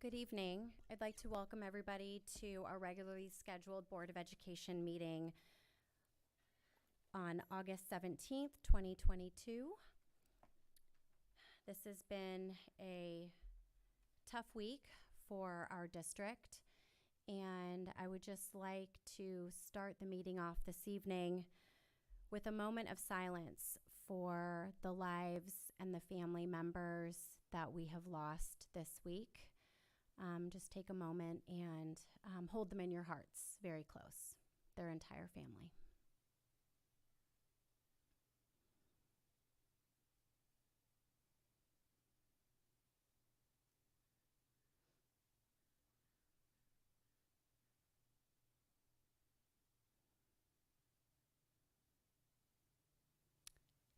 Good evening. I'd like to welcome everybody to our regularly scheduled Board of Education meeting on August 17th, 2022. This has been a tough week for our district, and I would just like to start the meeting off this evening with a moment of silence for the lives and the family members that we have lost this week. Just take a moment and hold them in your hearts very close, their entire family.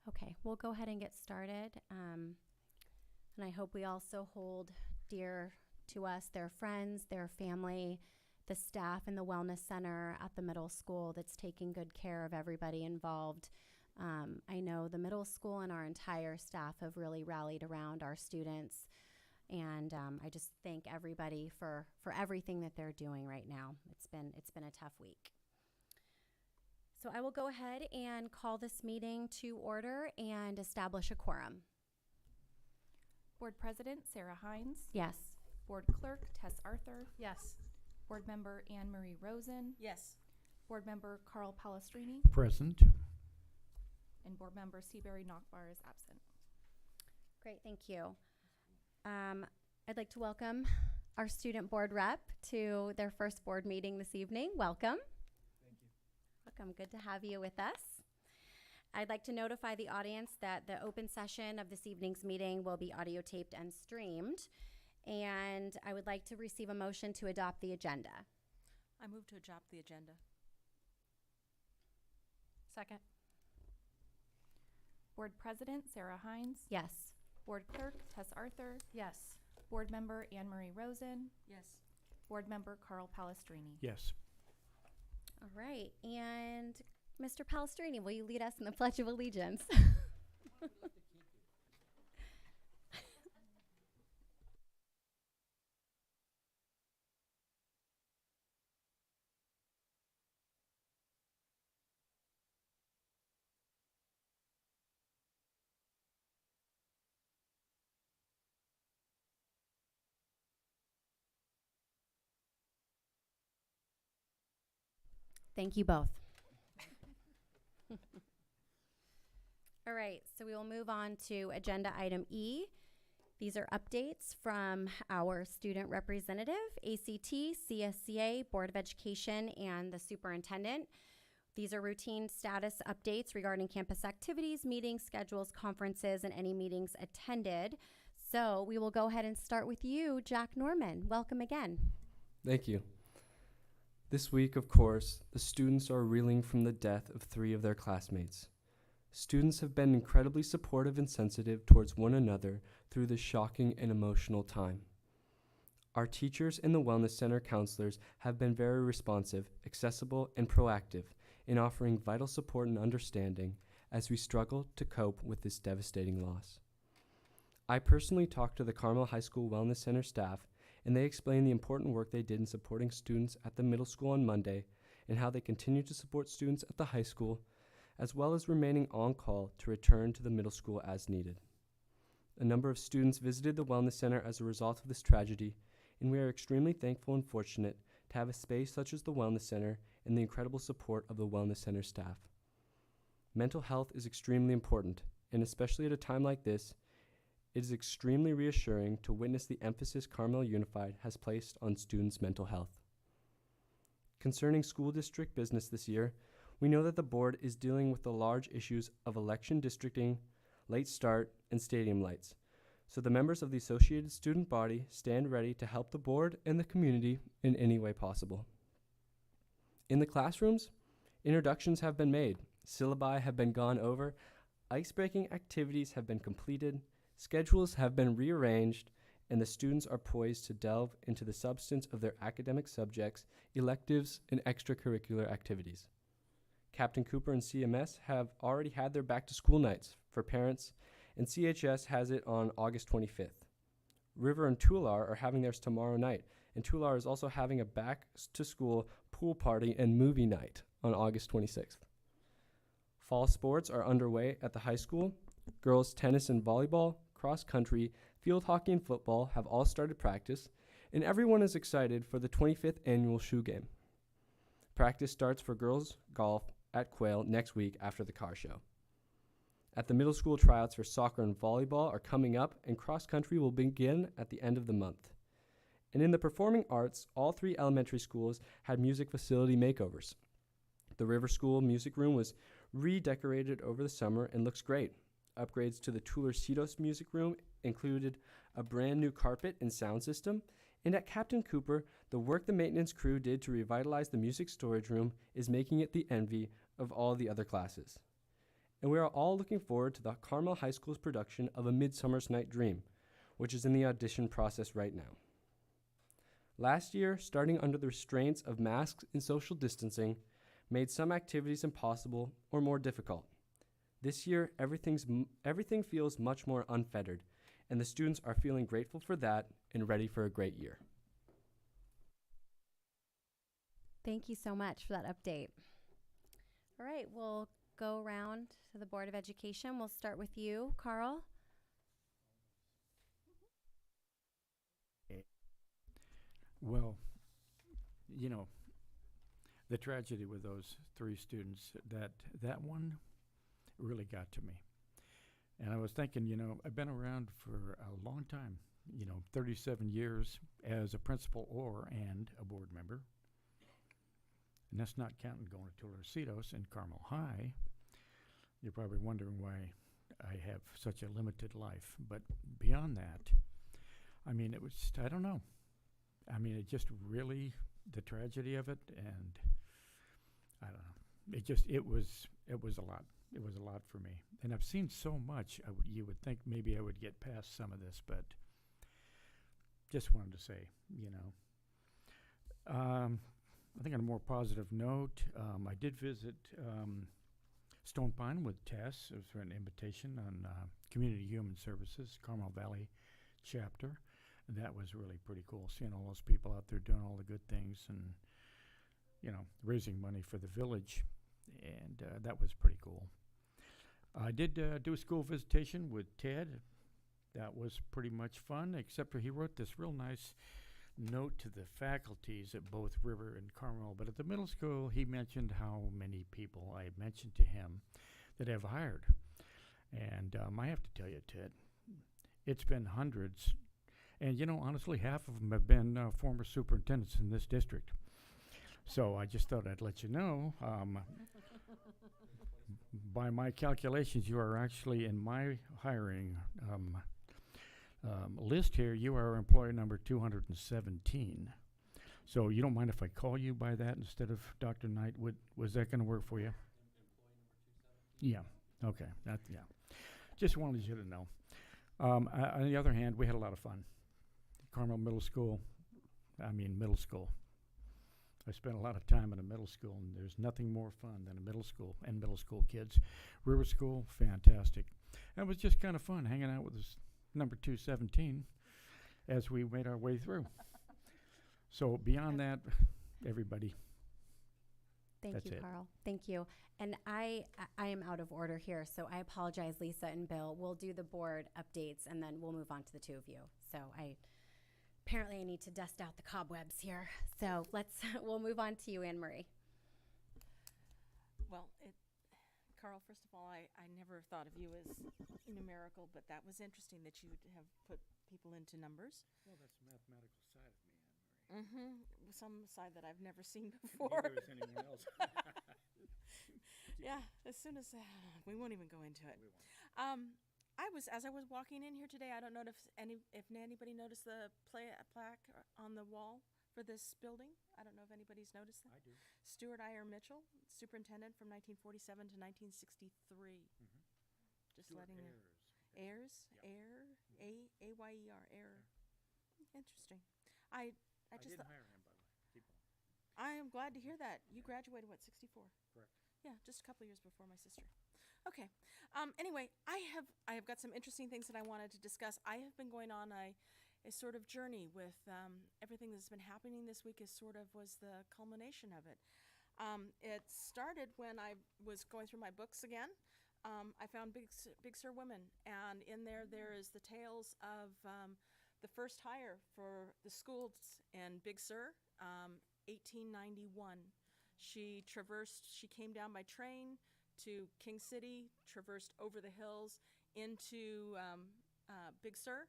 Okay, we'll go ahead and get started. And I hope we also hold dear to us their friends, their family, the staff in the Wellness Center at the middle school that's taking good care of everybody involved. I know the middle school and our entire staff have really rallied around our students, and I just thank everybody for everything that they're doing right now. It's been a tough week. So I will go ahead and call this meeting to order and establish a quorum. Board President Sarah Hines. Yes. Board Clerk Tess Arthur. Yes. Board Member Anne Marie Rosen. Yes. Board Member Carl Palestrini. Present. And Board Member Seabury Nockbar is absent. Great, thank you. I'd like to welcome our student board rep to their first board meeting this evening. Welcome. Thank you. Welcome, good to have you with us. I'd like to notify the audience that the open session of this evening's meeting will be audio taped and streamed. And I would like to receive a motion to adopt the agenda. I move to adopt the agenda. Second. Board President Sarah Hines. Yes. Board Clerk Tess Arthur. Yes. Board Member Anne Marie Rosen. Yes. Board Member Carl Palestrini. Yes. All right. And Mr. Palestrini, will you lead us in the Pledge of Allegiance? Thank you both. All right, so we will move on to agenda item E. These are updates from our student representative, ACT, CSCA, Board of Education, and the superintendent. These are routine status updates regarding campus activities, meetings, schedules, conferences, and any meetings attended. So we will go ahead and start with you, Jack Norman. Welcome again. Thank you. This week, of course, the students are reeling from the death of 3 of their classmates. Students have been incredibly supportive and sensitive towards one another through this shocking and emotional time. Our teachers and the Wellness Center counselors have been very responsive, accessible, and proactive in offering vital support and understanding as we struggle to cope with this devastating loss. I personally talked to the Carmel High School Wellness Center staff, and they explained the important work they did in supporting students at the middle school on Monday and how they continue to support students at the high school, as well as remaining on call to return to the middle school as needed. A number of students visited the Wellness Center as a result of this tragedy, and we are extremely thankful and fortunate to have a space such as the Wellness Center and the incredible support of the Wellness Center staff. Mental health is extremely important, and especially at a time like this, it is extremely reassuring to witness the emphasis Carmel Unified has placed on students' mental health. Concerning school district business this year, we know that the board is dealing with the large issues of election districting, late start, and stadium lights. So the members of the Associated Student Body stand ready to help the board and the community in any way possible. In the classrooms, introductions have been made, syllabi have been gone over, ice-breaking activities have been completed, schedules have been rearranged, and the students are poised to delve into the substance of their academic subjects, electives, and extracurricular activities. Captain Cooper and CMS have already had their back-to-school nights for parents, and CHS has it on August 25th. River and Tular are having theirs tomorrow night, and Tular is also having a back-to-school pool party and movie night on August 26th. Fall sports are underway at the high school. Girls tennis and volleyball, cross country, field hockey and football have all started practice, and everyone is excited for the 25th annual shoe game. Practice starts for girls golf at Quail next week after the car show. At the middle school, tryouts for soccer and volleyball are coming up, and cross country will begin at the end of the month. And in the performing arts, all 3 elementary schools had music facility makeovers. The River School music room was redecorated over the summer and looks great. Upgrades to the Tularcitos music room included a brand new carpet and sound system, and at Captain Cooper, the work the maintenance crew did to revitalize the music storage room is making it the envy of all the other classes. And we are all looking forward to the Carmel High School's production of A Midsummer's Night Dream, which is in the audition process right now. Last year, starting under the restraints of masks and social distancing, made some activities impossible or more difficult. This year, everything feels much more unfettered, and the students are feeling grateful for that and ready for a great year. Thank you so much for that update. All right, we'll go around to the Board of Education. We'll start with you, Carl. Well, you know, the tragedy with those 3 students, that one really got to me. And I was thinking, I've been around for a long time, 37 years as a principal and a board member. And that's not counting going to Tularcitos and Carmel High. You're probably wondering why I have such a limited life. But beyond that, it was, I don't know. It just really, the tragedy of it, and I don't know. It was a lot. It was a lot for me. And I've seen so much, you would think maybe I would get past some of this, but just wanted to say, I think on a more positive note, I did visit Stone Pine with Tess. It was for an invitation on Community Human Services, Carmel Valley chapter. And that was really pretty cool, seeing all those people out there doing all the good things and, raising money for the village. And that was pretty cool. I did do a school visitation with Ted. That was pretty much fun, except for he wrote this real nice note to the faculties at both River and Carmel. But at the middle school, he mentioned how many people I had mentioned to him that have hired. And I have to tell you, Ted, it's been hundreds. And, honestly, half of them have been former superintendents in this district. So I just thought I'd let you know. By my calculations, you are actually in my hiring list here, you are employee number 217. So you don't mind if I call you by that instead of Dr. Knight? Was that going to work for you? Yeah. Okay. Yeah. Just wanted you to know. On the other hand, we had a lot of fun. Carmel Middle School. I spent a lot of time in a middle school, and there's nothing more fun than a middle school and middle school kids. River School, fantastic. It was just kind of fun hanging out with this number 217 as we made our way through. So beyond that, everybody. Thank you, Carl. Thank you. And I am out of order here, so I apologize, Lisa and Bill. We'll do the board updates, and then we'll move on to the 2 of you. So apparently I need to dust out the cobwebs here. So we'll move on to you, Anne Marie. Well, Carl, first of all, I never thought of you as numerical, but that was interesting that you have put people into numbers. Well, that's the mathematical side of me, Anne Marie. Mm-hmm. Some side that I've never seen before. Neither has anyone else. Yeah, as soon as we won't even go into it. As I was walking in here today, I don't know if anybody noticed the plaque on the wall for this building. I don't know if anybody's noticed that. I do. Stuart Ayer Mitchell, superintendent from 1947 to 1963. Mm-hmm. Just letting you. Ayers, Ayer, A-Y-E-R, Ayer. Interesting. I just didn't hire him, by the way. Keep on. I am glad to hear that. You graduated, 64? Correct. Yeah, just a couple years before my sister. Okay. Anyway, I have got some interesting things that I wanted to discuss. I have been going on a sort of journey with everything that's been happening this week. Was the culmination of it. It started when I was going through my books again. I found Big Sur Women, and in there is the tales of the first hire for the schools in Big Sur, 1891. She came down by train to King City, traversed over the hills into Big Sur,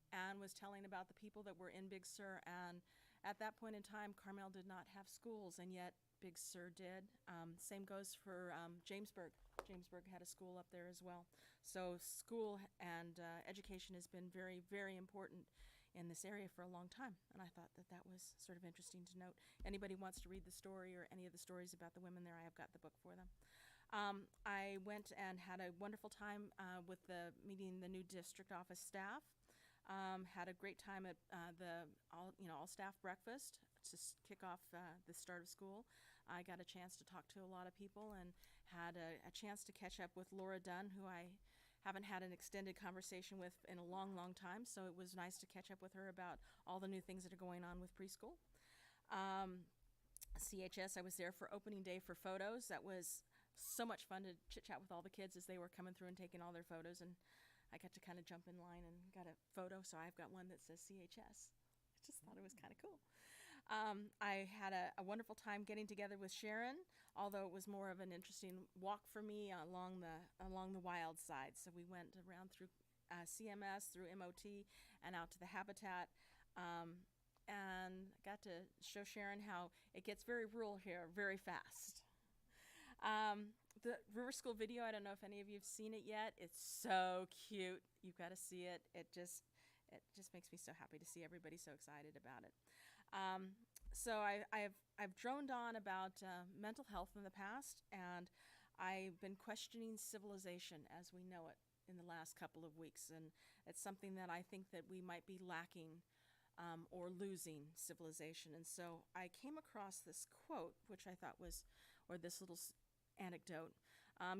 and was telling about the people that were in Big Sur. And at that point in time, Carmel did not have schools, and yet Big Sur did. Same goes for Jamesburg. Jamesburg had a school up there as well. So school and education has been very, very important in this area for a long time. And I thought that was sort of interesting to note. Anybody wants to read the story or any of the stories about the women there, I have got the book for them. I went and had a wonderful time with meeting the new district office staff. Had a great time at the all staff breakfast to kick off the start of school. I got a chance to talk to a lot of people and had a chance to catch up with Laura Dunn, who I haven't had an extended conversation with in a long, long time. So it was nice to catch up with her about all the new things that are going on with preschool. CHS, I was there for opening day for photos. That was so much fun to chit chat with all the kids as they were coming through and taking all their photos, and I got to kind of jump in line and got a photo, so I've got one that says CHS. I just thought it was kind of cool. I had a wonderful time getting together with Sharon, although it was more of an interesting walk for me along the wild side. So we went around through CMS, through MOT, and out to the Habitat, and got to show Sharon how it gets very rural here very fast. The River School video, I don't know if any of you have seen it yet. It's so cute. You've got to see it. It just makes me so happy to see everybody so excited about it. So I've droned on about mental health in the past, and I've been questioning civilization as we know it in the last couple of weeks, and it's something that I think that we might be lacking or losing civilization. And so I came across this quote, which I thought was, or this little anecdote.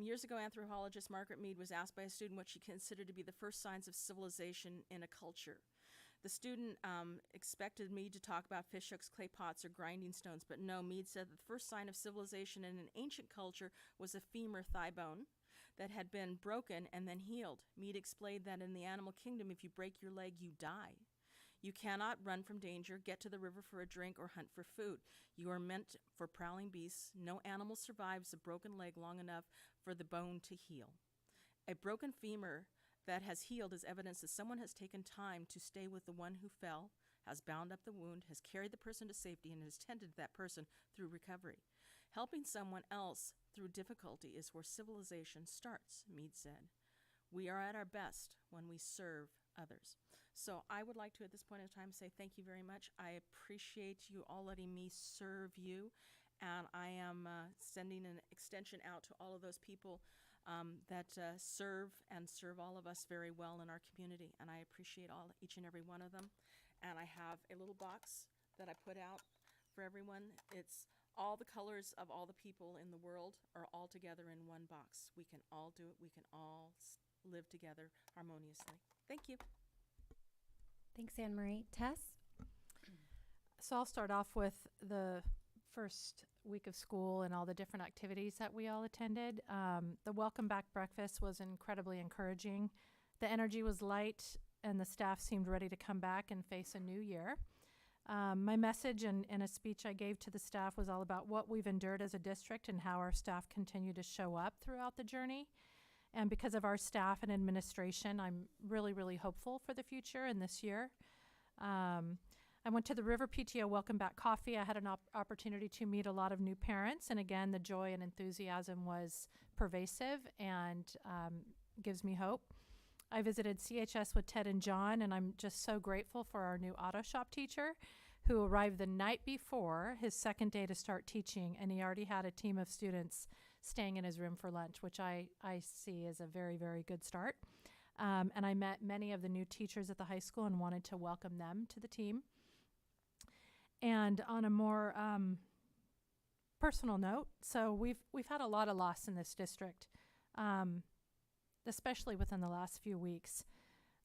Years ago, anthropologist Margaret Mead was asked by a student what she considered to be the first signs of civilization in a culture. The student expected Mead to talk about fish hooks, clay pots, or grinding stones, but no, Mead said that the first sign of civilization in an ancient culture was a femur thigh bone that had been broken and then healed. Mead explained that in the animal kingdom, if you break your leg, you die. You cannot run from danger, get to the river for a drink, or hunt for food. You are meant for prowling beasts. No animal survives a broken leg long enough for the bone to heal. A broken femur that has healed is evidence that someone has taken time to stay with the one who fell, has bound up the wound, has carried the person to safety, and has tended to that person through recovery. Helping someone else through difficulty is where civilization starts, Mead said. We are at our best when we serve others. So I would like to, at this point in time, say thank you very much. I appreciate you all letting me serve you, and I am sending an extension out to all of those people that serve all of us very well in our community, and I appreciate each and every one of them. And I have a little box that I put out for everyone. It's all the colors of all the people in the world are all together in one box. We can all do it. We can all live together harmoniously. Thank you. Thanks, Anne Marie. Tess? So I'll start off with the first week of school and all the different activities that we all attended. The welcome back breakfast was incredibly encouraging. The energy was light and the staff seemed ready to come back and face a new year. My message in a speech I gave to the staff was all about what we've endured as a district and how our staff continue to show up throughout the journey. And because of our staff and administration, I'm really, really hopeful for the future and this year. I went to the River PTO Welcome Back Coffee. I had an opportunity to meet a lot of new parents. And again, the joy and enthusiasm was pervasive and gives me hope. I visited CHS with Ted and John, and I'm just so grateful for our new auto shop teacher who arrived the night before his second day to start teaching, and he already had a team of students staying in his room for lunch, which I see as a very, very good start. And I met many of the new teachers at the high school and wanted to welcome them to the team. And on a more personal note, so we've had a lot of loss in this district, especially within the last few weeks.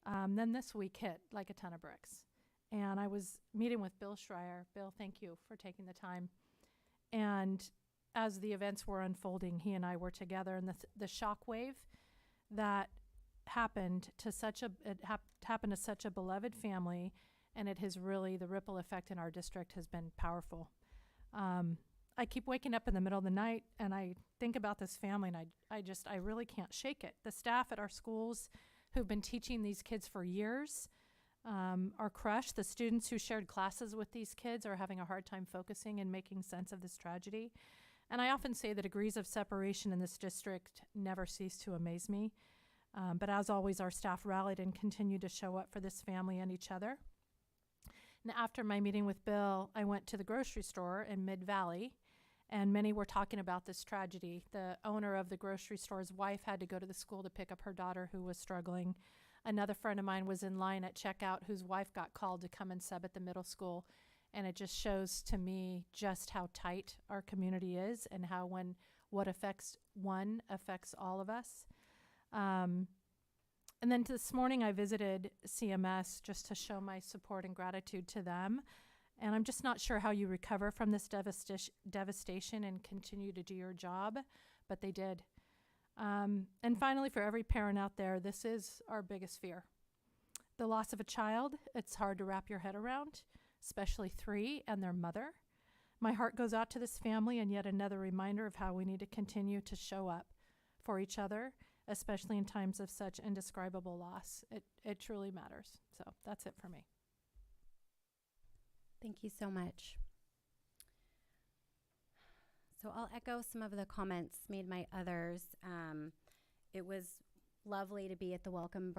Then this week hit like a ton of bricks. and I was meeting with Bill Schreier. Bill, thank you for taking the time. And as the events were unfolding, he and I were together, and the shockwave that happened to happened to such a beloved family, and it has really, the ripple effect in our district has been powerful. I keep waking up in the middle of the night and I think about this family, and I really can't shake it. The staff at our schools who've been teaching these kids for years are crushed. The students who shared classes with these kids are having a hard time focusing and making sense of this tragedy. And I often say the degrees of separation in this district never cease to amaze me. But as always, our staff rallied and continued to show up for this family and each other. And after my meeting with Bill, I went to the grocery store in Mid-Valley, and many were talking about this tragedy. The owner of the grocery store's wife had to go to the school to pick up her daughter who was struggling. Another friend of mine was in line at checkout whose wife got called to come and sub at the middle school. And it just shows to me just how tight our community is, and how when what affects one affects all of us. And then this morning I visited CMS just to show my support and gratitude to them. And I'm just not sure how you recover from this devastation and continue to do your job, but they did. And finally, for every parent out there, this is our biggest fear. The loss of a child, it's hard to wrap your head around, especially 3 and their mother. My heart goes out to this family, and yet another reminder of how we need to continue to show up for each other, especially in times of such indescribable loss. It truly matters. So that's it for me. Thank you so much. So I'll echo some of the comments made by others. It was lovely to be at the welcome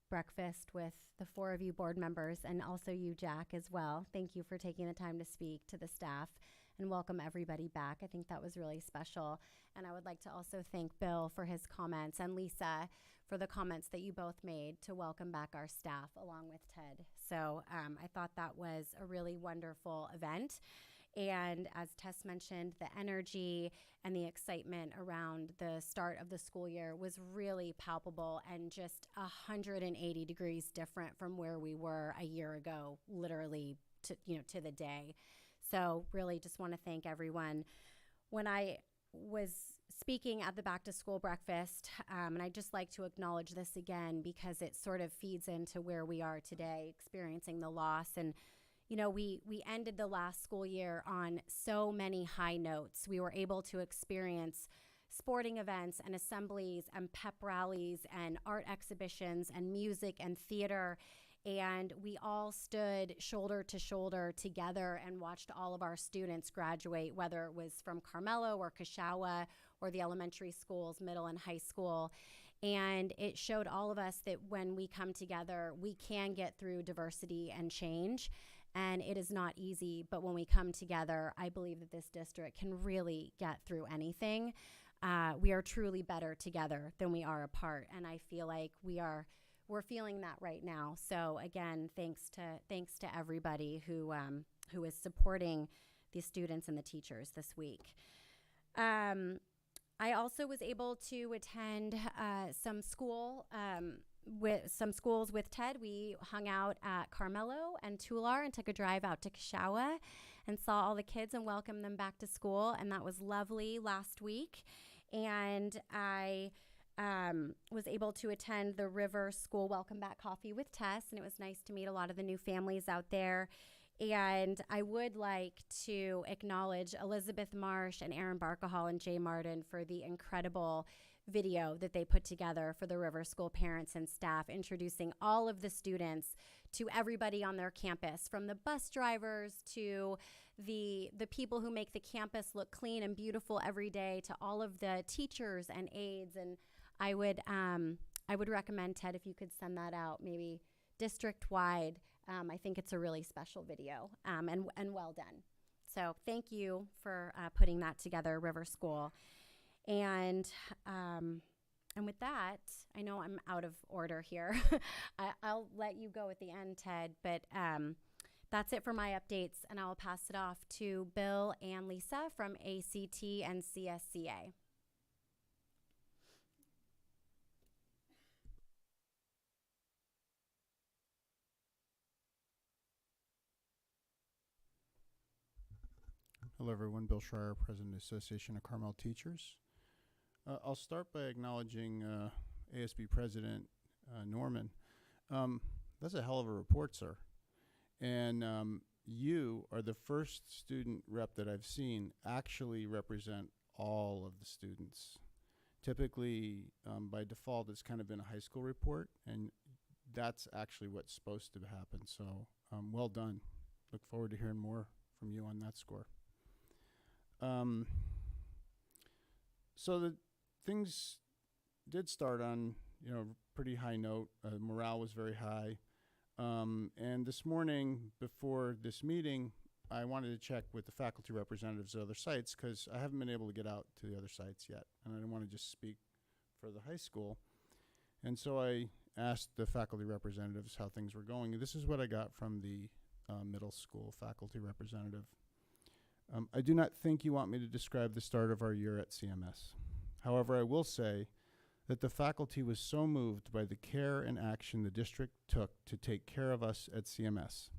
breakfast with the 4 of you board members, and also you, Jack, as well. Thank you for taking the time to speak to the staff and welcome everybody back. I think that was really special. And I would like to also thank Bill for his comments, and Lisa for the comments that you both made to welcome back our staff along with Ted. So I thought that was a really wonderful event. And as Tess mentioned, the energy and the excitement around the start of the school year was really palpable, and just 180 degrees different from where we were a year ago, literally to the day. So really just want to thank everyone. When I was speaking at the back to school breakfast, and I'd just like to acknowledge this again because it sort of feeds into where we are today, experiencing the loss. And we ended the last school year on so many high notes. We were able to experience sporting events and assemblies and pep rallies and art exhibitions and music and theater. And we all stood shoulder to shoulder together and watched all of our students graduate, whether it was from Carmelo or Kashawa or the elementary schools, middle and high school. And it showed all of us that when we come together, we can get through diversity and change. And it is not easy, but when we come together, I believe that this district can really get through anything. We are truly better together than we are apart. And I feel like we're feeling that right now. So again, thanks to everybody who is supporting the students and the teachers this week. I also was able to attend some schools with Ted. We hung out at Carmelo and Tular and took a drive out to Kashawa and saw all the kids and welcomed them back to school, and that was lovely last week. And I was able to attend the River School Welcome Back Coffee with Tess, and it was nice to meet a lot of the new families out there. And I would like to acknowledge Elizabeth Marsh and Aaron Barkahall and Jay Martin for the incredible video that they put together for the River School parents and staff, introducing all of the students to everybody on their campus, from the bus drivers to the people who make the campus look clean and beautiful every day, to all of the teachers and aides. And I would recommend, Ted, if you could send that out, maybe district-wide. I think it's a really special video and well done. So thank you for putting that together, River School. And with that, I know I'm out of order here. I'll let you go at the end, Ted, but that's it for my updates, and I'll pass it off to Bill and Lisa from ACT and CSCA. Hello, everyone. Bill Schreier, President of the Association of Carmel Teachers. I'll start by acknowledging ASB President Norman. That's a hell of a report, sir. And you are the first student rep that I've seen actually represent all of the students. Typically, by default, it's kind of been a high school report, and that's actually what's supposed to happen. So well done. Look forward to hearing more from you on that score. So the things did start on, pretty high note. Morale was very high. And this morning, before this meeting, I wanted to check with the faculty representatives of other sites because I haven't been able to get out to the other sites yet. And I didn't want to just speak for the high school. And so I asked the faculty representatives how things were going. And this is what I got from the middle school faculty representative. I do not think you want me to describe the start of our year at CMS. However, I will say that the faculty was so moved by the care and action the district took to take care of us at CMS.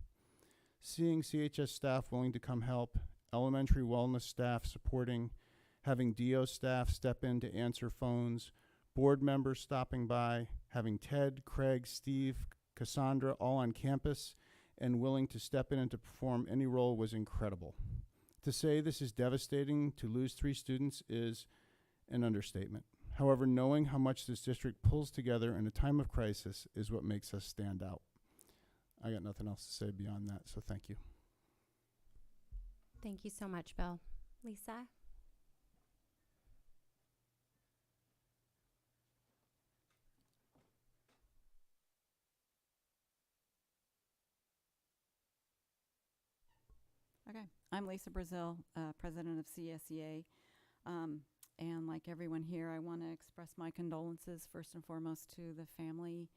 Seeing CHS staff willing to come help, elementary wellness staff supporting, having DO staff step in to answer phones, board members stopping by, having Ted, Craig, Steve, Cassandra all on campus and willing to step in and to perform any role was incredible. To say this is devastating to lose 3 students is an understatement. However, knowing how much this district pulls together in a time of crisis is what makes us stand out. I got nothing else to say beyond that, so thank you. Thank you so much, Bill. Lisa? Okay, I'm Lisa Brazil, president of CSEA. And like everyone here, I want to express my condolences first and foremost to the family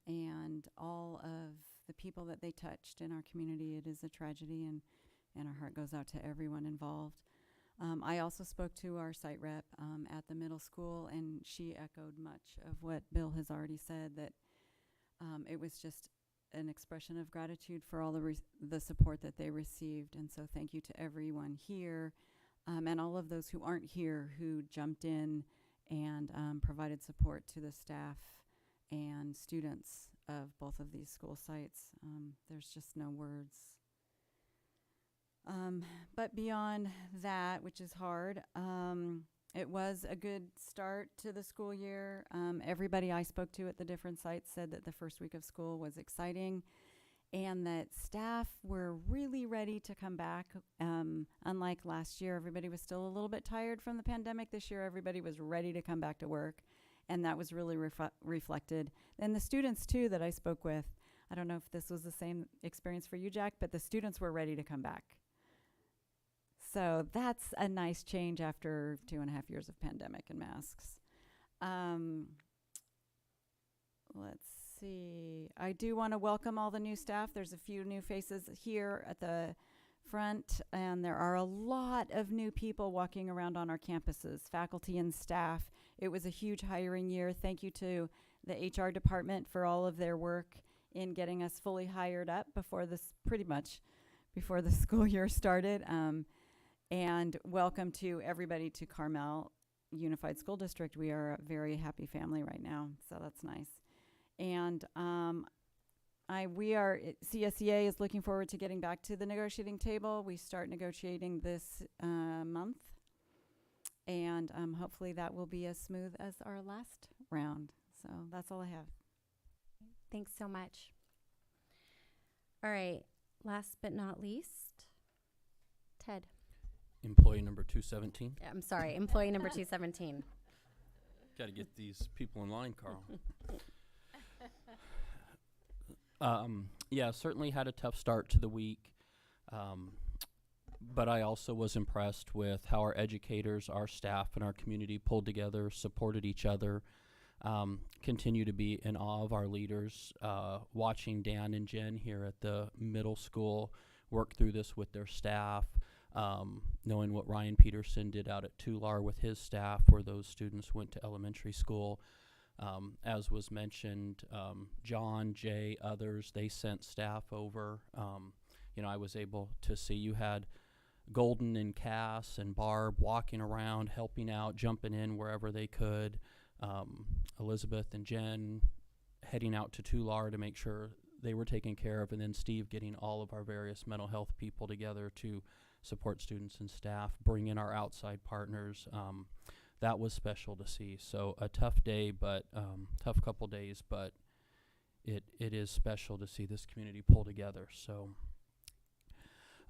and all of the people that they touched in our community. It is a tragedy, and our heart goes out to everyone involved. I also spoke to our site rep at the middle school, and she echoed much of what Bill has already said, that it was just an expression of gratitude for all the support that they received. And so thank you to everyone here and all of those who aren't here who jumped in and provided support to the staff and students of both of these school sites. There's just no words. But beyond that, which is hard, it was a good start to the school year. Everybody I spoke to at the different sites said that the first week of school was exciting and that staff were really ready to come back. Unlike last year, everybody was still a little bit tired from the pandemic. This year, everybody was ready to come back to work, and that was really reflected. And the students, too, that I spoke with, I don't know if this was the same experience for you, Jack, but the students were ready to come back. So that's a nice change after 2.5 years of pandemic and masks. Let's see. I do want to welcome all the new staff. There's a few new faces here at the front, and there are a lot of new people walking around on our campuses, faculty and staff. It was a huge hiring year. Thank you to the HR department for all of their work in getting us fully hired up before the school year started. And welcome to everybody to Carmel Unified School District. We are a very happy family right now, so that's nice. And CSEA is looking forward to getting back to the negotiating table. We start negotiating this month, and hopefully that will be as smooth as our last round. So that's all I have. Thanks so much. All right, last but not least, Ted. Employee number 217. I'm sorry, employee number 217. Got to get these people in line, Carl. Yeah, certainly had a tough start to the week, but I also was impressed with how our educators, our staff, and our community pulled together, supported each other, continue to be in awe of our leaders. Watching Dan and Jen here at the middle school work through this with their staff, knowing what Ryan Peterson did out at Tular with his staff, where those students went to elementary school. As was mentioned, John, Jay, others, they sent staff over. I was able to see you had Golden and Cass and Barb walking around, helping out, jumping in wherever they could. Elizabeth and Jen heading out to Tular to make sure they were taken care of, and then Steve getting all of our various mental health people together to support students and staff, bring in our outside partners. That was special to see. So a tough day, but tough couple days, but it is special to see this community pull together. So,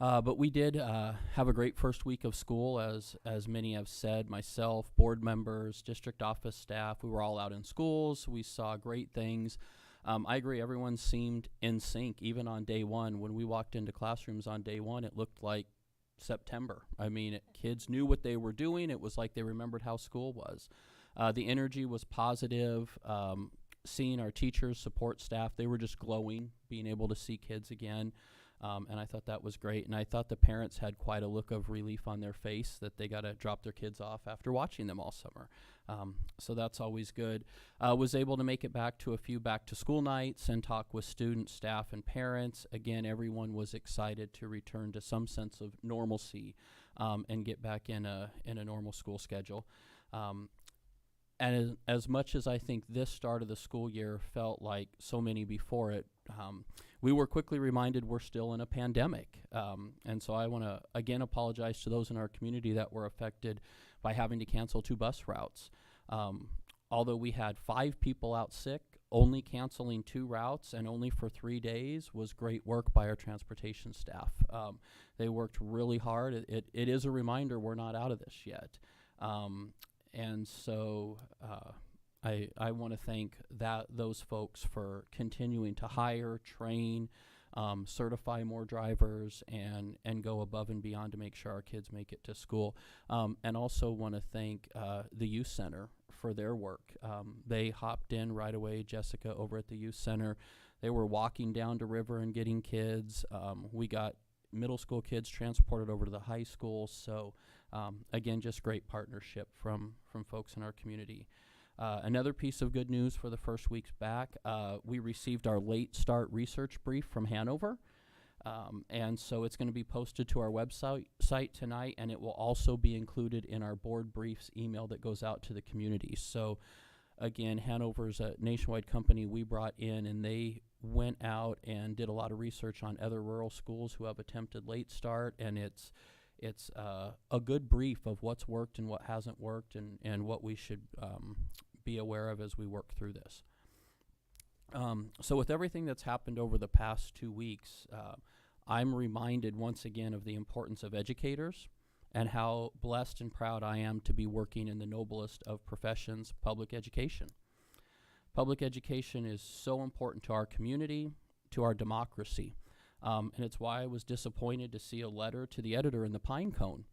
but we did have a great first week of school, as many have said. Myself, board members, district office staff, we were all out in schools. We saw great things. I agree, everyone seemed in sync, even on day one. When we walked into classrooms on day one, it looked like September. I mean, kids knew what they were doing. It was like they remembered how school was. The energy was positive. Seeing our teachers, support staff, they were just glowing, being able to see kids again. And I thought that was great. And I thought the parents had quite a look of relief on their face that they got to drop their kids off after watching them all summer. So that's always good. Was able to make it back to a few back to school nights and talk with students, staff, and parents. Again, everyone was excited to return to some sense of normalcy and get back in a normal school schedule. And as much as I think this start of the school year felt like so many before it, we were quickly reminded we're still in a pandemic. And so I want to, again, apologize to those in our community that were affected by having to cancel 2 bus routes. Although we had 5 people out sick, only canceling 2 routes and only for 3 days was great work by our transportation staff. They worked really hard. It is a reminder we're not out of this yet. And so I want to thank those folks for continuing to hire, train, certify more drivers, and go above and beyond to make sure our kids make it to school. And also want to thank the Youth Center for their work. They hopped in right away, Jessica over at the Youth Center. They were walking down to River and getting kids. We got middle school kids transported over to the high school. So again, just great partnership from folks in our community. Another piece of good news for the first weeks back, we received our late start research brief from Hanover. And so it's going to be posted to our website tonight, and it will also be included in our board briefs email that goes out to the community. So again, Hanover's a nationwide company we brought in, and they went out and did a lot of research on other rural schools who have attempted late start, and it's a good brief of what's worked and what hasn't worked, and what we should be aware of as we work through this. So with everything that's happened over the past 2 weeks, I'm reminded once again of the importance of educators and how blessed and proud I am to be working in the noblest of professions, public education. Public education is so important to our community, to our democracy. And it's why I was disappointed to see a letter to the editor in the Pine Cone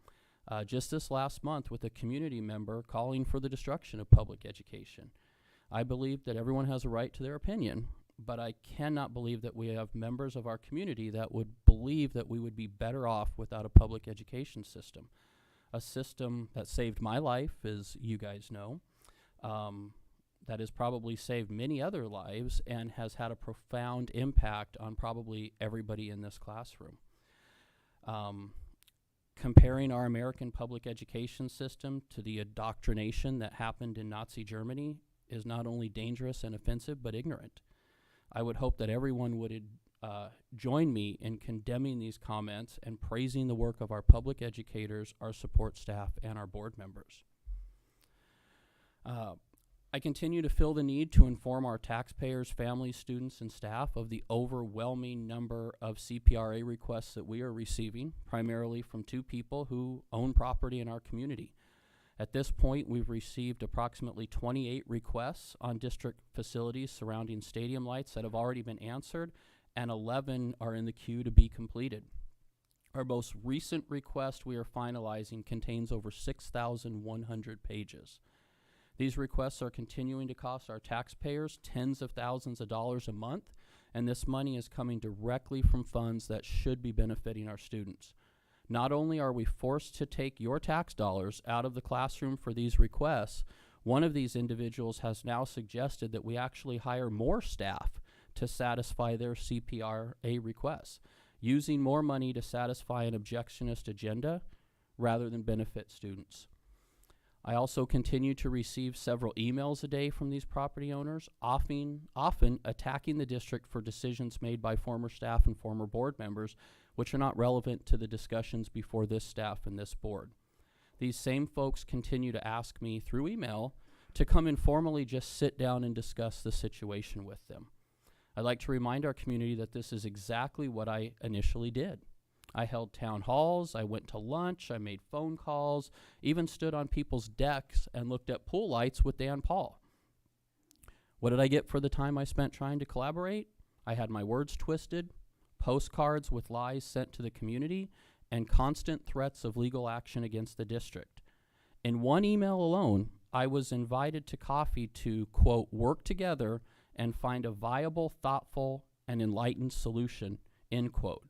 just this last month with a community member calling for the destruction of public education. I believe that everyone has a right to their opinion, but I cannot believe that we have members of our community that would believe that we would be better off without a public education system. A system that saved my life, as you guys know, that has probably saved many other lives and has had a profound impact on probably everybody in this classroom. Comparing our American public education system to the indoctrination that happened in Nazi Germany is not only dangerous and offensive, but ignorant. I would hope that everyone would join me in condemning these comments and praising the work of our public educators, our support staff, and our board members. I continue to feel the need to inform our taxpayers, families, students, and staff of the overwhelming number of CPRA requests that we are receiving, primarily from 2 people who own property in our community. At this point, we've received approximately 28 requests on district facilities surrounding stadium lights that have already been answered, and 11 are in the queue to be completed. Our most recent request we are finalizing contains over 6,100 pages. These requests are continuing to cost our taxpayers tens of thousands of dollars a month, and this money is coming directly from funds that should be benefiting our students. Not only are we forced to take your tax dollars out of the classroom for these requests, one of these individuals has now suggested that we actually hire more staff to satisfy their CPRA requests. using more money to satisfy an objectionist agenda rather than benefit students. I also continue to receive several emails a day from these property owners, often attacking the district for decisions made by former staff and former board members, which are not relevant to the discussions before this staff and this board. These same folks continue to ask me through email to come informally just sit down and discuss the situation with them. I'd like to remind our community that this is exactly what I initially did. I held town halls, I went to lunch, I made phone calls, even stood on people's decks and looked at pool lights with Dan Paul. What did I get for the time I spent trying to collaborate? I had my words twisted, postcards with lies sent to the community, and constant threats of legal action against the district. In one email alone, I was invited to coffee to, quote, work together and find a viable, thoughtful, and enlightened solution, end quote,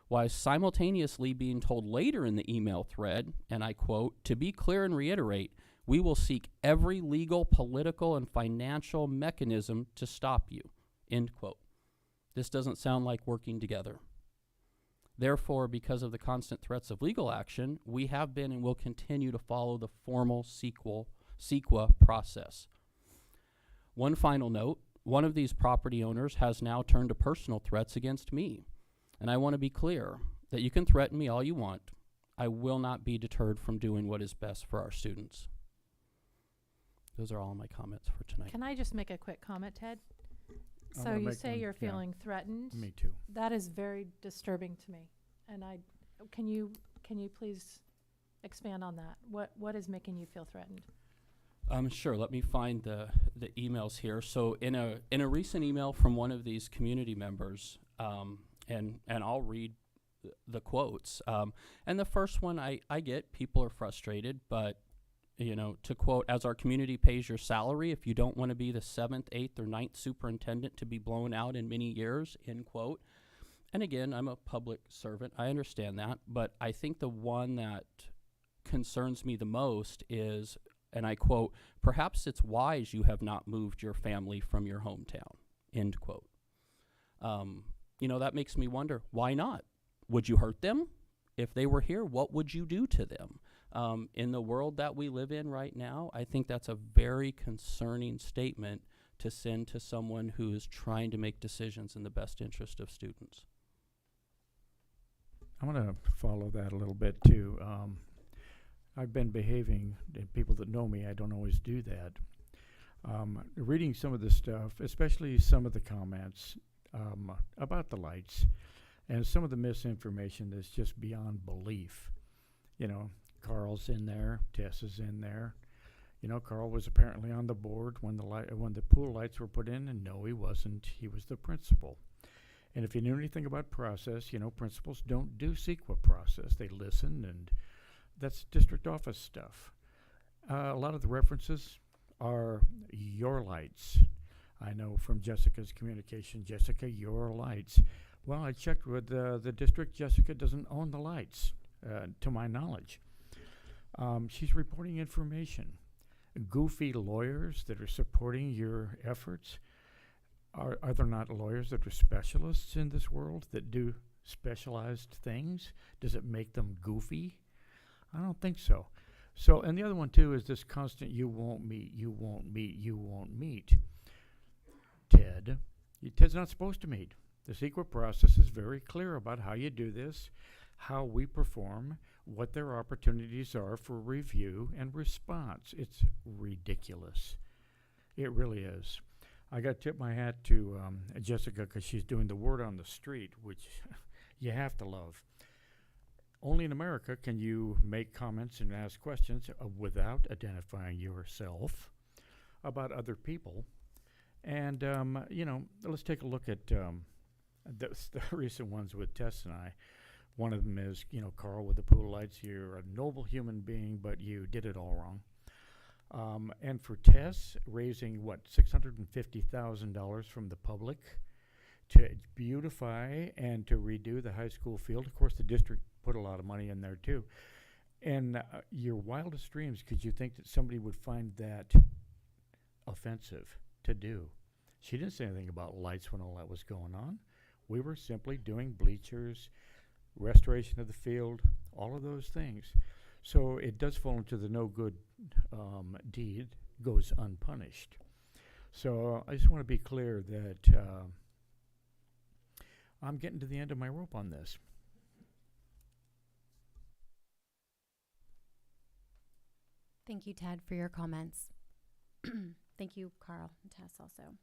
while simultaneously being told later in the email thread, and I quote, to be clear and reiterate, we will seek every legal, political, and financial mechanism to stop you, end quote. This doesn't sound like working together. Therefore, because of the constant threats of legal action, we have been and will continue to follow the formal CEQA process. One final note, one of these property owners has now turned to personal threats against me. And I want to be clear that you can threaten me all you want. I will not be deterred from doing what is best for our students. Those are all my comments for tonight. Can I just make a quick comment, Ted? I'm So gonna you make say one, you're yeah. feeling threatened. Me too. That is very disturbing to me. And can you please expand on that? What is making you feel threatened? Sure. Let me find the emails here. So in a recent email from one of these community members, and I'll read the quotes. And the first one I get, people are frustrated, but you know, to quote, as our community pays your salary, if you don't want to be the 7th, 8th, or 9th superintendent to be blown out in many years, end quote. And again, I'm a public servant. I understand that. But I think the one that concerns me the most is, and I quote, perhaps it's wise you have not moved your family from your hometown, end quote. You know, that makes me wonder, why not? Would you hurt them? If they were here, what would you do to them? In the world that we live in right now, I think that's a very concerning statement to send to someone who is trying to make decisions in the best interest of students. I'm going to follow that a little bit too. I've been behaving, people that know me, I don't always do that. Reading some of the stuff, especially some of the comments about the lights and some of the misinformation that's just beyond belief. You know, Carl's in there, Tess is in there. You know, Carl was apparently on the board when the pool lights were put in, and no, he wasn't. He was the principal. And if you knew anything about process, you know, principals don't do CEQA process. They listen, and that's district office stuff. A lot of the references are your lights. I know from Jessica's communication, Jessica, your lights. Well, I checked with the district. Jessica doesn't own the lights, to my knowledge. She's reporting information. Goofy lawyers that are supporting your efforts. Are there not lawyers that are specialists in this world that do specialized things? Does it make them goofy? I don't think so. So, and the other one too is this constant you won't meet, you won't meet, you won't meet. Ted's not supposed to meet. The CEQA process is very clear about how you do this, how we perform, what their opportunities are for review and response. It's ridiculous. It really is. I got to tip my hat to Jessica because she's doing the word on the street, which you have to love. Only in America can you make comments and ask questions without identifying yourself about other people. And, you know, let's take a look at the recent ones with Tess and I. One of them is, you know, Carl with the pool lights. You're a noble human being, but you did it all wrong. And for Tess, raising, $650,000 from the public to beautify and to redo the high school field. Of course, the district put a lot of money in there, too. And your wildest dreams, could you think that somebody would find that offensive to do? She didn't say anything about lights when all that was going on. We were simply doing bleachers, restoration of the field, all of those things. So it does fall into the no good deed goes unpunished. So I just want to be clear that I'm getting to the end of my rope on this. Thank you, Ted, for your comments. Thank you, Carl and Tess, also.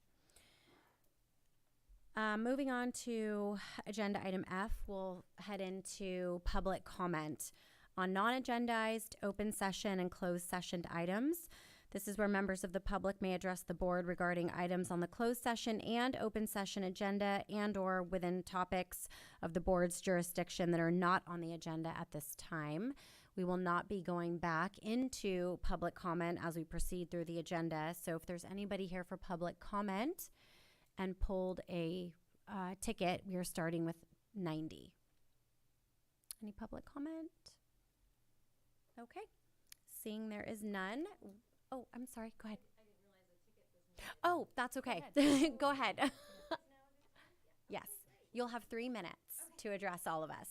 Moving on to agenda item F, we'll head into public comment on non-agendized, open session, and closed session items. This is where members of the public may address the board regarding items on the closed session and open session agenda and or within topics of the board's jurisdiction that are not on the agenda at this time. We will not be going back into public comment as we proceed through the agenda. So if there's anybody here for public comment and pulled a ticket, we are starting with 90. Any public comment? Okay. Seeing there is none. Oh, I'm sorry. Go ahead. Oh, that's okay. Go ahead. Yes. You'll have 3 minutes to address all of us.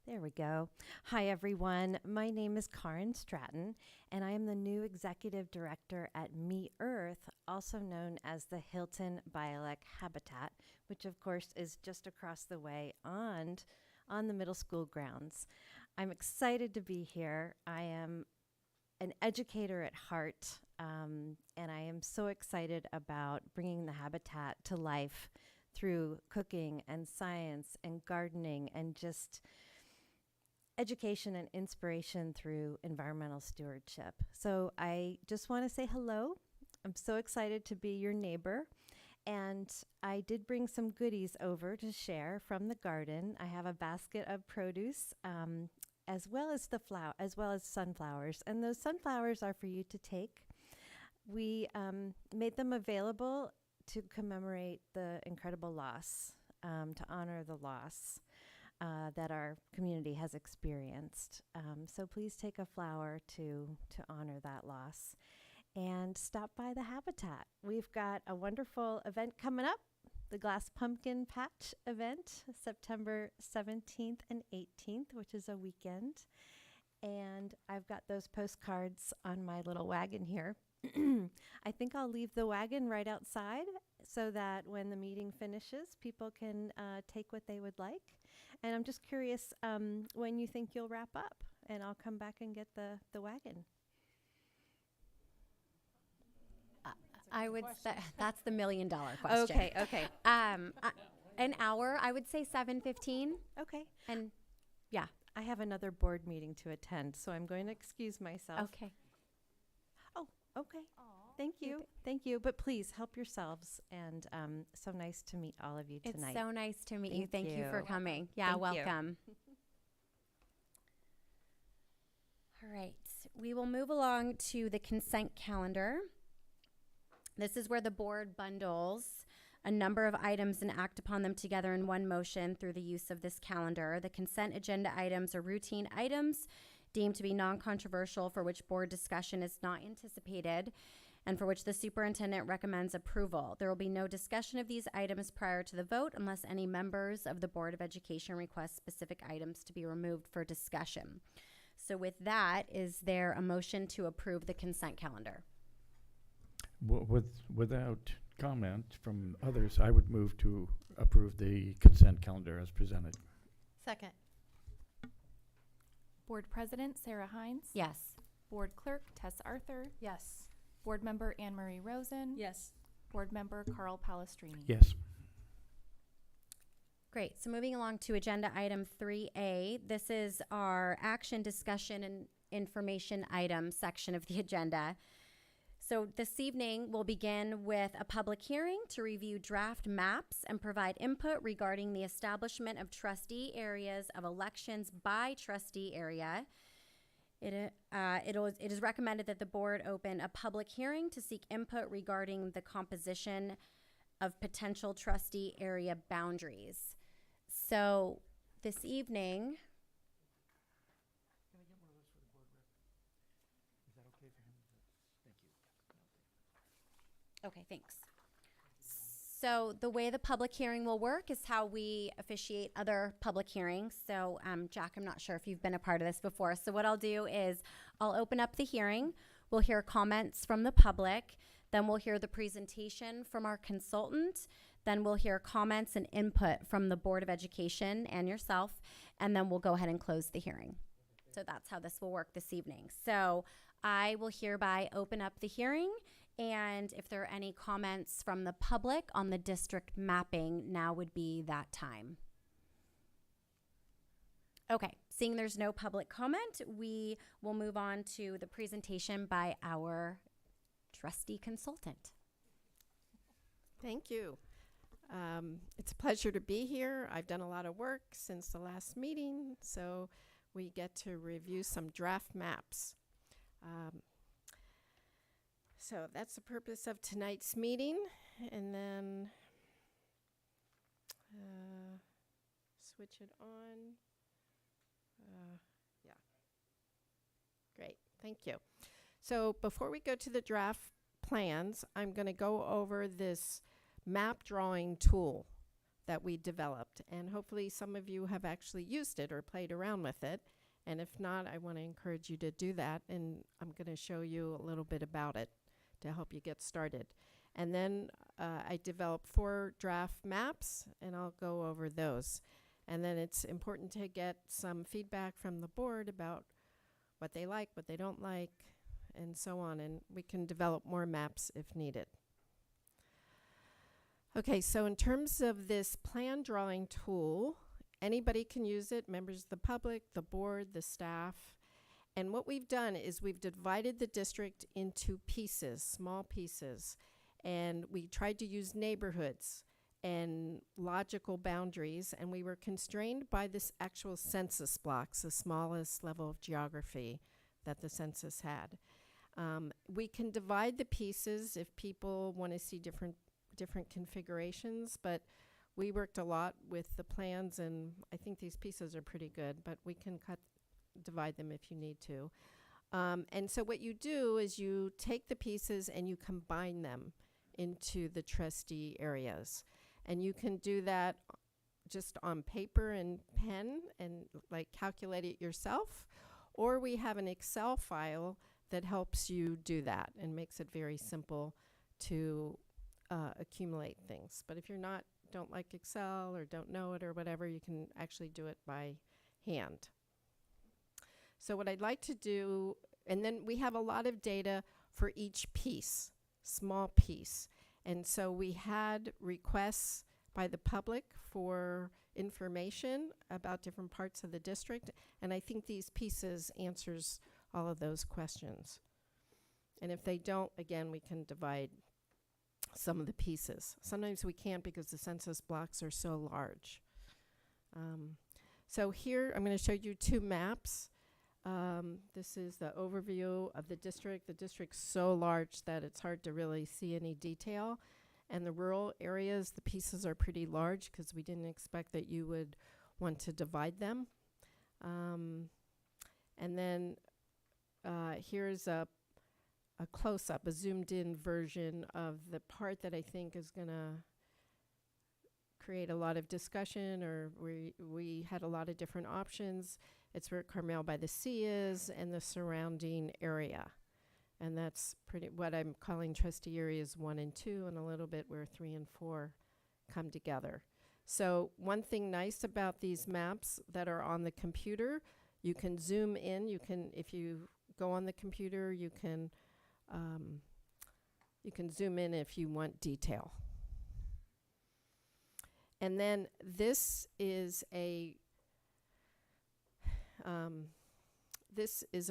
There we go. Hi, everyone. My name is Karen Stratton, and I am the new executive director at Me Earth, also known as the Hilton Bialek Habitat, which of course is just across the way on the middle school grounds. I'm excited to be here. I am an educator at heart, and I am so excited about bringing the habitat to life through cooking and science and gardening and just education and inspiration through environmental stewardship. So I just want to say hello. I'm so excited to be your neighbor. And I did bring some goodies over to share from the garden. I have a basket of produce, as well as sunflowers. And those sunflowers are for you to take. We made them available to commemorate the incredible loss, to honor the loss that our community has experienced. So please take a flower to honor that loss. And stop by the habitat. We've got a wonderful event coming up, the Glass Pumpkin Patch event, September 17th and 18th, which is a weekend. And I've got those postcards on my little wagon here. I think I'll leave the wagon right outside so that when the meeting finishes, people can take what they would like. And I'm just curious when you think you'll wrap up, and I'll come back and get the wagon. I would say that's the $1 million question. Okay. An hour, I would say 7:15. Okay. And yeah. I have another board meeting to attend, so I'm going to excuse myself. Okay. Oh, okay. Thank you. But please help yourselves, and so nice to meet all of you tonight. It's so nice to meet you. Thank Thank you for you. coming. Yeah, Thank you. welcome. All right. We will move along to the consent calendar. This is where the board bundles a number of items and act upon them together in one motion through the use of this calendar. The consent agenda items are routine items deemed to be non-controversial for which board discussion is not anticipated and for which the superintendent recommends approval. There will be no discussion of these items prior to the vote unless any members of the Board of Education request specific items to be removed for discussion. So with that, is there a motion to approve the consent calendar? Without comment from others, I would move to approve the consent calendar as presented. Second. Board President Sarah Hines. Yes. Board Clerk Tess Arthur. Yes. Board Member Anne Marie Rosen. Yes. Board Member Carl Palestrini. Yes. Great. So moving along to agenda item 3A. This is our action, discussion, and information item section of the agenda. So this evening, we'll begin with a public hearing to review draft maps and provide input regarding the establishment of trustee areas of elections by trustee area. It is recommended that the board open a public hearing to seek input regarding the composition of potential trustee area boundaries. So this evening, Can I get one of those for the board rep? Is that okay for him? Thank you. Okay, thanks. So the way the public hearing will work is how we officiate other public hearings. So Jack, I'm not sure if you've been a part of this before. So what I'll do is I'll open up the hearing. We'll hear comments from the public. Then we'll hear the presentation from our consultant. Then we'll hear comments and input from the Board of Education and yourself. And then we'll go ahead and close the hearing. So that's how this will work this evening. So I will hereby open up the hearing. And if there are any comments from the public on the district mapping, now would be that time. Okay, seeing there's no public comment, we will move on to the presentation by our trustee consultant. Thank you. It's a pleasure to be here. I've done a lot of work since the last meeting, so we get to review some draft maps. So that's the purpose of tonight's meeting. And then switch it on. Yeah. Great. Thank you. So before we go to the draft plans, I'm going to go over this map drawing tool that we developed. And hopefully some of you have actually used it or played around with it. And if not, I want to encourage you to do that. And I'm going to show you a little bit about it to help you get started. And then I developed 4 draft maps, and I'll go over those. And then it's important to get some feedback from the board about what they like, what they don't like, and so on. And we can develop more maps if needed. Okay, so in terms of this plan drawing tool, anybody can use it, members of the public, the board, the staff. And what we've done is we've divided the district into pieces, small pieces, and we tried to use neighborhoods and logical boundaries, and we were constrained by this actual census blocks, the smallest level of geography that the census had. We can divide the pieces if people want to see different configurations, but we worked a lot with the plans, and I think these pieces are pretty good, but we can divide them if you need to. And so what you do is you take the pieces and you combine them into the trustee areas. And you can do that just on paper and pen and like calculate it yourself. Or we have an Excel file that helps you do that and makes it very simple to accumulate things. But if don't like Excel or don't know it or whatever, you can actually do it by hand. So what I'd like to do, and then we have a lot of data for each piece, small piece. And so we had requests by the public for information about different parts of the district. And I think these pieces answers all of those questions. And if they don't, again, we can divide some of the pieces. Sometimes we can't because the census blocks are so large. So here I'm going to show you 2 maps. This is the overview of the district. The district's so large that it's hard to really see any detail. And the rural areas, the pieces are pretty large because we didn't expect that you would want to divide them. And then here's a close-up, a zoomed-in version of the part that I think is going to create a lot of discussion, or we had a lot of different options. It's where Carmel by the Sea is and the surrounding area. And that's pretty what I'm calling trustee areas 1 and 2, and a little bit where 3 and 4 come together. So one thing nice about these maps that are on the computer, you can zoom in. You can, if you go on the computer, you can zoom in if you want detail. And then this is a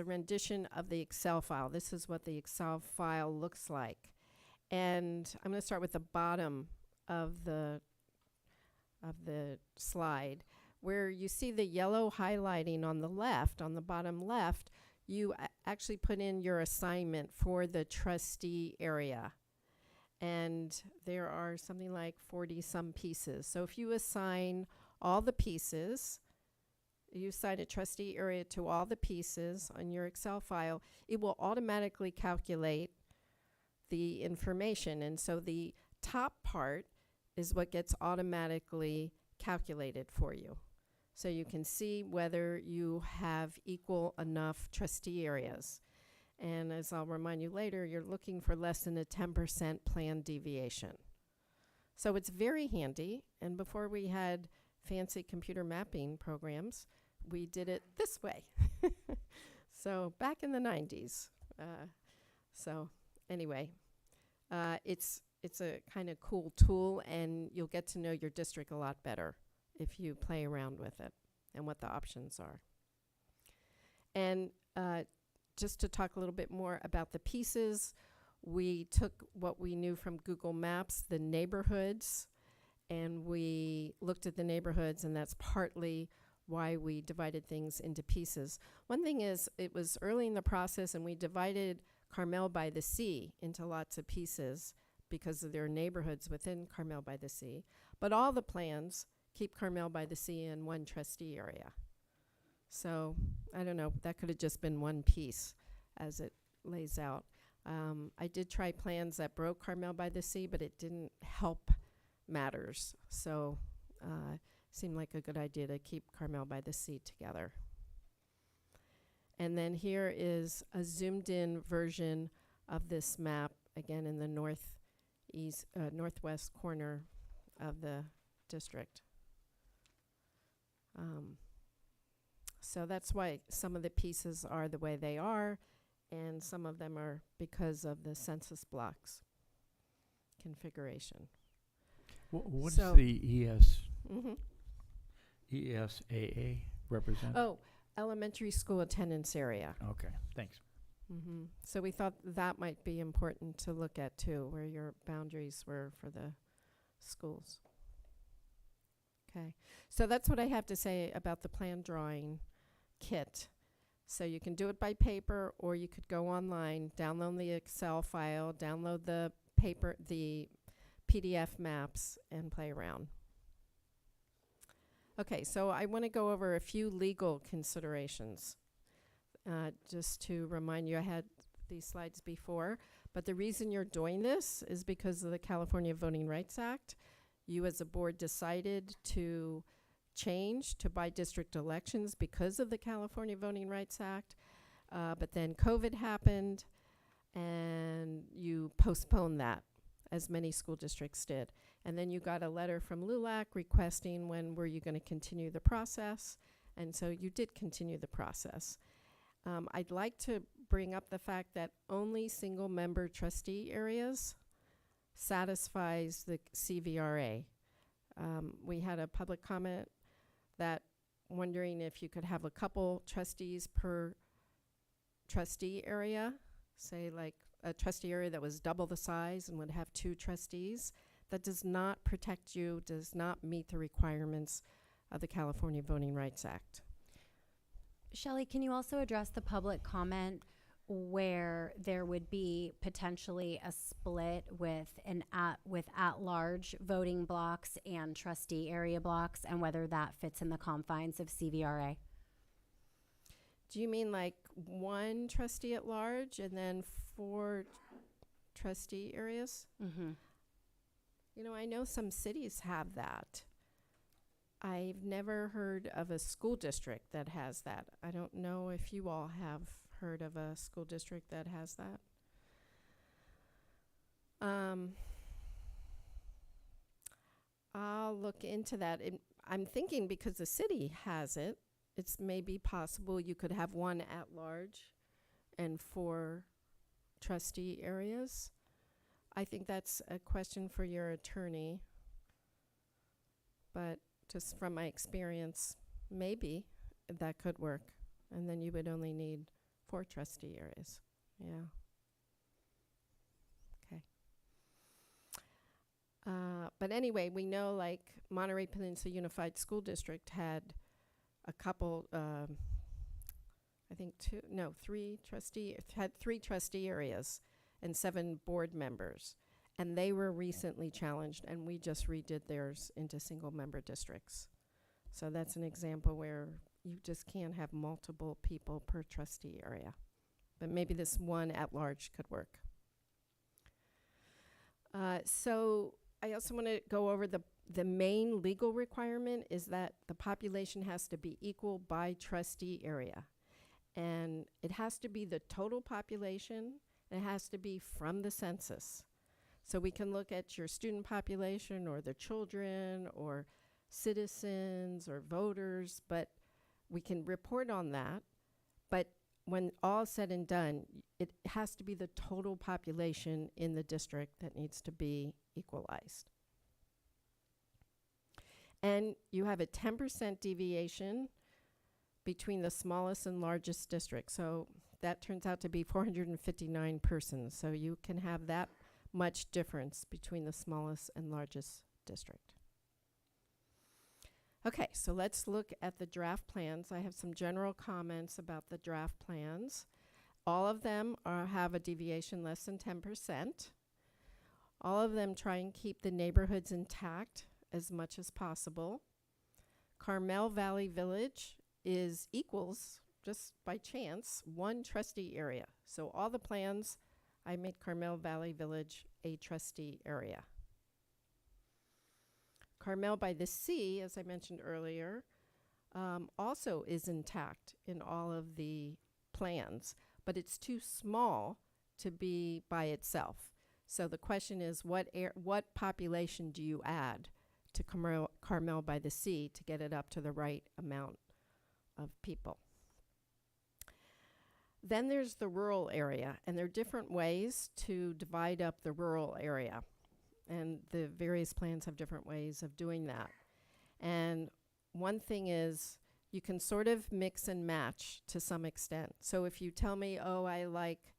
rendition of the Excel file. This is what the Excel file looks like. And I'm going to start with the bottom of the slide, where you see the yellow highlighting on the left, on the bottom left, you actually put in your assignment for the trustee area. And there are something like 40-some pieces. So if you assign all the pieces, you assign a trustee area to all the pieces on your Excel file, it will automatically calculate the information. And so the top part is what gets automatically calculated for you. So you can see whether you have equal enough trustee areas. And as I'll remind you later, you're looking for less than a 10% planned deviation. So it's very handy. And before we had fancy computer mapping programs, we did it this way. So back in the 90s. So anyway, it's a kind of cool tool, and you'll get to know your district a lot better if you play around with it and what the options are. And just to talk a little bit more about the pieces, we took what we knew from Google Maps, the neighborhoods, and we looked at the neighborhoods, and that's partly why we divided things into pieces. One thing is, it was early in the process, and we divided Carmel by the Sea into lots of pieces because of their neighborhoods within Carmel by the Sea. But all the plans keep Carmel by the Sea in one trustee area. So, I don't know, that could have just been one piece as it lays out. I did try plans that broke Carmel by the Sea, but it didn't help matters. So, seemed like a good idea to keep Carmel by the Sea together. And then here is a zoomed in version of this map, again in the northwest corner of the district. So that's why some of the pieces are the way they are, and some of them are because of the census blocks configuration. What So- does the Mm-hmm. ESAA represent? Oh, elementary school attendance area. Okay, thanks. Mm-hmm. So we thought that might be important to look at too, where your boundaries were for the schools. Okay, so that's what I have to say about the plan drawing kit. So you can do it by paper, or you could go online, download the Excel file, download the PDF maps, and play around. Okay, so I want to go over a few legal considerations. Just to remind you, I had these slides before, but the reason you're doing this is because of the California Voting Rights Act. You as a board decided to change to by-district elections because of the California Voting Rights Act, but then COVID happened, and you postponed that, as many school districts did. And then you got a letter from LULAC requesting when were you going to continue the process, and so you did continue the process. I'd like to bring up the fact that only single-member trustee areas satisfies the CVRA. We had a public comment that wondering if you could have a couple trustees per trustee area, say like a trustee area that was double the size and would have 2 trustees. That does not protect you, does not meet the requirements of the California Voting Rights Act. Shelley, can you also address the public comment where there would be potentially a split with at-large voting blocks and trustee area blocks, and whether that fits in the confines of CVRA? Do you mean like 1 trustee at large and then 4 trustee areas? Mm-hmm. You know, I know some cities have that. I've never heard of a school district that has that. I don't know if you all have heard of a school district that has that. I'll look into that. I'm thinking because the city has it, it's maybe possible you could have 1 at large and 4 trustee areas. I think that's a question for your attorney, but just from my experience, maybe that could work. And then you would only need 4 trustee areas. Yeah. Okay. But anyway, we know like Monterey Peninsula Unified School District had a couple, I think 3 trustee areas and 7 board members. And they were recently challenged, and we just redid theirs into single-member districts. So that's an example where you just can't have multiple people per trustee area. But maybe this 1 at large could work. So I also want to go over the main legal requirement is that the population has to be equal by trustee area. And it has to be the total population. And it has to be from the census. So we can look at your student population or the children or citizens or voters, but we can report on that. But when all is said and done, it has to be the total population in the district that needs to be equalized. And you have a 10% deviation between the smallest and largest district. So that turns out to be 459 persons. So you can have that much difference between the smallest and largest district. Okay, so let's look at the draft plans. I have some general comments about the draft plans. All of them have a deviation less than 10%. All of them try and keep the neighborhoods intact as much as possible. Carmel Valley Village equals, just by chance, one trustee area. So all the plans, I made Carmel Valley Village a trustee area. Carmel by the Sea, as I mentioned earlier, also is intact in all of the plans, but it's too small to be by itself. So the question is, what population do you add to Carmel by the Sea to get it up to the right amount of people? Then there's the rural area, and there are different ways to divide up the rural area. And the various plans have different ways of doing that. And one thing is you can sort of mix and match to some extent. So if you tell me, oh, I like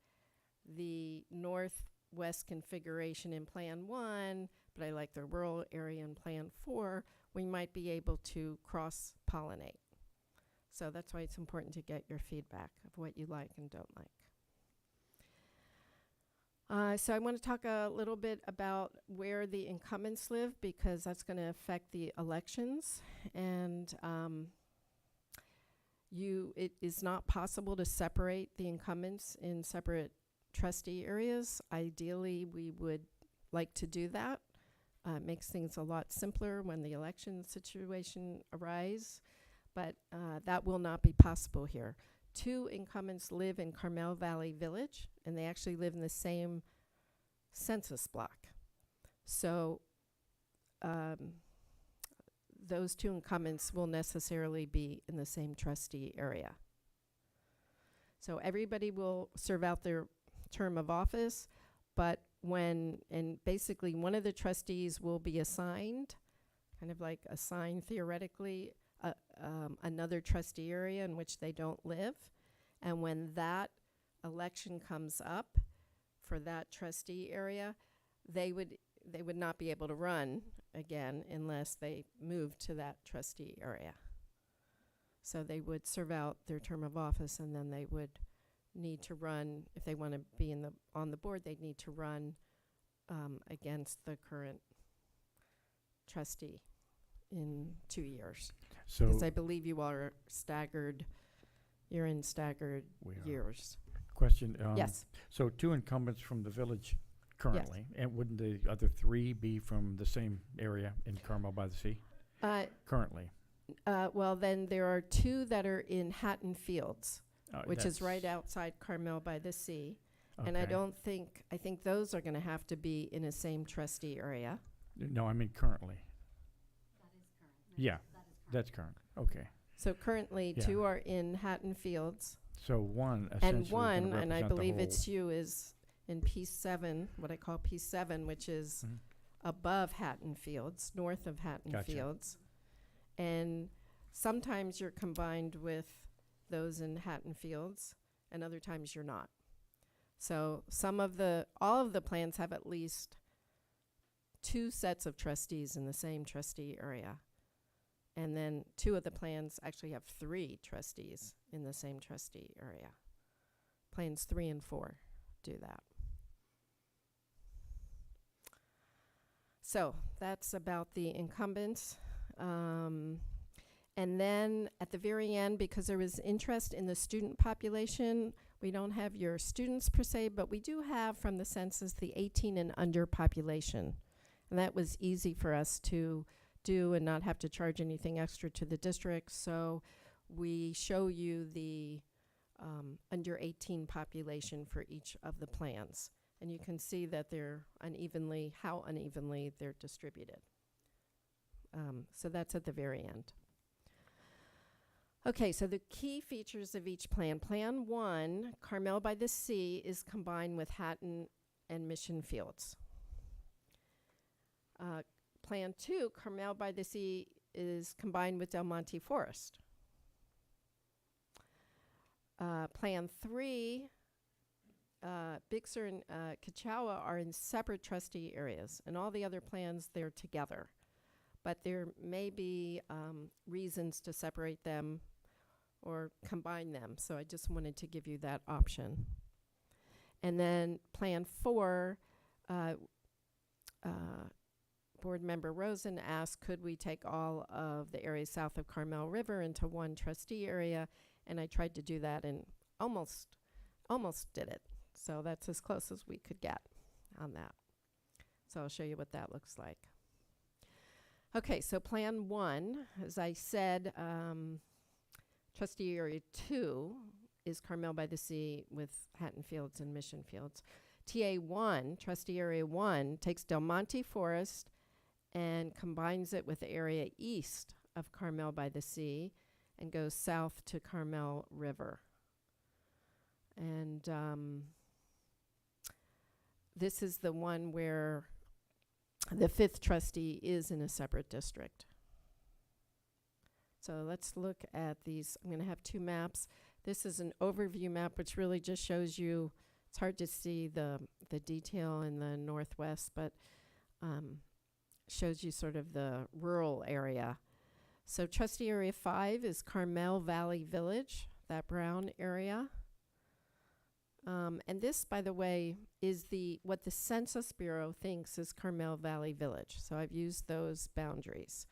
the northwest configuration in Plan 1, but I like the rural area in Plan 4, we might be able to cross-pollinate. So that's why it's important to get your feedback of what you like and don't like. So I want to talk a little bit about where the incumbents live, because that's going to affect the elections. And it is not possible to separate the incumbents in separate trustee areas. Ideally, we would like to do that. It makes things a lot simpler when the election situation arises, but that will not be possible here. 2 incumbents live in Carmel Valley Village, and they actually live in the same census block. So those 2 incumbents will necessarily be in the same trustee area. So everybody will serve out their term of office, but basically one of the trustees will be assigned, kind of like assigned theoretically, another trustee area in which they don't live. And when that election comes up for that trustee area, they would not be able to run again unless they moved to that trustee area. So they would serve out their term of office, and then they would need to run, if they want to be on the board, they'd need to run against the current trustee in 2 years. So Because I believe you are staggered, you're in staggered we are. years. Question. Yes. So 2 incumbents from the village currently, and wouldn't the other 3 be from the same area in Carmel by the Sea currently? Well, then there are 2 that are in Hatton Fields, which is right that's- outside Carmel by the Sea. And I okay. think those are going to have to be in the same trustee area. No, I mean currently. Yeah, that's current. Okay. So currently, Yeah. 2 are in Hatton Fields, So one essentially and is gonna one, and I represent the believe whole- it's you, is in P7, what I call P7, which is Mhm. above Hatton Fields, north of Hatton Gotcha. Fields. And sometimes you're combined with those in Hatton Fields, and other times you're not. So all of the plans have at least 2 sets of trustees in the same trustee area. And then 2 of the plans actually have 3 trustees in the same trustee area. Plans 3 and 4 do that. So that's about the incumbents. And then at the very end, because there was interest in the student population, We don't have your students per se, but we do have from the census the 18 and under population. And that was easy for us to do and not have to charge anything extra to the district. So we show you the under 18 population for each of the plans. And you can see that they're how unevenly they're distributed. So that's at the very end. Okay, so the key features of each plan. Plan 1, Carmel by the Sea, is combined with Hatton and Mission Fields. Plan 2, Carmel by the Sea, is combined with Del Monte Forest. Plan 3, Big Sur and Kachawa are in separate trustee areas, and all the other plans, they're together. But there may be reasons to separate them or combine them, so I just wanted to give you that option. And then Plan 4, Board Member Rosen asked, could we take all of the areas south of Carmel River into one trustee area? And I tried to do that and almost did it. So that's as close as we could get on that. So I'll show you what that looks like. Okay, so Plan 1, as I said, Trustee Area 2 is Carmel by the Sea with Hatton Fields and Mission Fields. TA1, Trustee Area 1, takes Del Monte Forest and combines it with the area east of Carmel by the Sea and goes south to Carmel River. And this is the one where the 5th trustee is in a separate district. So let's look at these. I'm going to have 2 maps. This is an overview map, which really just shows you, it's hard to see the detail in the northwest, but shows you sort of the rural area. So trustee area 5 is Carmel Valley Village, that brown area. And this, by the way, is what the Census Bureau thinks is Carmel Valley Village. So I've used those boundaries.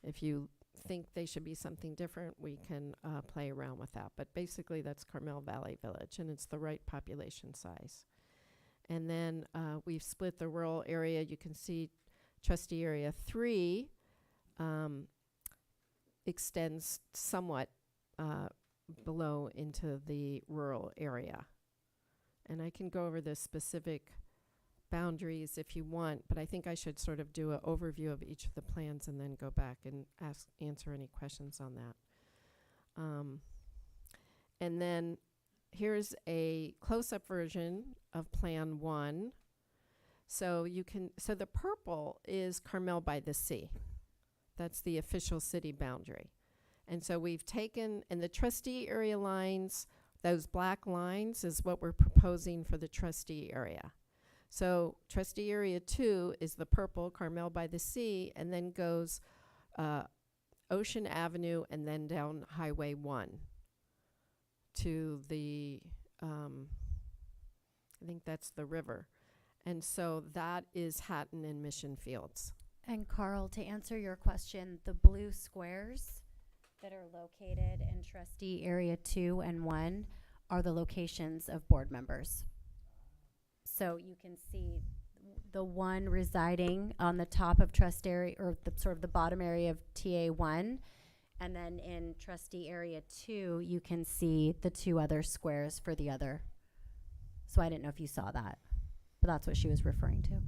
If you think they should be something different, we can play around with that. But basically, that's Carmel Valley Village, and it's the right population size. And then we've split the rural area. You can see trustee area 3 extends somewhat below into the rural area. And I can go over the specific boundaries if you want, but I think I should sort of do an overview of each of the plans and then go back and answer any questions on that. And then here's a close-up version of Plan 1. So the purple is Carmel by the Sea. That's the official city boundary. And so we've taken, and the trustee area lines, those black lines is what we're proposing for the trustee area. So trustee area 2 is the purple, Carmel by the Sea, and then goes Ocean Avenue and then down Highway 1 to the, I think that's the river. And so that is Hatton and Mission Fields. And Carl, to answer your question, the blue squares that are located in trustee area 2 and 1 are the locations of board members. So you can see the one residing on the top of trust area, or the sort of the bottom area of TA1, and then in trustee area 2 you can see the 2 other squares for the other. So I didn't know if you saw that, but that's what she was referring to.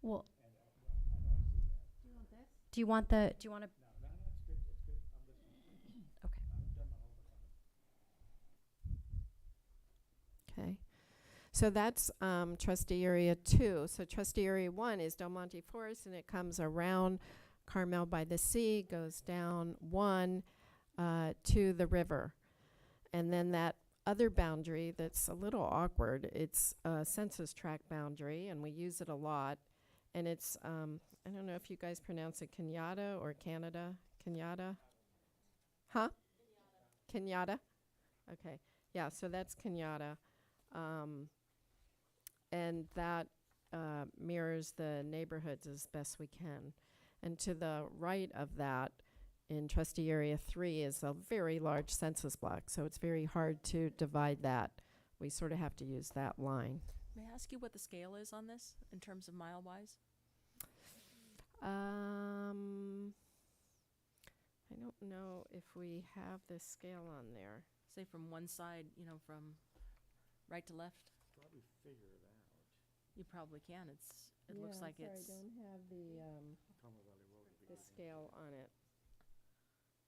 Well, do you want to? Okay. Okay. So that's trustee area 2. So trustee area 1 is Del Monte Forest, and it comes around Carmel by the Sea, goes down 1 to the river. And then that other boundary that's a little awkward, it's a census tract boundary, and we use it a lot. And it's, I don't know if you guys pronounce it Kenyatta or Canada. Kenyatta? Huh? Kenyatta? Okay. Yeah, so that's Kenyatta. And that mirrors the neighborhoods as best we can. And to the right of that, in trustee area 3, is a very large census block, so it's very hard to divide that. We sort of have to use that line. May I ask you what the scale is on this in terms of mile-wise? I don't know if we have this scale on there. Say from one side, from right to left? Probably figure it out. You probably can. It looks like it's. I don't have the Carmel Valley Road would be the scale on it.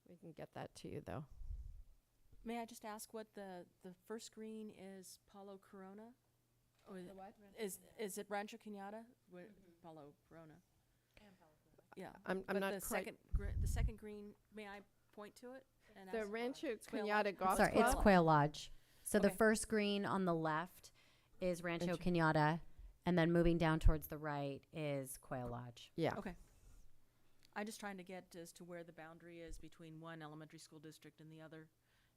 We can get that to you, though. May I just ask what the first green is? Palo Corona? Or what? is it Rancho Cañada? Palo Corona. Yeah. I'm But not the quite. the second green. May I point to it? And The ask? Rancho Quail Cañada Lodge. Golf Sorry, Club. it's Quail Lodge. So the Okay. first green on the left is Rancho Rancho. Cañada, and then moving down towards the right is Quail Lodge. Yeah. Okay. I'm just trying to get as to where the boundary is between one elementary school district and the other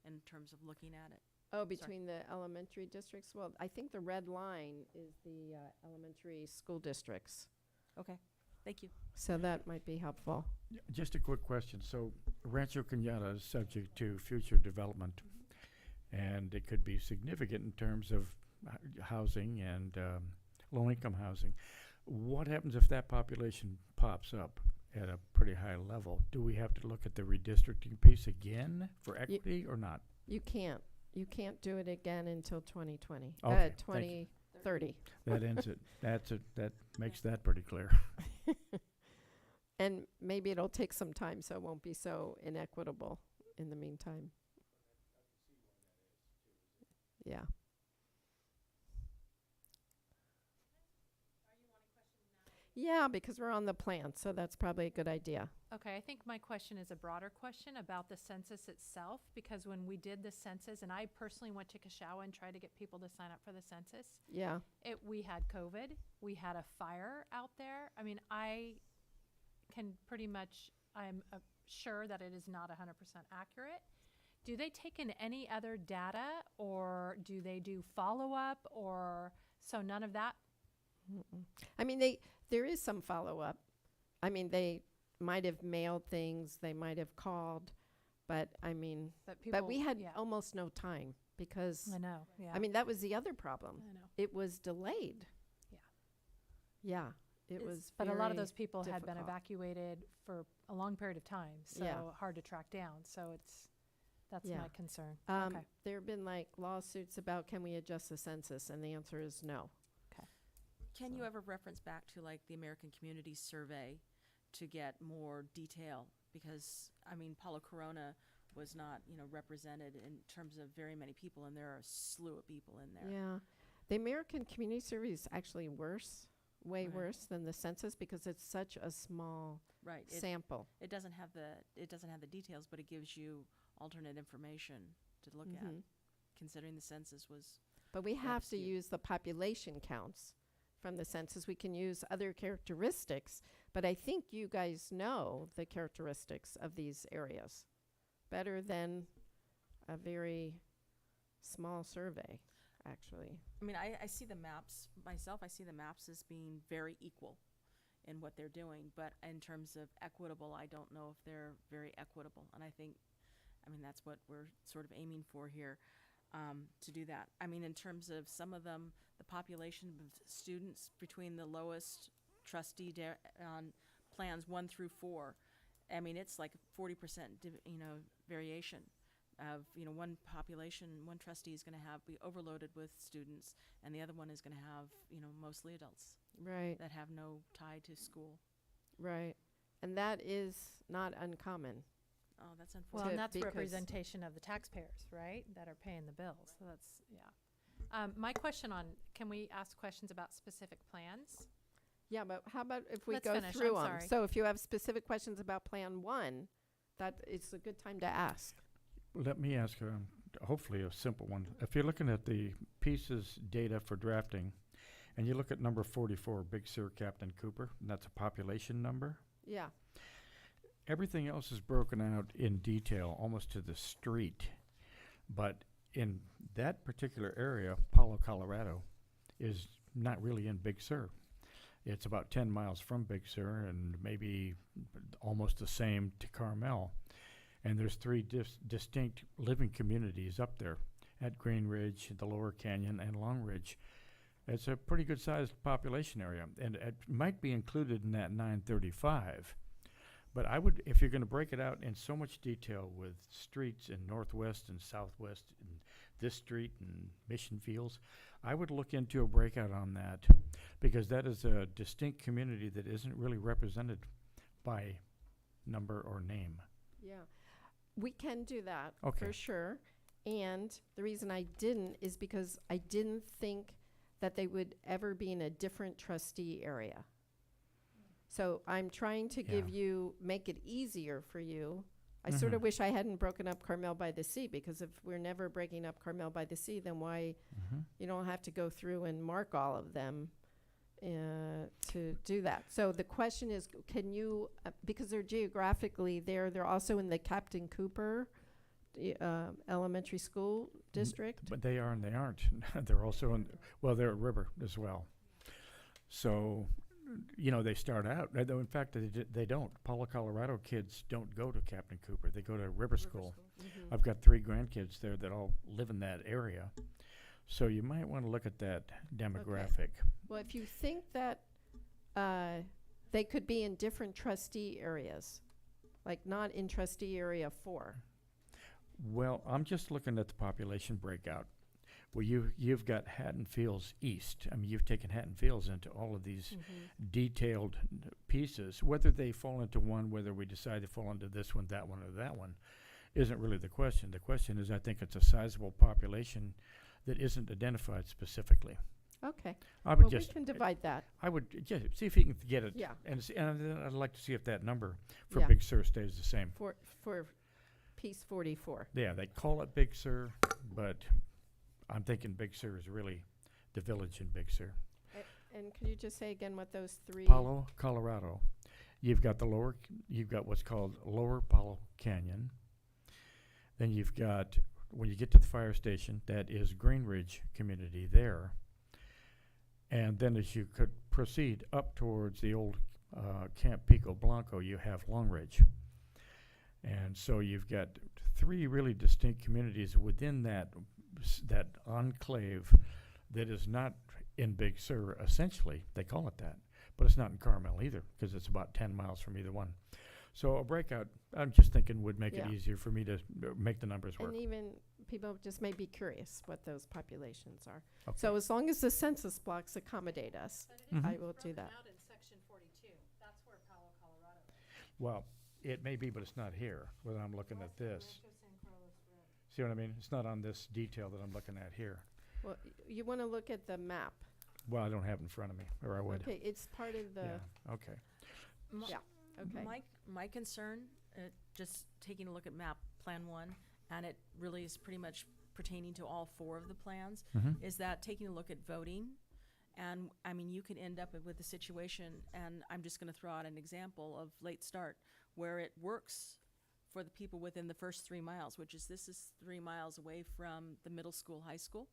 in terms of looking at it. Oh, between the elementary districts? Well, I think the red line is the elementary school districts. Okay. Thank you. So that might be helpful. Just a quick question. So Rancho Cañada is subject to future development, and it could be significant in terms of housing and low-income housing. What happens if that population pops up at a pretty high level? Do we have to look at the redistricting piece again for equity or not? You can't. You can't do it again until 2020. Okay, thank you. 2030. That ends it. That makes that pretty clear. And maybe it'll take some time, so it won't be so inequitable in the meantime. Yeah. Yeah, because we're on the plan, so that's probably a good idea. Okay, I think my question is a broader question about the census itself, because when we did the census, and I personally went to Kashawa and tried to get people to sign up for the census, Yeah. we had COVID, we had a fire out there. I mean, I can pretty much, I'm sure that it is not 100% accurate. Do they take in any other data, or do they do follow-up, or, so none of that? Mm-mm. I mean, there is some follow-up. I mean, they might have mailed things, they might have called, but I mean, but we had yeah. almost no time because, I know, yeah. I mean, that was the other problem. I know. It was delayed. Yeah. Yeah, it was But a lot of very those people had been difficult. evacuated for a long period of time, so Yeah. hard to track down. So that's Yeah. my concern. Um, Okay. There have been like lawsuits about can we adjust the census, and the answer is no. Can you So- ever reference back to like the American Community Survey to get more detail? Because, I mean, Palo Corona was not, represented in terms of very many people, and there are a slew of people in there. Yeah. The American Community Survey is actually worse, way Right. worse than the census because it's such a small Right. sample. It doesn't have the details, but it gives you alternate information to look at, Mhm. considering the census was. But we rather have to skewed. use the population counts from the census. We can use other characteristics, but I think you guys know the characteristics of these areas better than a very small survey, actually. I mean, I see the maps myself. I see the maps as being very equal in what they're doing, but in terms of equitable, I don't know if they're very equitable. And that's what we're sort of aiming for here, to do that. I mean, in terms of some of them, the population of students between the lowest trustee on plans 1 through 4, I mean, it's like 40% variation of, one population, one trustee is going to be overloaded with students, and the other one is going to have, mostly adults Right, that have no tie to school. right. And that is not uncommon. Oh, that's Well, unfortunate. and that's because- representation of the taxpayers, right, that are paying the bills. So that's, yeah. My question can we ask questions about specific plans? Yeah, but how about if we Let's go finish, through I'm them? sorry. So if you have specific questions about Plan 1, that it's a good time to ask. Let me ask, hopefully a simple one. If you're looking at the pieces data for drafting, and you look at number 44, Big Sur Captain Cooper, and that's a population number. Yeah, Everything else is broken out in detail, almost to the street. But in that particular area, Palo, Colorado, is not really in Big Sur. It's about 10 miles from Big Sur and maybe almost the same to Carmel. And there's three distinct living communities up there at Green Ridge, the Lower Canyon, and Long Ridge. It's a pretty good sized population area, and it might be included in that 935. But I would, if you're going to break it out in so much detail with streets in Northwest and Southwest and this street and Mission Fields, I would look into a breakout on that, because that is a distinct community that isn't really represented by number or name. Yeah, we can do that Okay. for sure. And the reason I didn't is because I didn't think that they would ever be in a different trustee area. So I'm trying to give Yeah. you, make it easier for you. I sort Mhm. of wish I hadn't broken up Carmel by the Sea, because if we're never breaking up Carmel by the Sea, then why, you don't have to go through and mark all of them to do that. So the question is, can you, because they're geographically there, they're also in the Captain Cooper elementary school district. But they are and they aren't. They're also in, well, they're at River as well. So, you know, they start out, though in fact, they don't. Paula, Colorado kids don't go to Captain Cooper. They go to River School. Mhm. I've got 3 grandkids there that all live in that area. So you might want to look at that demographic. Well, if you think that they could be in different trustee areas, like not in trustee area 4. Well, I'm just looking at the population breakout. Well, you've got Hatton Fields East. I mean, you've taken Hatton Fields into all of these detailed pieces. Whether they fall into one, whether we decide to fall into this one, or that one, isn't really the question. The question is, I think it's a sizable population that isn't identified specifically. Okay. I would Well, just, we can divide that. I would just see if you can get it. Yeah. And then I'd like to see if that number for Yeah. Big Sur stays the same. For piece 44. Yeah, they call it Big Sur, but I'm thinking Big Sur is really the village in Big Sur. And could you just say again what those 3? Palo, Colorado. You've got you've got what's called Lower Palo Canyon. Then you've got, when you get to the fire station, that is Green Ridge community there. And then as you could proceed up towards the old Camp Pico Blanco, you have Long Ridge. And so you've got 3 really distinct communities within that enclave that is not in Big Sur, essentially. They call it that. But it's not in Carmel either, because it's about 10 miles from either one. So a breakout, I'm just thinking, would make it Yeah. easier for me to make the numbers work. And even people just may be curious what those populations are. Okay. So as long as the census blocks accommodate us, Mhm. I will do that. in section 42. That's where Palo, Colorado is. Well, it may be, but it's not here, when I'm looking at this. See what I mean? It's not on this detail that I'm looking at here. Well, you want to look at the map. Well, I don't have it in front of me, or I would. Okay, it's part of the, Yeah, okay. yeah, okay. My concern, just taking a look at map plan 1, and it really is pretty much pertaining to all 4 of the plans, Mhm. is that taking a look at voting, and I mean, you could end up with a situation, and I'm just going to throw out an example of Late Start, where it works for the people within the first 3 miles, which is, this is 3 miles away from the middle school, high school,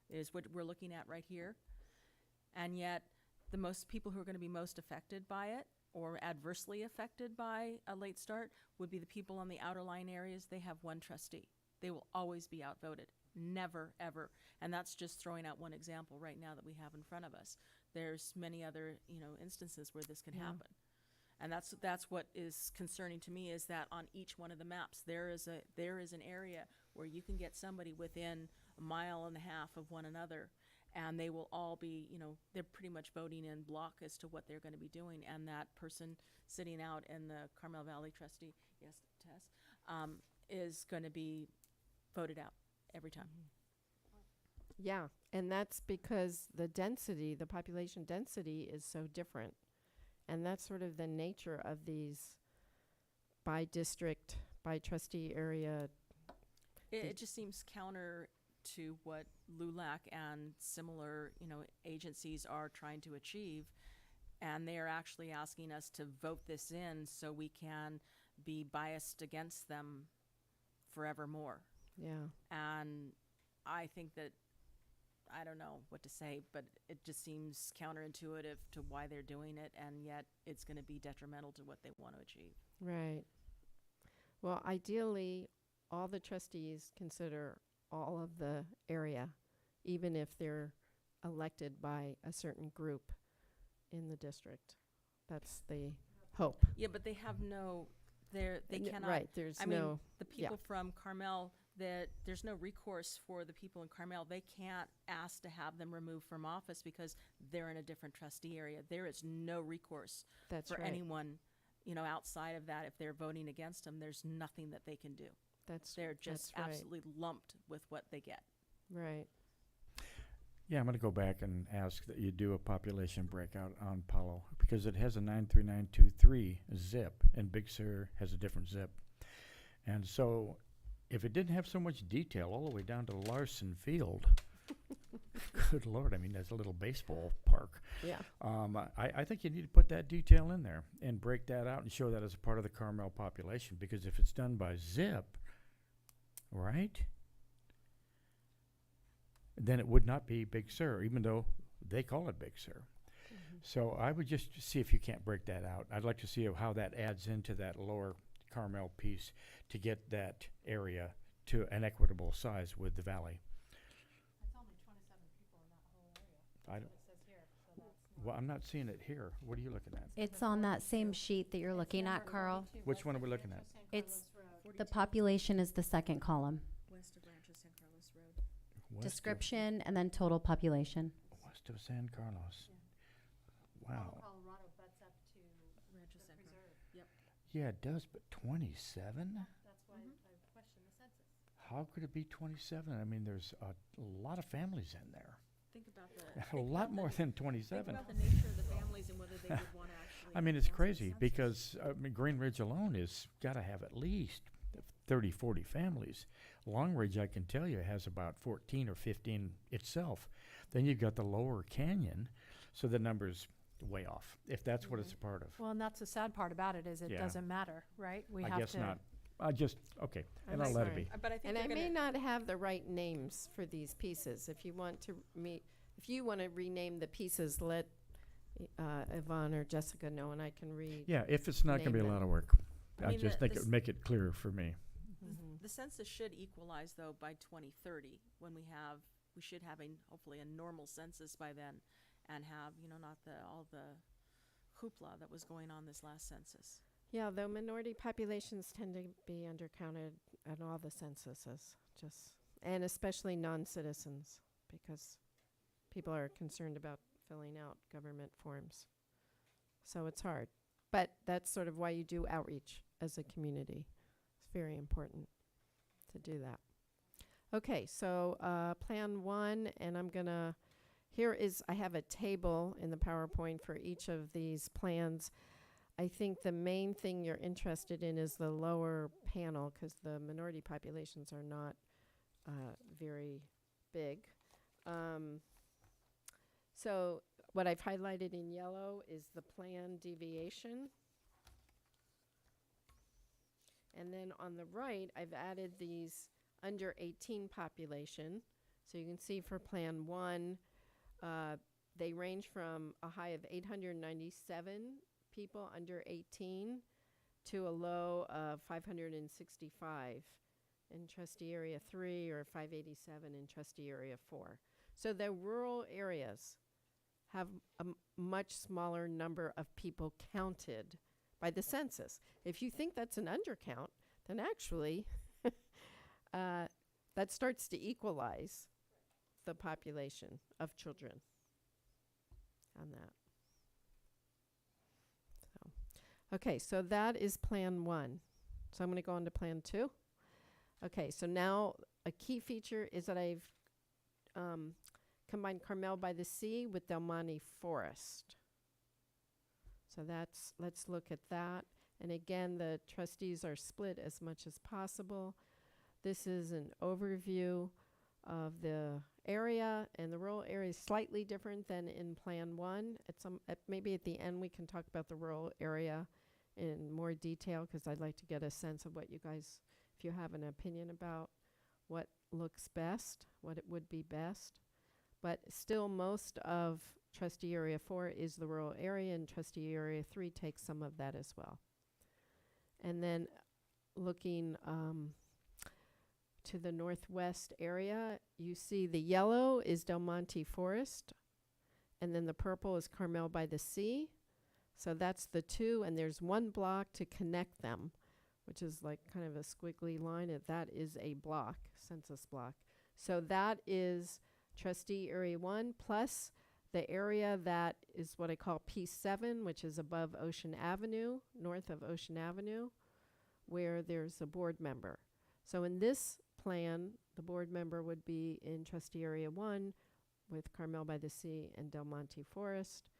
is what we're looking at right here. And yet, the most people who are going to be most affected by it, or adversely affected by a late start, would be the people on the outer line areas. They have 1 trustee. They will always be outvoted. Never, ever. And that's just throwing out one example right now that we have in front of us. There's many other, instances where this can Yeah. happen. And that's what is concerning to me, is that on each one of the maps, there is an area where you can get somebody within a mile and a half of one another, and they will all be, they're pretty much voting in block as to what they're going to be doing. And that person sitting out in the Carmel Valley trustee, yes, Tess, is going to be voted out every time. Yeah, and that's because the population density is so different. And that's sort of the nature of these by district, by trustee area. It just seems counter to what LULAC and similar, agencies are trying to achieve. And they are actually asking us to vote this in so we can be biased against them forevermore. Yeah. And I think that I don't know what to say, but it just seems counterintuitive to why they're doing it, and yet it's going to be detrimental to what they want to achieve. Right. Well, ideally, all the trustees consider all of the area, even if they're elected by a certain group in the district. That's the hope. Yeah, but they have no, they cannot. Right, there's I mean, no, the people from Carmel, that there's no recourse for the people in Carmel. They can't ask to have them removed from office because they're in a different trustee area. There is no recourse that's for right. anyone, outside of that. If they're voting against them, there's nothing that they can do. They're just right. absolutely lumped with what they get. Right. Yeah, I'm going to go back and ask that you do a population breakout on Palo because it has a 93923 zip and Big Sur has a different zip. And so if it didn't have so much detail all the way down to Larson Field, good Lord, I mean, that's a little baseball park. Yeah. I think you need to put that detail in there and break that out and show that as a part of the Carmel population because if it's done by zip, right? Then it would not be Big Sur, even though they call it Big Sur. Mm-hmm. So I would just see if you can't break that out. I'd like to see how that adds into that lower Carmel piece to get that area to an equitable size with the valley. It's only 27 people in that whole area. I don't, It says here, so that's well, I'm not seeing it here. What are you looking at? It's on that same sheet that you're looking at, Carl. Which one are we looking at? It's the population is the second column. West of Rancho San Carlos Road. West Description and then total population. West of San Carlos. Wow. Colorado butts up to Rancho San Carlos. Yep. Yeah, it does, but 27? That's why I question the census. How could it be 27? I mean, there's a lot of families in there. Think about A lot more than Think 27. about the nature of the families and whether they would want to actually. I mean, it's advance the crazy census. because Green Ridge alone is got to have at least 30, 40 families. Long Ridge, I can tell you, has about 14 or 15 itself. Then you've got the lower canyon, so the number's way off, if that's what it's a part of. Well, and that's the sad part about it is it Yeah. doesn't matter, right? We I have guess to. not. I just, okay, and I'll I'm let it sorry. be. But I think And they're I gonna, may not have the right names for these pieces. If you want to if you want to rename the pieces, let Yvonne or Jessica know, and I can read. Yeah, if it's not going to be a Name lot them. of work. I I mean, just the- think the it would make it clearer for me. Mhm. the census should equalize though by 2030 when we should have hopefully a normal census by then and have, not all the hoopla that was going on this last census. Yeah, though minority populations tend to be undercounted at all the censuses, and especially non-citizens, because people are concerned about filling out government forms. So it's hard. But that's sort of why you do outreach as a community. It's very important to do that. Okay, so Plan 1, and I have a table in the PowerPoint for each of these plans. I think the main thing you're interested in is the lower panel because the minority populations are not very big. So what I've highlighted in yellow is the plan deviation. And then on the right, I've added these under 18 population. So you can see for Plan 1, they range from a high of 897 people under 18 to a low of 565 in trustee area 3 or 587 in trustee area 4. So the rural areas have a much smaller number of people counted by the census. If you think that's an undercount, then actually that starts to equalize the population of children on that. So, okay, so that is Plan 1. So I'm going to go on to Plan 2. Okay, so now a key feature is that I've combined Carmel by the Sea with Del Monte Forest. So let's look at that. And again, the trustees are split as much as possible. This is an overview of the area, and the rural area is slightly different than in Plan 1. Maybe at the end we can talk about the rural area in more detail because I'd like to get a sense of what you guys, if you have an opinion about what looks best, what it would be best. But still, most of trustee area 4 is the rural area, and trustee area 3 takes some of that as well. And then looking to the northwest area, you see the yellow is Del Monte Forest, and then the purple is Carmel by the Sea. So that's the two, and there's one block to connect them, which is like kind of a squiggly line. That is a block, census block. So that is trustee area 1 plus the area that is what I call P7, which is above Ocean Avenue, north of Ocean Avenue, where there's a board member. So in this plan, the board member would be in trustee area 1 with Carmel by the Sea and Del Monte Forest.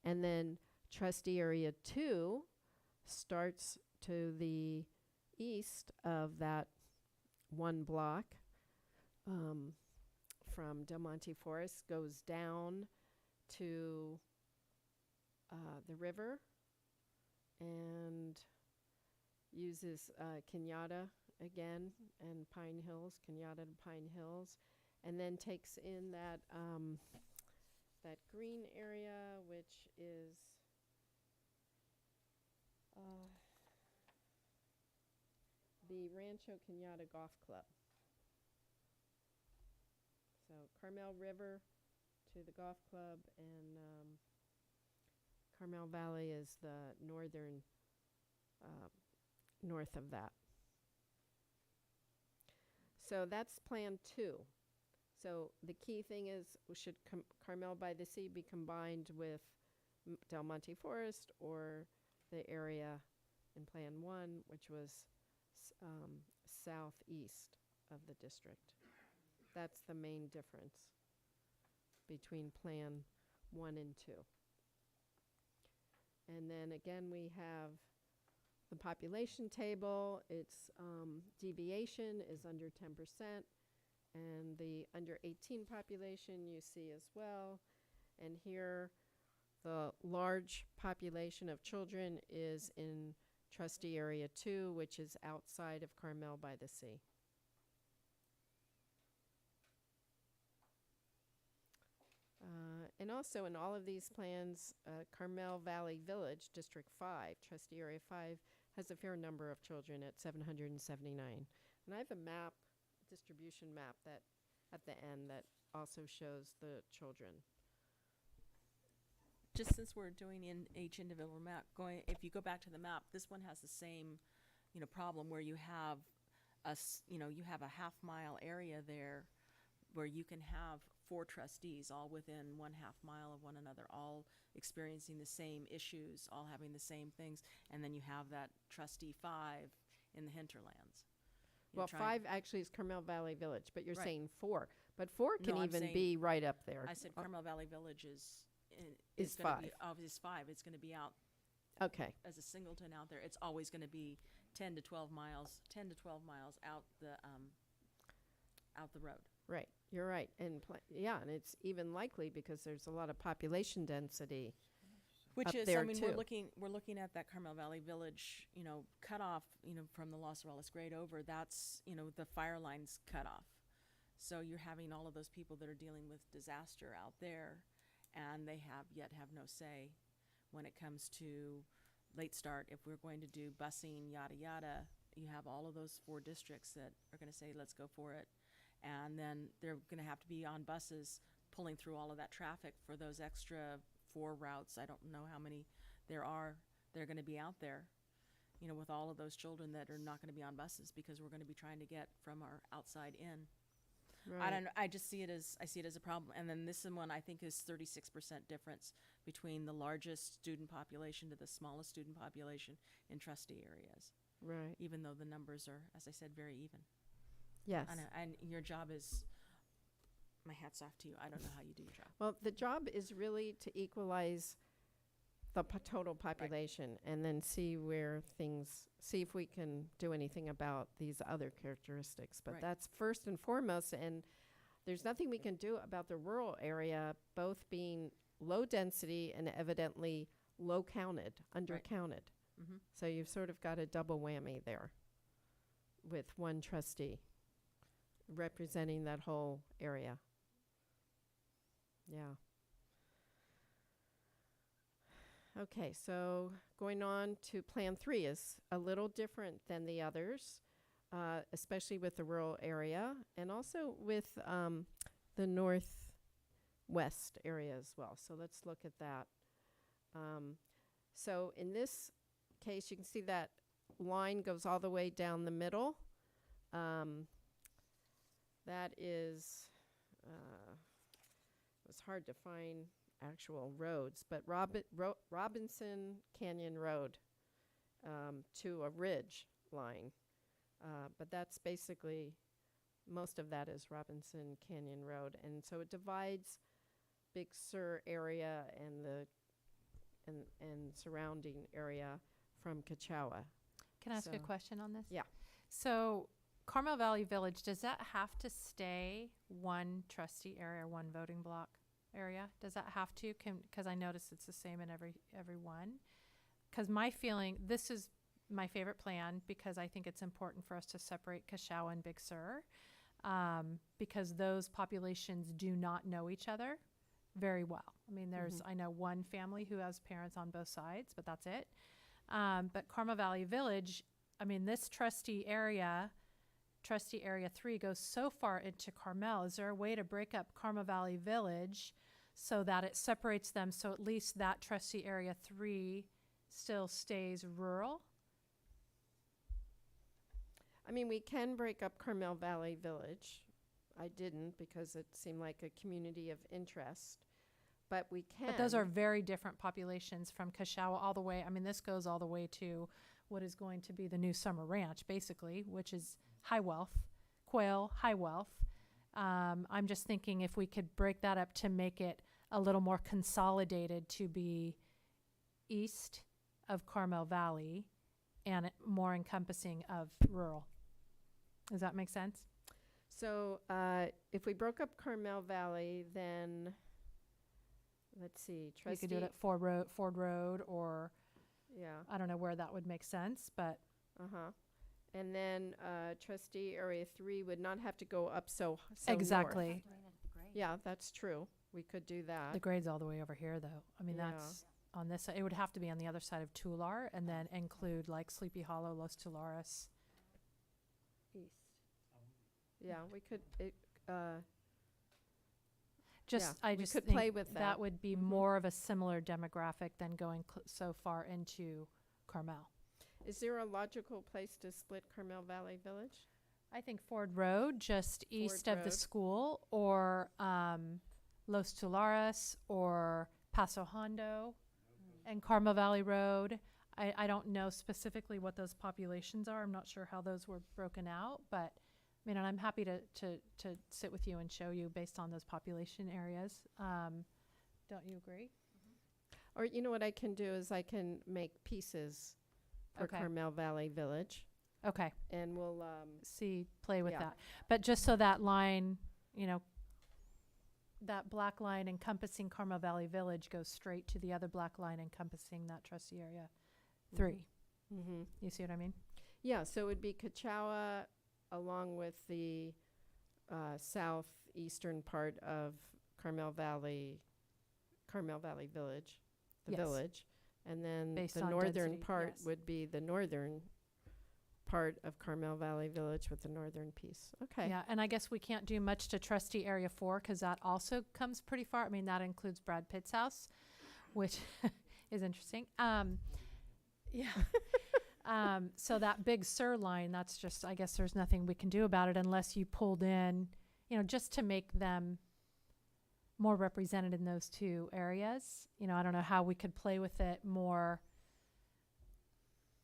And then trustee area 2 starts to the east of that one block from Del Monte Forest, goes down to the river and uses Kenyatta again and Pine Hills, Kenyatta and Pine Hills, and then takes in that that green area, which is the Rancho Kenyatta Golf Club. So Carmel River to the golf club, and Carmel Valley is the northern north of that. So that's plan 2. So the key thing is, should Carmel by the Sea be combined with Del Monte Forest, or the area in plan 1, which was southeast of the district? That's the main difference between plan 1 and 2. And then again, we have the population table. Its deviation is under 10%, and the under 18 population you see as well. And here, the large population of children is in trustee area 2, which is outside of Carmel by the Sea. And also in all of these plans, Carmel Valley Village, District 5, trustee area 5, has a fair number of children at 779. And I have a map, distribution map, that at the end that also shows the children. Just since we're doing in each individual map, if you go back to the map, this one has the same, problem where you have you have a half-mile area there where you can have 4 trustees all within 1/2 mile of one another, all experiencing the same issues, all having the same things, and then you have that trustee 5 in the hinterlands. Well, 5 actually is Carmel Valley Village, but you're Right. saying 4. But 4 can No, I'm even saying- be right up there. I said Carmel Valley Village is Is gonna be, 5. obviously 5. It's going to be out Okay. as a singleton out there. It's always going to be 10 to 12 miles out the road. Right, you're right, and and it's even likely because there's a lot of population density. Which Up is, there I mean, too. we're looking at that Carmel Valley Village, cutoff, from the Los Orales grade over. That's, the fire lines cut off. So you're having all of those people that are dealing with disaster out there, and they have no say when it comes to late start. If we're going to do busing, yada yada, you have all of those 4 districts that are going to say, let's go for it. And then they're going to have to be on buses pulling through all of that traffic for those extra 4 routes. I don't know how many there are. They're going to be out there, with all of those children that are not going to be on buses because we're going to be trying to get from our outside in. I don't know. I just see it as a problem. And then this one I think is 36% difference between the largest student population to the smallest student population in trustee areas. Right. Even though the numbers are, as I said, very even. Yes. And your job is, my hat's off to you. I don't know how you do your job. Well, the job is really to equalize the total population and then see if we can do anything about these other characteristics. But Right. that's first and foremost, and there's nothing we can do about the rural area, both being low density and evidently low counted, undercounted. Mhm. So you've sort of got a double whammy there with one trustee representing that whole area. Yeah. Okay, so going on to Plan 3 is a little different than the others, especially with the rural area and also with the northwest area as well. So let's look at that. So in this case, you can see that line goes all the way down the middle. That is, it was hard to find actual roads, but Robinson Canyon Road to a ridge line. But that's basically, most of that is Robinson Canyon Road. And so it divides Big Sur area and the and surrounding area from Kachawa. Can I ask a So- question on this? Yeah. So Carmel Valley Village, does that have to stay one trustee area, one voting block area? Does that have to? Because I notice it's the same in every one. Because my feeling, this is my favorite plan because I think it's important for us to separate Kashawa and Big Sur, because those populations do not know each other very well. I mean, I know one family who has parents on both sides, but that's it. But Carmel Valley Village, I mean, this trustee area 3 goes so far into Carmel. Is there a way to break up Carmel Valley Village so that it separates them, so at least that trustee area 3 still stays rural? I mean, we can break up Carmel Valley Village. I didn't because it seemed like a community of interest. But we can. But those are very different populations from Kashawa all the way. I mean, this goes all the way to what is going to be the new Summer Ranch, basically, which is high wealth, quail, high wealth. I'm just thinking if we could break that up to make it a little more consolidated to be east of Carmel Valley and more encompassing of rural. Does that make sense? So if we broke up Carmel Valley, then let's see, You trustee. could do it at Ford Road, or Yeah. I don't know where that would make sense, but And then trustee area 3 would not have to go up so north. exactly. Yeah, that's true. We could do that. The grade's all the way over here, though. I mean, Yeah. that's on this side. It would have to be on the other side of Tular, and then include like Sleepy Hollow, Los Tulares. East. Yeah, we could. I we just could think play with that. would be Mhm. more of a similar demographic than going so far into Carmel. Is there a logical place to split Carmel Valley Village? I think Ford Road, just east of the Road. school, or Los Tulares, or Paso Hondo, and Carmel Valley Road. I don't know specifically what those populations are. I'm not sure how those were broken out, but I mean, and I'm happy to sit with you and show you based on those population areas. Don't you agree? Or you know what I can do is I can make pieces for Okay. Carmel Valley Village, Okay. and we'll Play with Yeah. that. But just so that line, that black line encompassing Carmel Valley Village goes straight to the other black line encompassing that trustee area 3. Mm-hmm. You see what I mean? Yeah, so it would be Kachawa along with the southeastern part of Carmel Valley Village, the Yes. village. And then Based the on northern density, part yes. would be the northern part of Carmel Valley Village with the northern piece. Okay. Yeah, and I guess we can't do much to trustee area 4 because that also comes pretty far. I mean, that includes Brad Pitt's house, which is interesting. So that Big Sur line, that's just, I guess there's nothing we can do about it unless you pulled in, just to make them more represented in those two areas. I don't know how we could play with it more.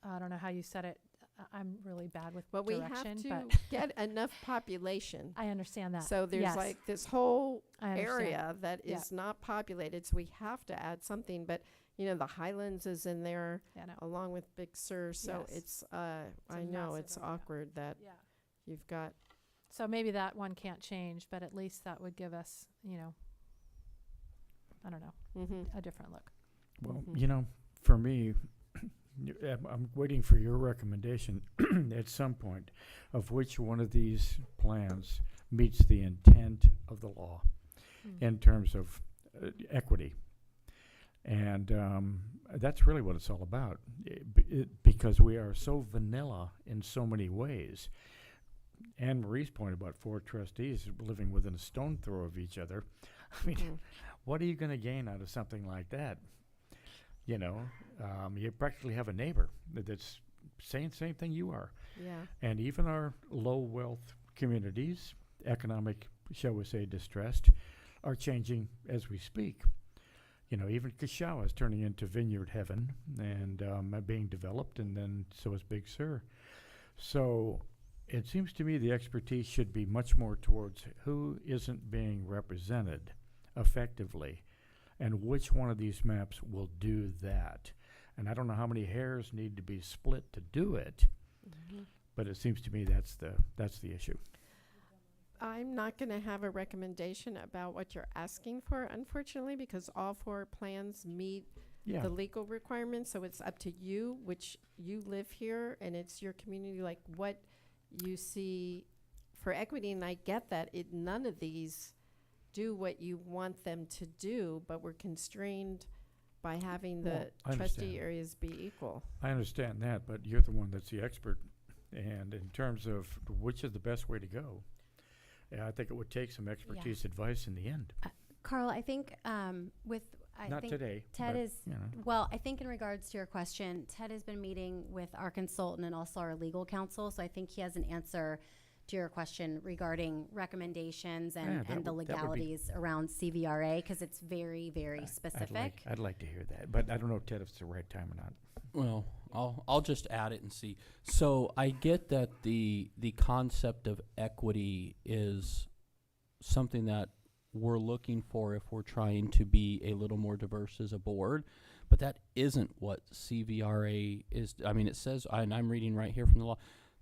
I don't know how you said it. I'm really bad with But we direction, have to but get enough population. I understand that. So there's Yes. like this whole I understand. area that Yeah. is not populated, so we have to add something. But the Highlands is in there Yeah, no. along with Big Sur, so Yes. it's I know massive it's area. awkward that Yeah. you've got. So maybe that one can't change, but at least that would give us, I don't know, Mm-hmm. a different look. Well, Mhm. for me, I'm waiting for your recommendation at some point of which one of these plans meets the intent of the law Mm. in terms of equity. And that's really what it's all about, because we are so vanilla in so many ways. Anne Marie's point about 4 trustees living within a stone throw of each other. I mean, what are you going to gain out of something like that? You know, you practically have a neighbor that's saying the same thing you are. Yeah. And even our low wealth communities, economic, shall we say, distressed, are changing as we speak. You know, even Kashawa is turning into vineyard heaven and being developed, and then so is Big Sur. So it seems to me the expertise should be much more towards who isn't being represented effectively and which one of these maps will do that. And I don't know how many hairs need to be split to do it, but it seems to me that's the issue. I'm not going to have a recommendation about what you're asking for, unfortunately, because all 4 plans meet Yeah. the legal requirements. So it's up to you, which you live here, and it's your community, like what you see for equity. And I get that none of these do what you want them to do, but we're constrained by having Well, the I trustee understand. areas be equal. I understand that, but you're the one that's the expert. And in terms of which is the best way to go, I think it would take some expertise advice in the end. Carl, I think Not think today. Ted but, is, you know. well, I think in regards to your question, Ted has been meeting with our consultant and also our legal counsel, so I think he has an answer to your question regarding recommendations Yeah, and, that and the would- that would be- legalities around CVRA, because it's very, very specific. I'd like to hear that, but I don't know, Ted, if it's the right time or not. Well, I'll just add it and see. So I get that the concept of equity is something that we're looking for if we're trying to be a little more diverse as a board, but that isn't what CVRA is. I mean, it says, and I'm reading right here from the law,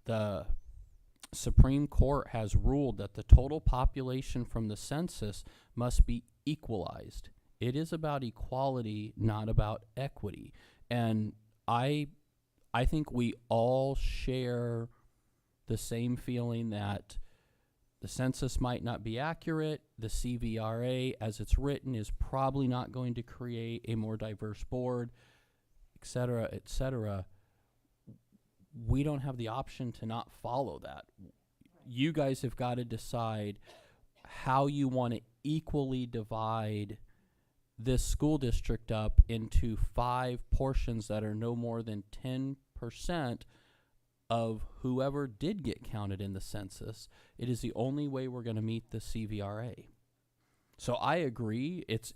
the Supreme Court has ruled that the total population from the census must be equalized. It is about equality, not about equity. And I think we all share the same feeling that the census might not be accurate. The CVRA, as it's written, is probably not going to create a more diverse board, et cetera, et cetera. We don't have the option to not follow that. You guys have got to decide how you want to equally divide this school district up into 5 portions that are no more than 10% of whoever did get counted in the census. It is the only way we're going to meet the CVRA. So I agree, it's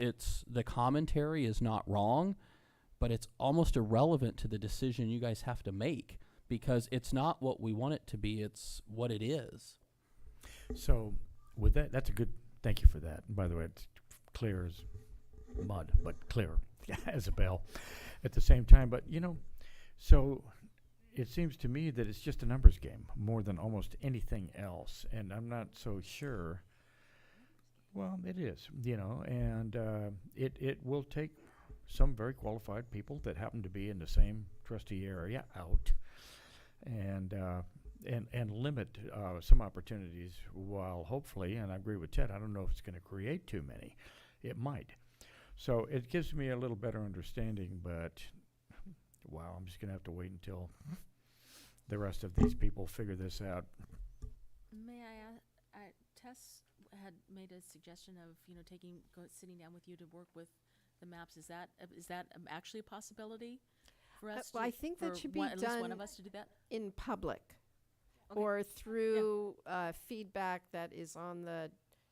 the commentary is not wrong, but it's almost irrelevant to the decision you guys have to make, because it's not what we want it to be, it's what it is. So with that, that's a good, thank you for that. And by the way, it's clear as mud, but clear as a bell at the same time. But, you know, so it seems to me that it's just a numbers game more than almost anything else. And I'm not so sure. Well, it is, you know, and it will take some very qualified people that happen to be in the same trustee area out and limit some opportunities while hopefully, and I agree with Ted, I don't know if it's going to create too many. It might. So it gives me a little better understanding, but wow, I'm just going to have to wait until the rest of these people figure this out. May I ask, Tess had made a suggestion of, you know, sitting down with you to work with the maps. Is that actually a possibility for us? Well, I think that should be at least one done of us to do that. in public Okay. or through feedback that is on the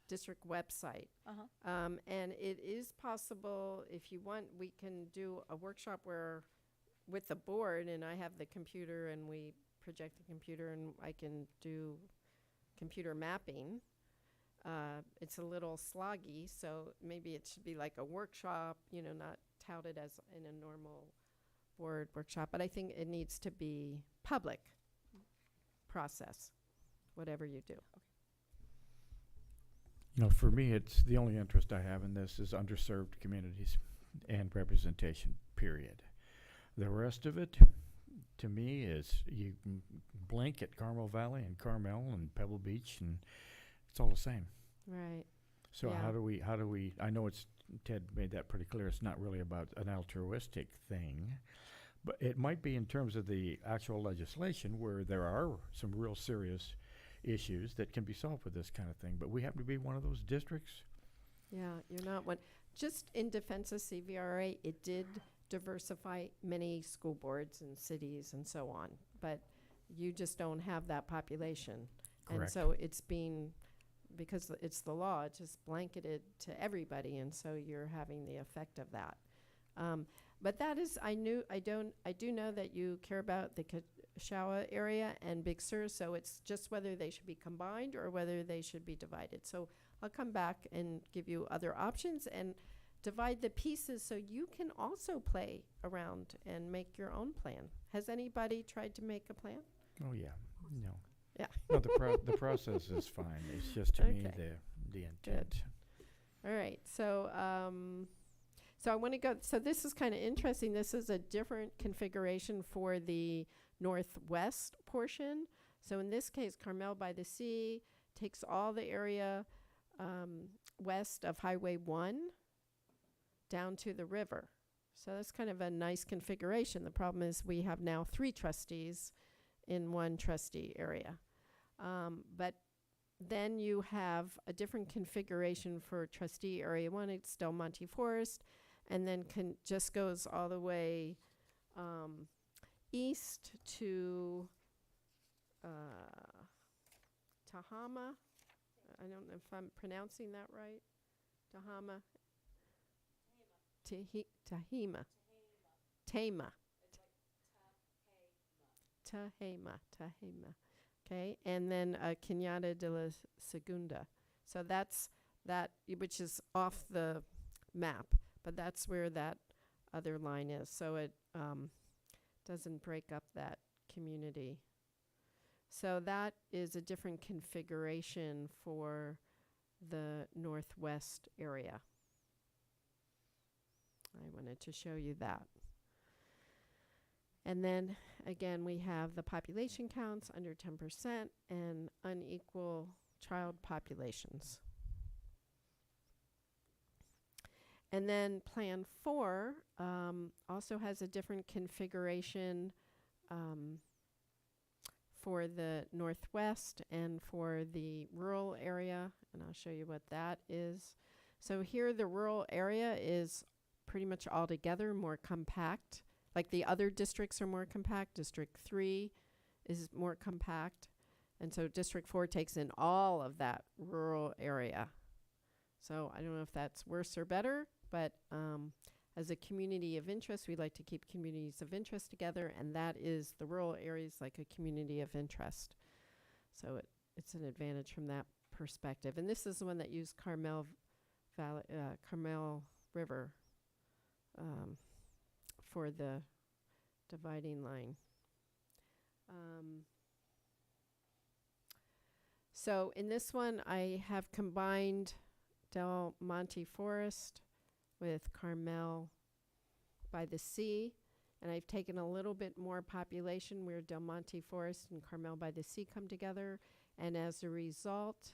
district website. Uh-huh. And it is possible, if you want, we can do a workshop where with the board, and I have the computer and we project the computer and I can do computer mapping. It's a little sloggy, so maybe it should be like a workshop, you know, not touted as in a normal board workshop. But I think it needs to be public process, whatever you do. You know, for me, it's the only interest I have in this is underserved communities and representation, period. The rest of it, to me, is you can blink at Carmel Valley and Carmel and Pebble Beach, and it's all the same. Right. So Yeah. how do we, I know Ted made that pretty clear, it's not really about an altruistic thing, but it might be in terms of the actual legislation where there are some real serious issues that can be solved with this kind of thing, but we happen to be one of those districts. Yeah, you're not one. Just in defense of CVRA, it did diversify many school boards and cities and so on, but you just don't have that population. And Correct. so it's being, because it's the law, it's just blanketed to everybody, and so you're having the effect of that. But that is, I do know that you care about the Kashawa area and Big Sur, so it's just whether they should be combined or whether they should be divided. So I'll come back and give you other options and divide the pieces so you can also play around and make your own plan. Has anybody tried to make a plan? Oh, yeah, no. Yeah. No, the process is fine, it's just to me Okay. the intent. All right, so so I want to go. So this is kind of interesting. This is a different configuration for the northwest portion. So in this case, Carmel by the Sea takes all the area west of Highway 1 down to the river. So that's kind of a nice configuration. The problem is we have now 3 trustees in one trustee area. But then you have a different configuration for trustee area 1. It's Del Monte Forest, and then just goes all the way east to Tahama. I don't know if I'm pronouncing that right. Tahama. Tahima. Tama. Tahima. Okay, and then Cañada de la Segunda. So that's that, which is off the map, but that's where that other line is. So it doesn't break up that community. So that is a different configuration for the northwest area. I wanted to show you that. And then again, we have the population counts under 10% and unequal child populations. And then Plan 4 also has a different configuration for the northwest and for the rural area, and I'll show you what that is. So here the rural area is pretty much all together, more compact. Like the other districts are more compact. District 3 is more compact. And so District 4 takes in all of that rural area. So I don't know if that's worse or better, but as a community of interest, we like to keep communities of interest together, and that is the rural areas like a community of interest. So it's an advantage from that perspective. And this is the one that used Carmel Valley, Carmel River for the dividing line. So in this one, I have combined Del Monte Forest with Carmel by the Sea, and I've taken a little bit more population where Del Monte Forest and Carmel by the Sea come together, and as a result,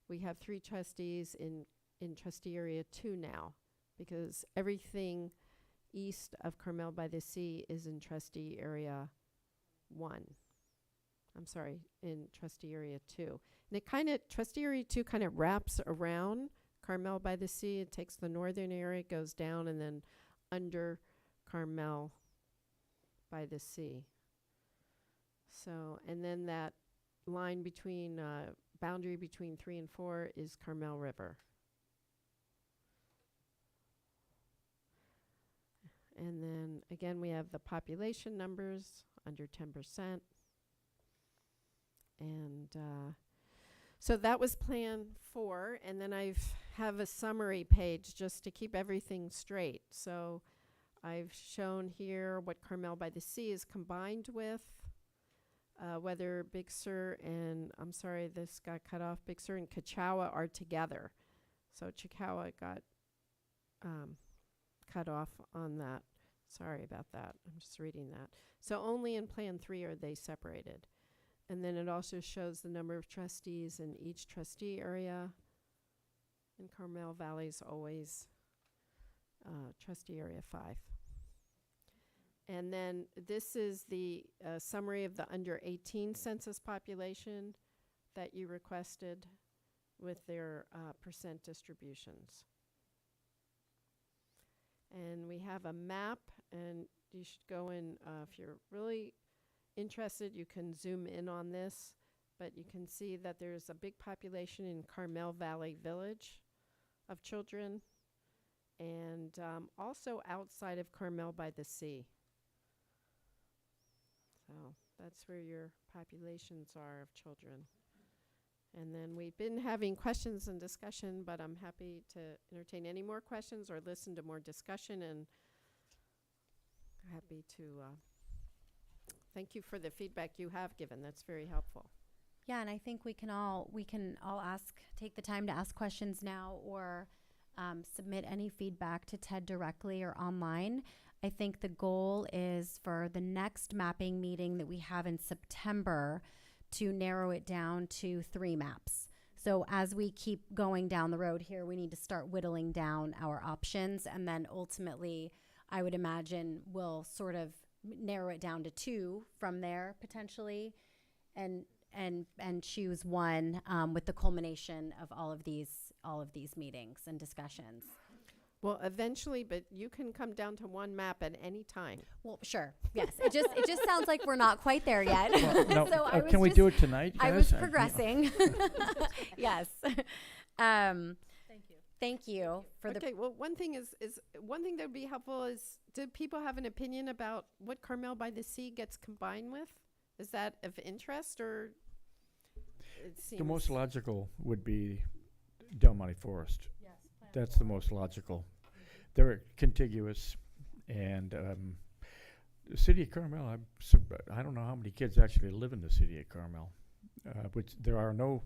we have 3 trustees in trustee area 2 now, because everything east of Carmel by the Sea is in trustee area 1. I'm sorry, in trustee area 2. And it kind of, trustee area 2 kind of wraps around Carmel by the Sea. It takes the northern area, goes down, and then under Carmel by the Sea. So, and then that line between, boundary between 3 and 4 is Carmel River. And then again, we have the population numbers under 10%. And so that was Plan 4. And then I have a summary page just to keep everything straight. So I've shown here what Carmel by the Sea is combined with, whether Big Sur and, I'm sorry, this got cut off, Big Sur and Kashawa are together. So Kashawa got cut off on that. Sorry about that. I'm just reading that. So only in Plan 3 are they separated. And then it also shows the number of trustees in each trustee area. And Carmel Valley's always trustee area 5. And then this is the summary of the under 18 census population that you requested with their percent distributions. And we have a map, and you should go in, if you're really interested, you can zoom in on this, but you can see that there's a big population in Carmel Valley Village of children, and also outside of Carmel by the Sea. So that's where your populations are of children. And then we've been having questions and discussion, but I'm happy to entertain any more questions or listen to more discussion, and happy to thank you for the feedback you have given. That's very helpful. Yeah, and I think we can all take the time to ask questions now, or submit any feedback to Ted directly or online. I think the goal is for the next mapping meeting that we have in September to narrow it down to 3 maps. So as we keep going down the road here, we need to start whittling down our options, and then ultimately, I would imagine we'll sort of narrow it down to 2 from there potentially, and choose one with the culmination of all of these meetings and discussions. Well, eventually, but you can come down to 1 map at any time. Well, sure. Yes. It just sounds like we're not quite there yet. Well, no, So I was can we just- do it tonight, guys? I was you know. progressing. Yes. Thank you. Thank you for the. Okay, well, one thing that would be helpful is, do people have an opinion about what Carmel by the Sea gets combined with? Is that of interest, or it seems? The most logical would be Del Monte Forest. Yes. That's the most logical. They're contiguous, and the city of Carmel, I don't know how many kids actually live in the city of Carmel, which there are no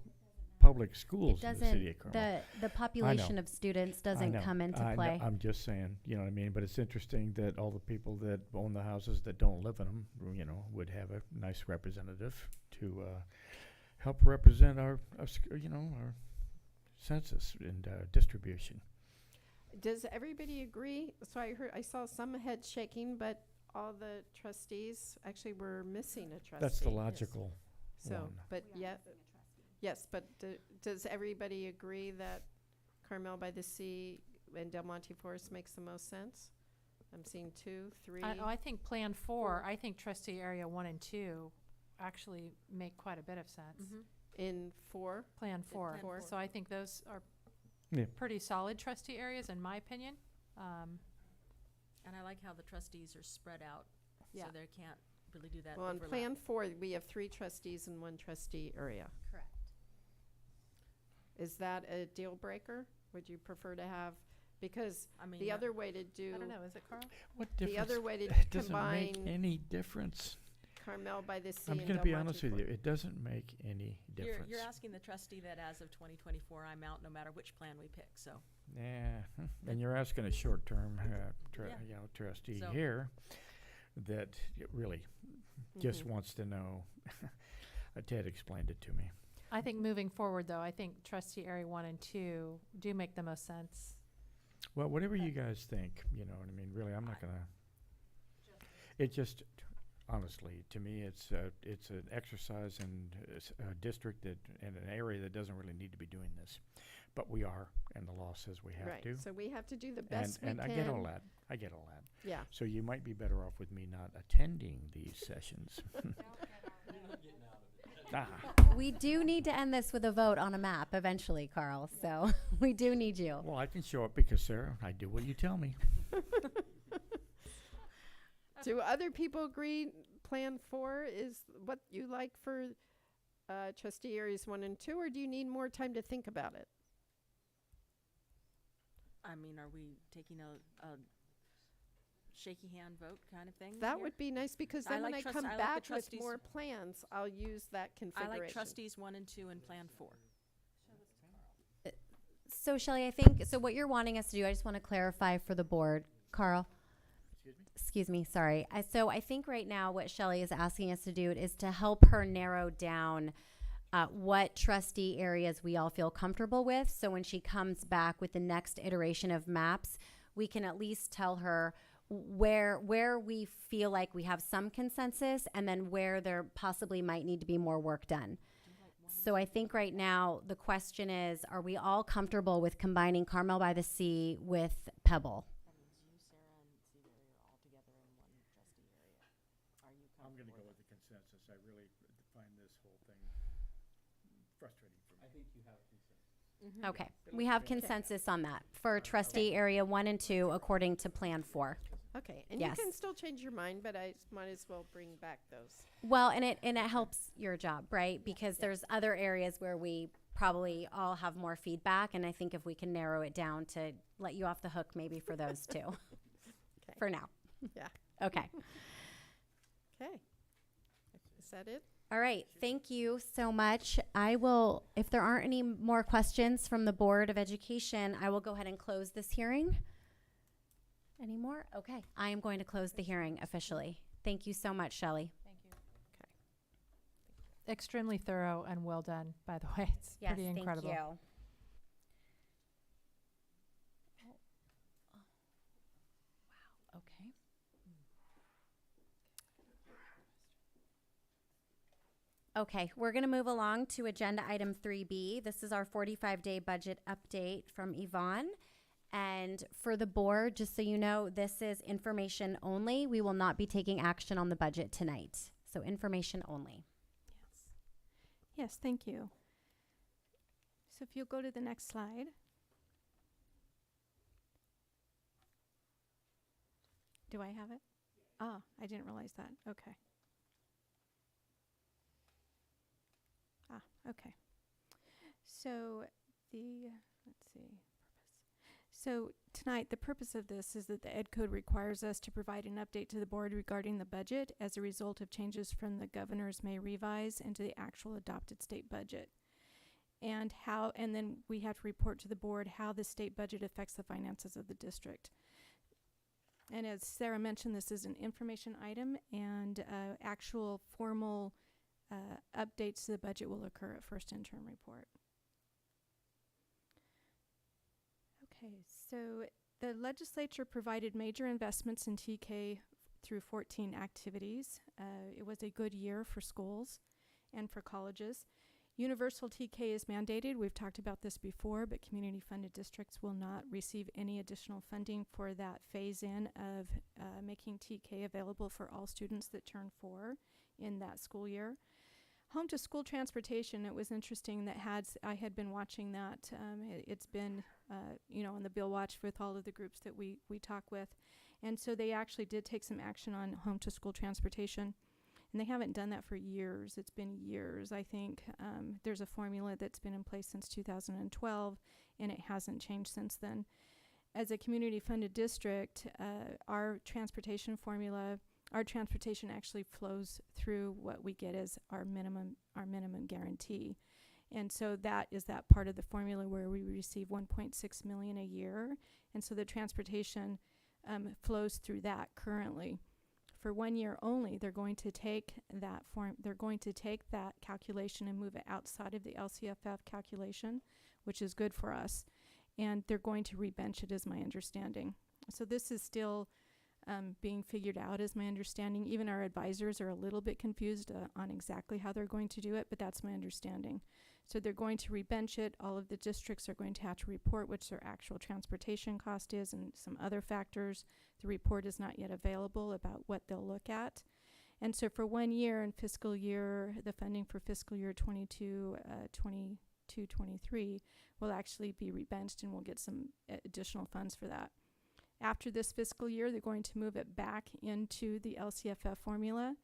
public schools It in the city of doesn't. Carmel. The population of students doesn't know. come into I know. play. I'm just saying, you know what I mean? But it's interesting that all the people that own the houses that don't live in them, you know, would have a nice representative to help represent our census and distribution. Does everybody agree? So I saw some heads shaking, but all the trustees, actually, were missing a trustee. That's the logical So, one. but yes, but does everybody agree that Carmel by the Sea and Del Monte Forest makes the most sense? I'm seeing 2, 3. I think Plan 4, I think trustee area 1 and 2 actually make quite a bit of sense. In 4. Plan 4. Plan 4. So I think those are Yeah. pretty solid trustee areas, in my opinion. And I like how the trustees are spread out, Yeah. so they can't really do that Well, on overlap. Plan 4, we have 3 trustees in 1 trustee area. Correct. Is that a deal breaker? Would you prefer to have, because I mean, the other way to do, I don't know, is it, Carl? What the difference? other way to It doesn't make combine any difference. Carmel by the Sea I'm and going Del to be Monte honest with you. Forest. It doesn't make any difference. You're asking the trustee that as of 2024, I'm out no matter which plan we pick, so. Yeah, and you're asking a short-term, Yeah. trustee So- here that really just Mhm. wants to know. Ted explained it to me. I think moving forward, though, I think trustee area 1 and 2 do make the most sense. Well, whatever you guys think, you know what I mean. Really, I'm not gonna. It just, honestly, to me, it's an exercise in a district that in an area that doesn't really need to be doing this, but we are, and the law says we have Right, to. so we have to do the best we And can. I get all that. I get all that. Yeah. So you might be better off with me not attending these sessions. We do need to end this with a vote on a map eventually, Carl. So we do need you. Well, I can show up because, Sarah, I do what you tell me. Do other people agree Plan 4 is what you like for trustee areas 1 and 2, or do you need more time to think about it? I mean, are we taking a shaky hand vote kind of thing? That here? would be nice, because I then when I like come I like the back with trustees- more plans, I'll use that I configuration. like trustees 1 and 2 in Plan 4. So Shelley, I think, so what you're wanting us to do, I just want to clarify for the board, Carl. Excuse me, sorry. So I think right now what Shelley is asking us to do is to help her narrow down what trustee areas we all feel comfortable with. So when she comes back with the next iteration of maps, we can at least tell her where we feel like we have some consensus, and then where there possibly might need to be more work done. So I think right now the question is, are we all comfortable with combining Carmel by the Sea with Pebble? I'm going to go with the consensus. I really find this whole thing frustrating for me. I think you have consensus. Okay, we have consensus on that for trustee area 1 and 2 according to Plan 4. Okay, and Yes. you can still change your mind, but I might as well bring back those. Well, and it helps your job, right? Because there's other areas where we probably all have more feedback, and I think if we can narrow it down to let you off the hook maybe for those two. For now. Yeah. Okay. Okay. Is that it? All right. Thank you so much. I will, if there aren't any more questions from the Board of Education, I will go ahead and close this hearing. Any more? Okay. I am going to close the hearing officially. Thank you so much, Shelley. Thank you. Extremely thorough and well done, by the way. It's Yes, pretty incredible. thank you. Wow. Okay. Okay, we're going to move along to agenda item 3B. This is our 45-day budget update from Yvonne. And for the board, just so you know, this is information only. We will not be taking action on the budget tonight. So information only. Yes, thank you. So if you'll go to the next slide. Do I have it? Ah, I didn't realize that. Okay. Okay. So let's see. So tonight, the purpose of this is that the Ed Code requires us to provide an update to the board regarding the budget as a result of changes from the governor's May revise into the actual adopted state budget. And then we have to report to the board how the state budget affects the finances of the district. And as Sarah mentioned, this is an information item, and actual formal updates to the budget will occur at first interim report. Okay, so the legislature provided major investments in TK through 14 activities. It was a good year for schools and for colleges. Universal TK is mandated. We've talked about this before, but community funded districts will not receive any additional funding for that phase in of making TK available for all students that turn 4 in that school year. Home to school transportation, it was interesting that I had been watching that. It's been, on the Bill Watch with all of the groups that we talk with. And so they actually did take some action on home to school transportation. And they haven't done that for years. It's been years. I think there's a formula that's been in place since 2012, and it hasn't changed since then. As a community funded district, our transportation formula, our transportation actually flows through what we get as our minimum guarantee. And so that is that part of the formula where we receive $1.6 million a year. And so the transportation flows through that currently. For 1 year only, they're going to take that calculation and move it outside of the LCFF calculation, which is good for us. And they're going to rebench it, is my understanding. So this is still being figured out, is my understanding. Even our advisors are a little bit confused on exactly how they're going to do it, but that's my understanding. So they're going to rebench it. All of the districts are going to have to report which their actual transportation cost is and some other factors. The report is not yet available about what they'll look at. And so for 1 year in fiscal year, the funding for fiscal year 22-23 will actually be rebenched, and we'll get some additional funds for that. After this fiscal year, they're going to move it back into the LCFF formula.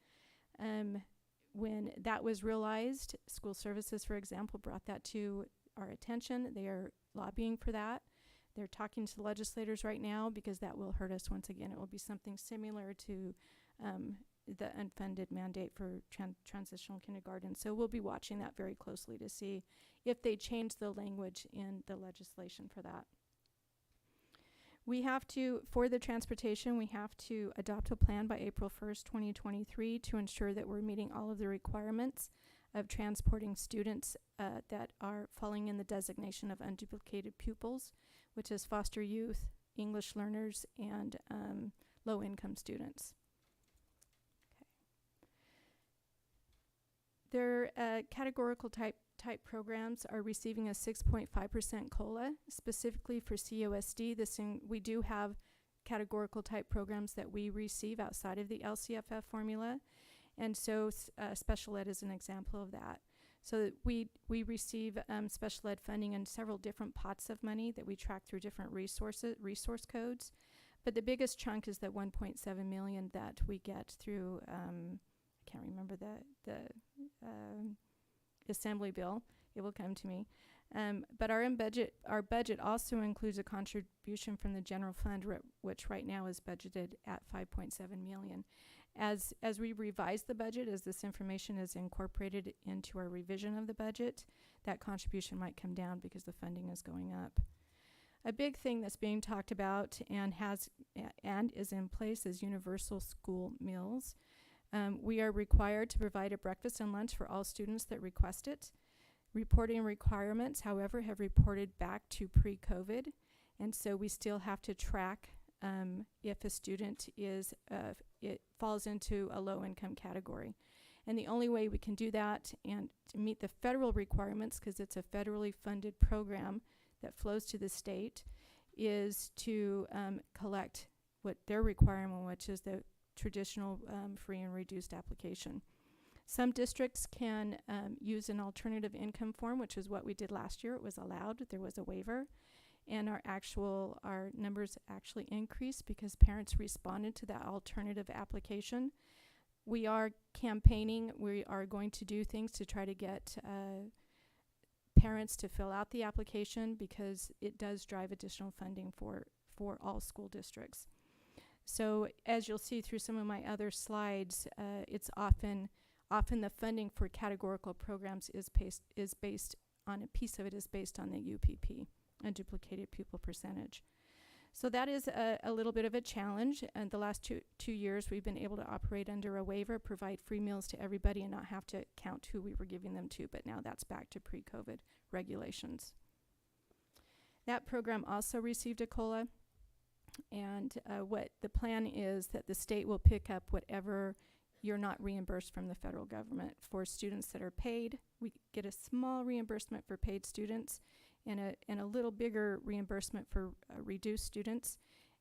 When that was realized, school services, for example, brought that to our attention. They are lobbying for that. They're talking to the legislators right now because that will hurt us once again. It will be something similar to the unfunded mandate for transitional kindergarten. So we'll be watching that very closely to see if they change the language in the legislation for that. We have to, for the transportation, we have to adopt a plan by April 1st, 2023 to ensure that we're meeting all of the requirements of transporting students that are falling in the designation of unduplicated pupils, which is foster youth, English learners, and low-income students. Their categorical type programs are receiving a 6.5% COLA, specifically for COSD. We do have categorical type programs that we receive outside of the LCFF formula, and so special ed is an example of that. So we receive special ed funding in several different pots of money that we track through different resource codes, but the biggest chunk is the 1.7 million that we get through I can't remember the assembly bill. It will come to me. But our budget also includes a contribution from the general fund, which right now is budgeted at 5.7 million. As we revise the budget, as this information is incorporated into our revision of the budget, that contribution might come down because the funding is going up. A big thing that's being talked about and is in place is universal school meals. We are required to provide a breakfast and lunch for all students that request it. Reporting requirements, however, have reported back to pre-COVID, and so we still have to track if a student it falls into a low-income category. And the only way we can do that and to meet the federal requirements, because it's a federally funded program that flows to the state, is to collect what their requirement, which is the traditional free and reduced application. Some districts can use an alternative income form, which is what we did last year. It was allowed. There was a waiver. And our numbers actually increased because parents responded to that alternative application. We are campaigning. We are going to do things to try to get parents to fill out the application because it does drive additional funding for all school districts. So as you'll see through some of my other slides, it's often the funding for categorical programs is based on a piece of it is based on the UPP, unduplicated pupil percentage. So that is a little bit of a challenge. And the last two years, we've been able to operate under a waiver, provide free meals to everybody, and not have to count who we were giving them to. But now that's back to pre-COVID regulations. That program also received a COLA. And what the plan is that the state will pick up whatever you're not reimbursed from the federal government. For students that are paid, we get a small reimbursement for paid students and a little bigger reimbursement for reduced students.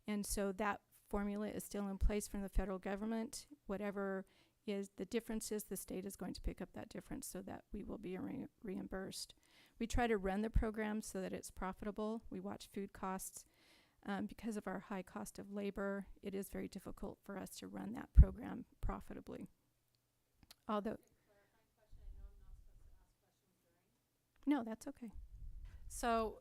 And so that formula is still in place from the federal government. Whatever is the difference is, the state is going to pick up that difference so that we will be reimbursed. We try to run the program so that it's profitable. We watch food costs. Because of our high cost of labor, it is very difficult for us to run that program profitably. Although, no, that's okay. So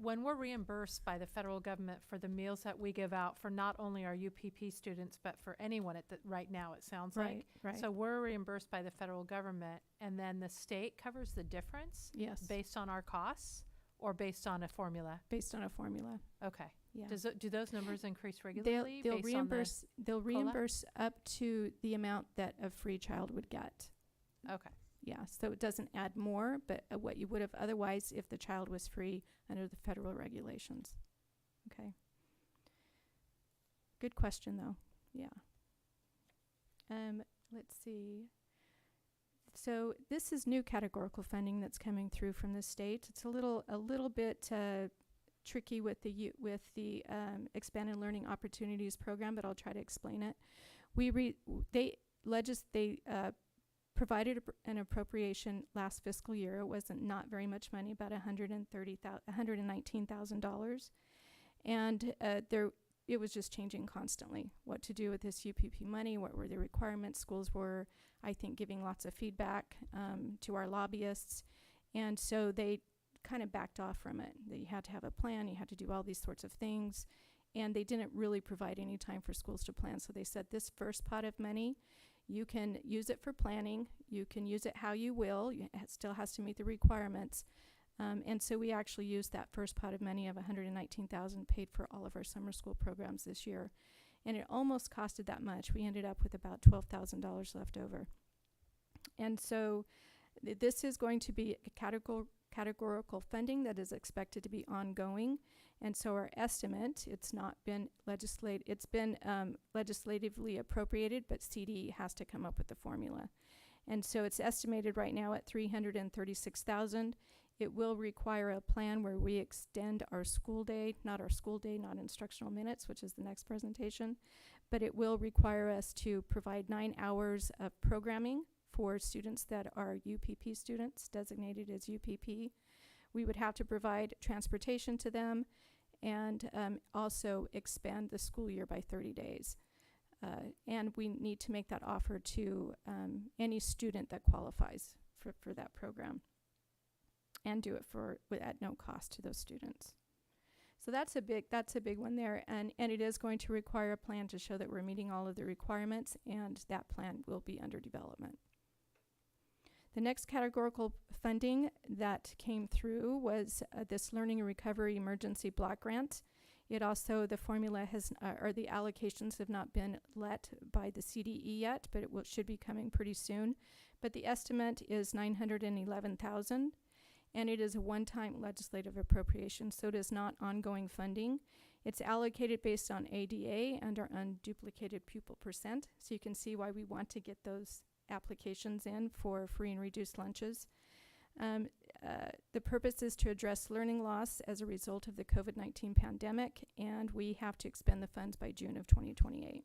when we're reimbursed by the federal government for the meals that we give out for not only our UPP students, but for anyone right now, it sounds like. Right. So we're reimbursed by the federal government, and then the state covers the difference? Yes. Based on our costs or based on a formula? Based on a formula. Okay. Yeah. Do those numbers increase regularly? They'll based reimburse. They'll COLA? reimburse up to the amount that a free child would get. Okay. Yeah. So it doesn't add more, but what you would have otherwise if the child was free under the federal regulations. Okay. Good question, though. Yeah. Let's see. So this is new categorical funding that's coming through from the state. It's a little bit tricky with the Expanded Learning Opportunities program, but I'll try to explain it. They provided an appropriation last fiscal year. It wasn't not very much money, about $119,000, and it was just changing constantly. What to do with this UPP money? What were the requirements? Schools were, I think, giving lots of feedback to our lobbyists, and so they kind of backed off from it. That you had to have a plan, you had to do all these sorts of things, and they didn't really provide any time for schools to plan. So they said this first pot of money, you can use it for planning, you can use it how you will, it still has to meet the requirements. And so we actually used that first pot of money of $119,000 paid for all of our summer school programs this year. And it almost costed that much. We ended up with about $12,000 left over. And so This is going to be a categorical funding that is expected to be ongoing. And so our estimate, it's been legislatively appropriated, but CDE has to come up with the formula. And so it's estimated right now at $336,000. It will require a plan where we extend our school day, not instructional minutes, which is the next presentation, but it will require us to provide 9 hours of programming for students that are UPP students, designated as UPP. We would have to provide transportation to them and also expand the school year by 30 days. And we need to make that offer to any student that qualifies for that program, and do it at no cost to those students. So that's a big one there, and it is going to require a plan to show that we're meeting all of the requirements, and that plan will be under development. The next categorical funding that came through was this Learning and Recovery Emergency Block Grant. It also, the formula or the allocations have not been let by the CDE yet, but it should be coming pretty soon. But the estimate is $911,000, and it is a one-time legislative appropriation, so it is not ongoing funding. It's allocated based on ADA and our unduplicated pupil percent, so you can see why we want to get those applications in for free and reduced lunches. The purpose is to address learning loss as a result of the COVID-19 pandemic, and we have to expend the funds by June of 2028.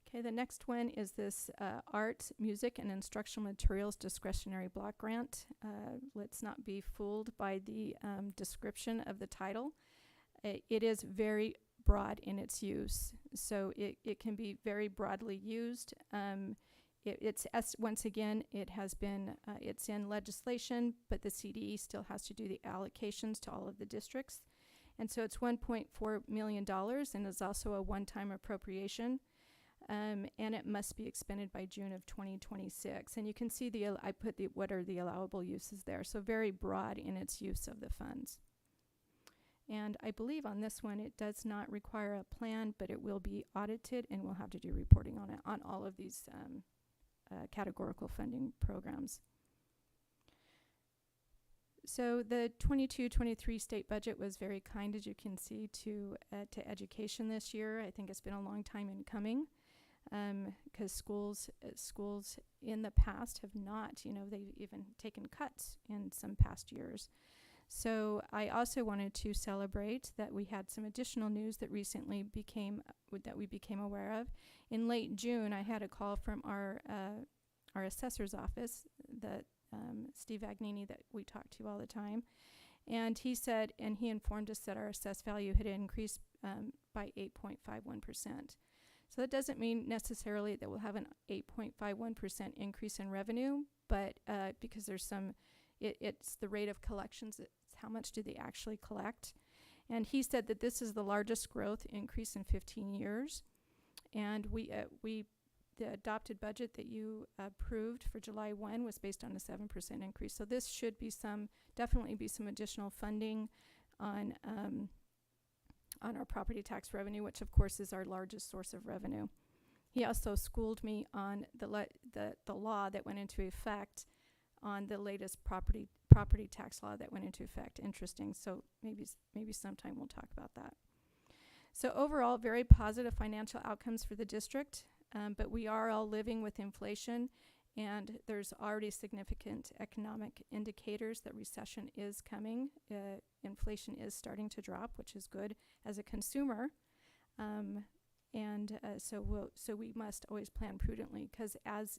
Okay, the next one is this Art, Music, and Instructional Materials Discretionary Block Grant. Let's not be fooled by the description of the title. It is very broad in its use, so it can be very broadly used. Once again, it's in legislation, but the CDE still has to do the allocations to all of the districts. And so it's $1.4 million and is also a one-time appropriation. And it must be expended by June of 2026. And you can see I put what are the allowable uses there. So very broad in its use of the funds. And I believe on this one, it does not require a plan, but it will be audited, and we'll have to do reporting on it on all of these categorical funding programs. So the 22-23 state budget was very kind, as you can see, to education this year. I think it's been a long time in coming, because schools in the past have not, they've even taken cuts in some past years. So I also wanted to celebrate that we had some additional news that recently that we became aware of. In late June, I had a call from our assessor's office, Steve Agnini, that we talk to all the time, and he informed us that our assessed value had increased by 8.51%. So that doesn't mean necessarily that we'll have an 8.51% increase in revenue, but because there's it's the rate of collections. It's how much do they actually collect. And he said that this is the largest growth increase in 15 years. And the adopted budget that you approved for July 1 was based on a 7% increase. So this should be definitely be some additional funding on our property tax revenue, which of course is our largest source of revenue. He also schooled me on the law that went into effect on the latest property tax law that went into effect. Interesting. So maybe sometime we'll talk about that. So overall, very positive financial outcomes for the district, but we are all living with inflation, and there's already significant economic indicators that recession is coming. Inflation is starting to drop, which is good as a consumer. So we must always plan prudently, because as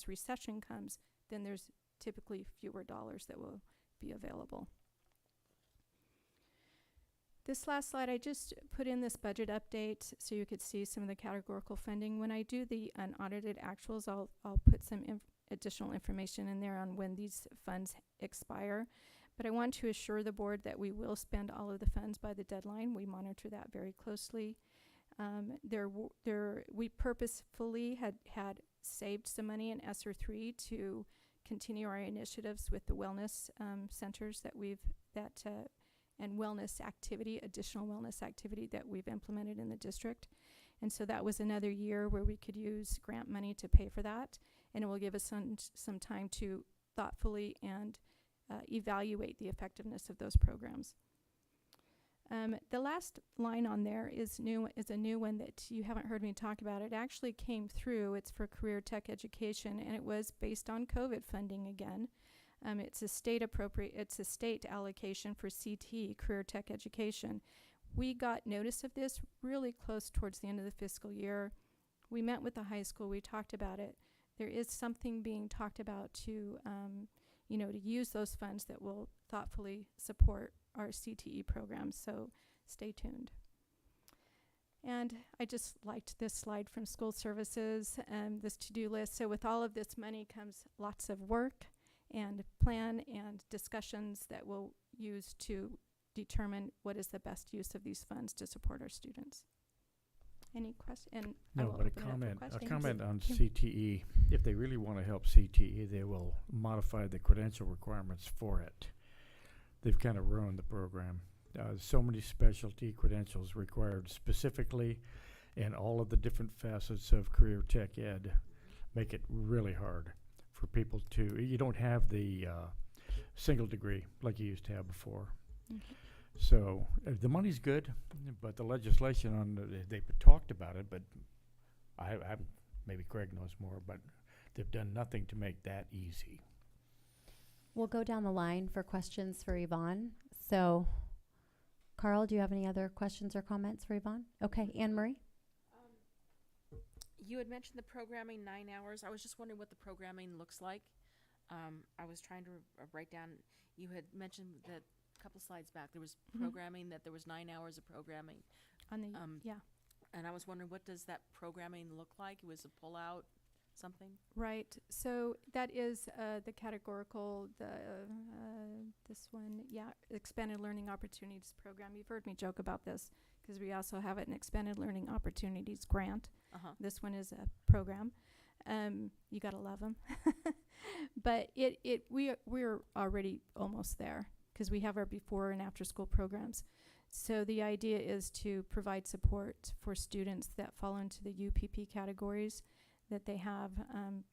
recession comes, then there's typically fewer dollars that will be available. This last slide, I just put in this budget update so you could see some of the categorical funding. When I do the unaudited actuals, I'll put some additional information in there on when these funds expire. But I want to assure the board that we will spend all of the funds by the deadline. We monitor that very closely. We purposefully had saved some money in ESSER 3 to continue our initiatives with the wellness centers and wellness activity, additional wellness activity that we've implemented in the district. And so that was another year where we could use grant money to pay for that. and it will give us some time to thoughtfully and evaluate the effectiveness of those programs. The last line on there is a new one that you haven't heard me talk about. It actually came through. It's for career tech education, and it was based on COVID funding again. It's a state allocation for CTE, career tech education. We got notice of this really close towards the end of the fiscal year. We met with the high school. We talked about it. There is something being talked about to use those funds that will thoughtfully support our CTE programs. So stay tuned. And I just liked this slide from school services, this to-do list. So with all of this money comes lots of work and plan and discussions that we'll use to determine what is the best use of these funds to support our students. Any question? No, but a comment on CTE. If they really want to help CTE, they will modify the credential requirements for it. They've kind of ruined the program. So many specialty credentials required specifically, and all of the different facets of career tech ed make it really hard for people to. You don't have the single degree like you used to have before. Mm-hmm. So the money's good, but the legislation they've talked about it, but I maybe Craig knows more, but they've done nothing to make that easy. We'll go down the line for questions for Yvonne. So, Carl, do you have any other questions or comments for Yvonne? Okay, Anne Marie? You had mentioned the programming 9 hours. I was just wondering what the programming looks like. I was trying to write down, you had mentioned that a couple slides back, there was programming, that there was 9 hours of programming. On the, And I was wondering, what does that programming look like? Was a pull-out something? Right. So that is the categorical, this one, Expanded Learning Opportunities Program. You've heard me joke about this because we also have an Expanded Learning Opportunities grant. This one is a program. You gotta love them. But we're already almost there because we have our before and after school programs. So the idea is to provide support for students that fall into the UPP categories, that they have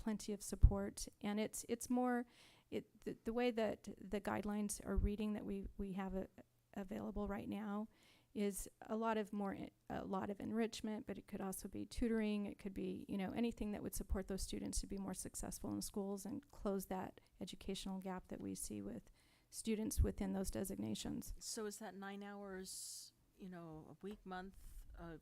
plenty of support. And it's more, the way that the guidelines are reading that we have available right now is a lot of enrichment, but it could also be tutoring. It could be, anything that would support those students to be more successful in schools and close that educational gap that we see with students within those designations. So is that 9 hours, a week, month,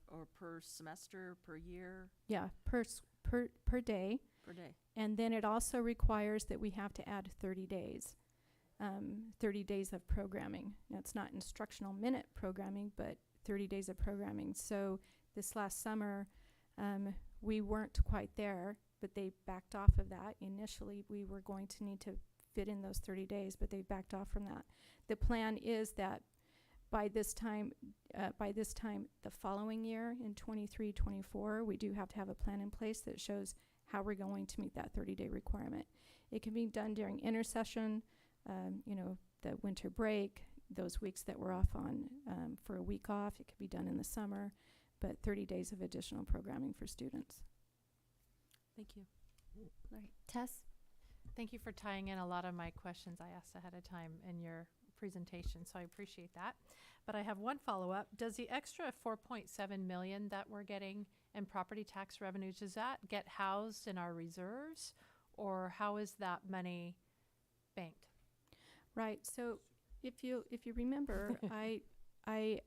or per semester, per year? Yeah, per day. Per day. And then it also requires that we have to add 30 days. 30 days of programming. Now, it's not instructional minute programming, but 30 days of programming. So this last summer, we weren't quite there, but they backed off of that. Initially, we were going to need to fit in those 30 days, but they backed off from that. The plan is that by this time the following year, in 23-24, we do have to have a plan in place that shows how we're going to meet that 30-day requirement. It can be done during intersession, the winter break, those weeks that we're off on for a week off. It could be done in the summer, but 30 days of additional programming for students. Thank you. All right, Tess? Thank you for tying in a lot of my questions I asked ahead of time in your presentation, so I appreciate that. But I have one follow-up. Does the extra $4.7 million that we're getting in property tax revenues, does that get housed in our reserves, or how is that money banked? Right. So if you remember, I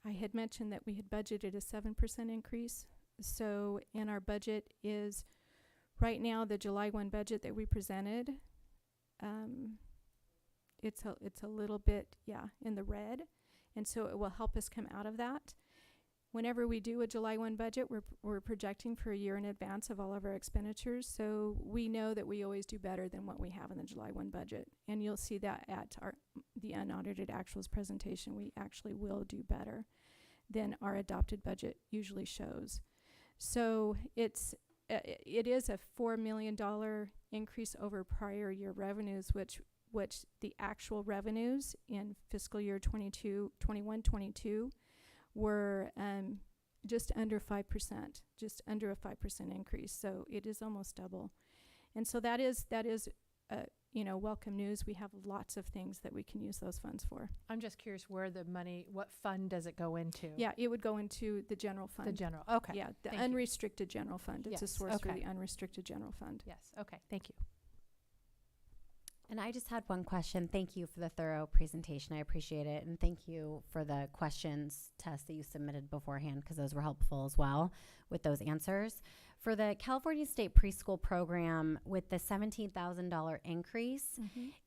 had mentioned that we had budgeted a 7% increase. So in our budget is right now the July 1 budget that we presented. It's a little bit in the red, and so it will help us come out of that. Whenever we do a July 1 budget, we're projecting for a year in advance of all of our expenditures, so we know that we always do better than what we have in the July 1 budget. And you'll see that at the unaudited actuals presentation. We actually will do better than our adopted budget usually shows. So it is a $4 million increase over prior year revenues, which the actual revenues in fiscal year 21-22 were just under 5%, just under a 5% increase. So it is almost double. And so that is welcome news. We have lots of things that we can use those funds for. I'm just curious where the money, what fund does it go into? Yeah, it would go into the general fund. The general, okay. Yeah, the Thank you. unrestricted general fund. It's a Yes, source for okay. the unrestricted general fund. Yes, okay, thank you. And I just had one question. Thank you for the thorough presentation. I appreciate it. And thank you for the questions test that you submitted beforehand, because those were helpful as well with those answers. For the California State Preschool Program, with the $17,000 increase,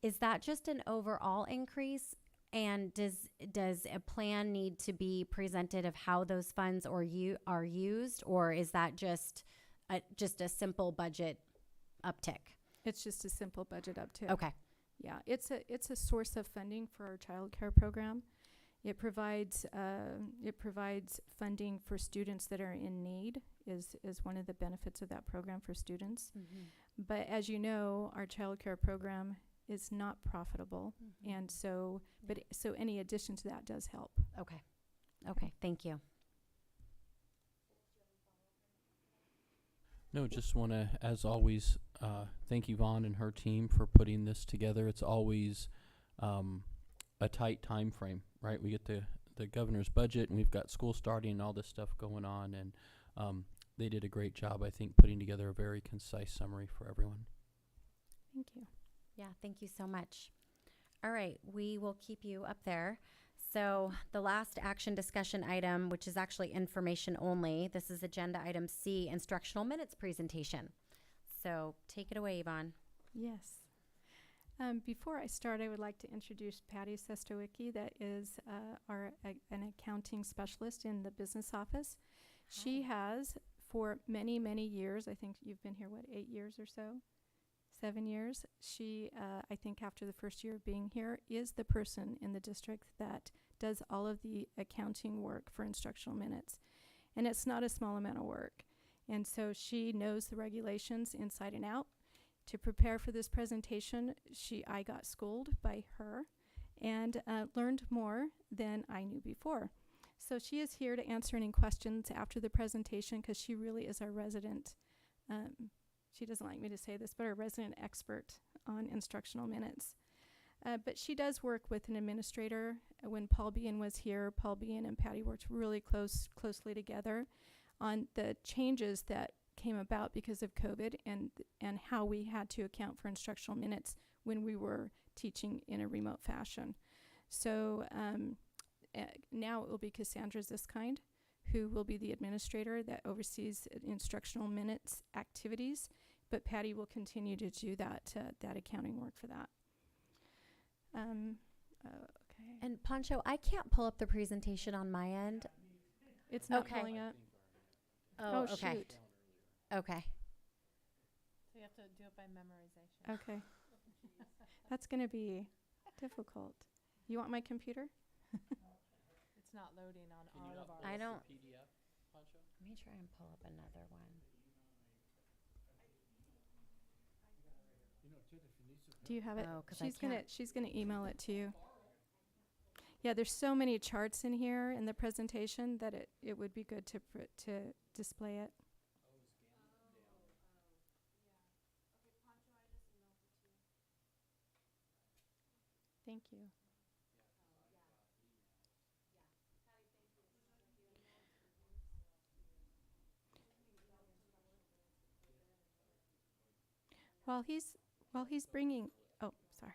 is that just an overall increase? And does a plan need to be presented of how those funds are used, or is that just a simple budget uptick? It's just a simple budget uptick. Okay. Yeah, it's a source of funding for our child care program. It provides funding for students that are in need is one of the benefits of that program for students. But as you know, our child care program is not profitable, and so any addition to that does help. Okay. Thank you. No, just want to, as always, thank Yvonne and her team for putting this together. It's always a tight time frame, right? We get the governor's budget, and we've got school starting and all this stuff going on, and they did a great job, I think, putting together a very concise summary for everyone. Thank you. Yeah, thank you so much. All right, we will keep you up there. So the last action discussion item, which is actually information only, this is agenda item C, instructional minutes presentation. So take it away, Yvonne. Yes. Before I start, I would like to introduce Patty Sestowicki, that is an accounting specialist in the business office. Hi. She has, for many, many years, I think you've been here, 8 years or so? 7 years. She, I think after the first year of being here, is the person in the district that does all of the accounting work for instructional minutes. And it's not a small amount of work. And so she knows the regulations inside and out. To prepare for this presentation, I got schooled by her and learned more than I knew before. So she is here to answer any questions after the presentation, because she really is our resident, she doesn't like me to say this, but our resident expert on instructional minutes. But she does work with an administrator. When Paul Bean was here, Paul Bean and Patty worked really closely together on the changes that came about because of COVID and how we had to account for instructional minutes when we were teaching in a remote fashion. So now it will be Cassandra Ziskind, who will be the administrator that oversees instructional minutes activities, but Patty will continue to do that accounting work for that. Okay. And Pancho, I can't pull up the presentation on my end. It's not Okay. pulling up. Oh, okay. Shoot. Okay. So you have to do it by memorization. Okay. That's going to be difficult. You want my computer? It's not loading on all of our. I don't. PDF, Pancho? Let me try and pull up another one. Do you have it? Oh, 'cause I can't. She's gonna email it to you. Yeah, there's so many charts in here in the presentation that it would be good to display it. Thank you. While he's bringing, oh, sorry.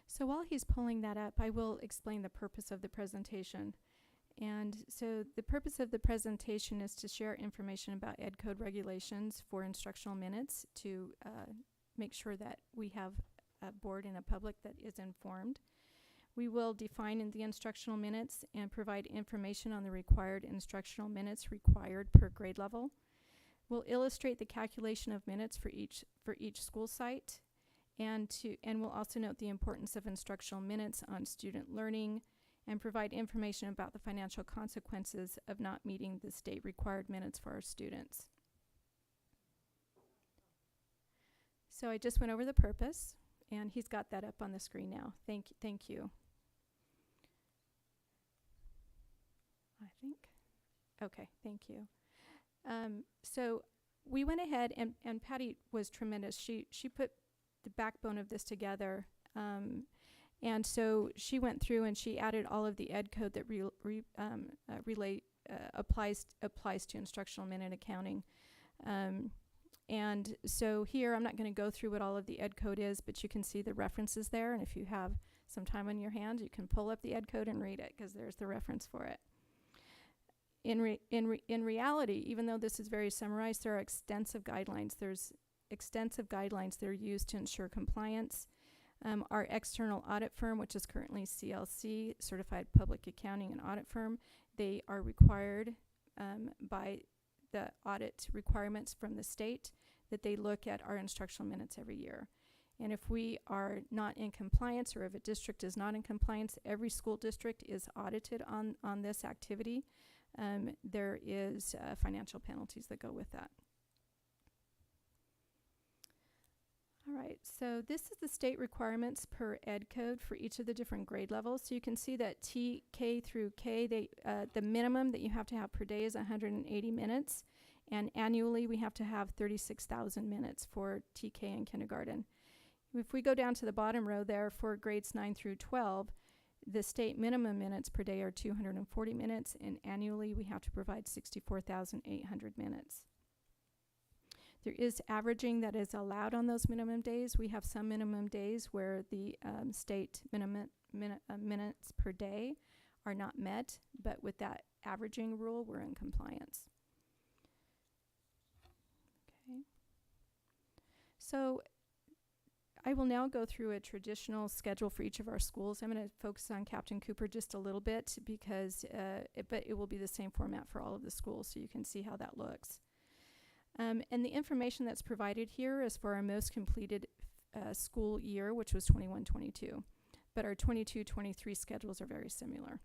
So while he's pulling that up, I will explain the purpose of the presentation. And so the purpose of the presentation is to share information about Ed Code regulations for instructional minutes to make sure that we have a board and a public that is informed. We will define in the instructional minutes and provide information on the required instructional minutes required per grade level. We'll illustrate the calculation of minutes for each school site, and we'll also note the importance of instructional minutes on student learning and provide information about the financial consequences of not meeting the state required minutes for our students. So I just went over the purpose, and he's got that up on the screen now. Thank you. I think. Okay, thank you. So we went ahead, and Patty was tremendous. She put the backbone of this together. And so she went through and she added all of the ed code that applies to instructional minute accounting. And so here, I'm not going to go through what all of the ed code is, but you can see the references there. And if you have some time on your hands, you can pull up the ed code and read it, because there's the reference for it. In reality, even though this is very summarized, there are extensive guidelines. There's extensive guidelines that are used to ensure compliance. Our external audit firm, which is currently CLC, Certified Public Accounting and Audit Firm, they are required by the audit requirements from the state that they look at our instructional minutes every year. And if we are not in compliance, or if a district is not in compliance, every school district is audited on this activity. There is financial penalties that go with that. All right, so this is the state requirements per ed code for each of the different grade levels. So you can see that TK through K, the minimum that you have to have per day is 180 minutes. And annually, we have to have 36,000 minutes for TK in kindergarten. If we go down to the bottom row there for grades 9 through 12, the state minimum minutes per day are 240 minutes, and annually we have to provide 64,800 minutes. There is averaging that is allowed on those minimum days. We have some minimum days where the state minutes per day are not met, but with that averaging rule, we're in compliance. Okay. So I will now go through a traditional schedule for each of our schools. I'm going to focus on Captain Cooper just a little bit, because but it will be the same format for all of the schools, so you can see how that looks. And the information that's provided here is for our most completed school year, which was 21-22. But our 22-23 schedules are very similar.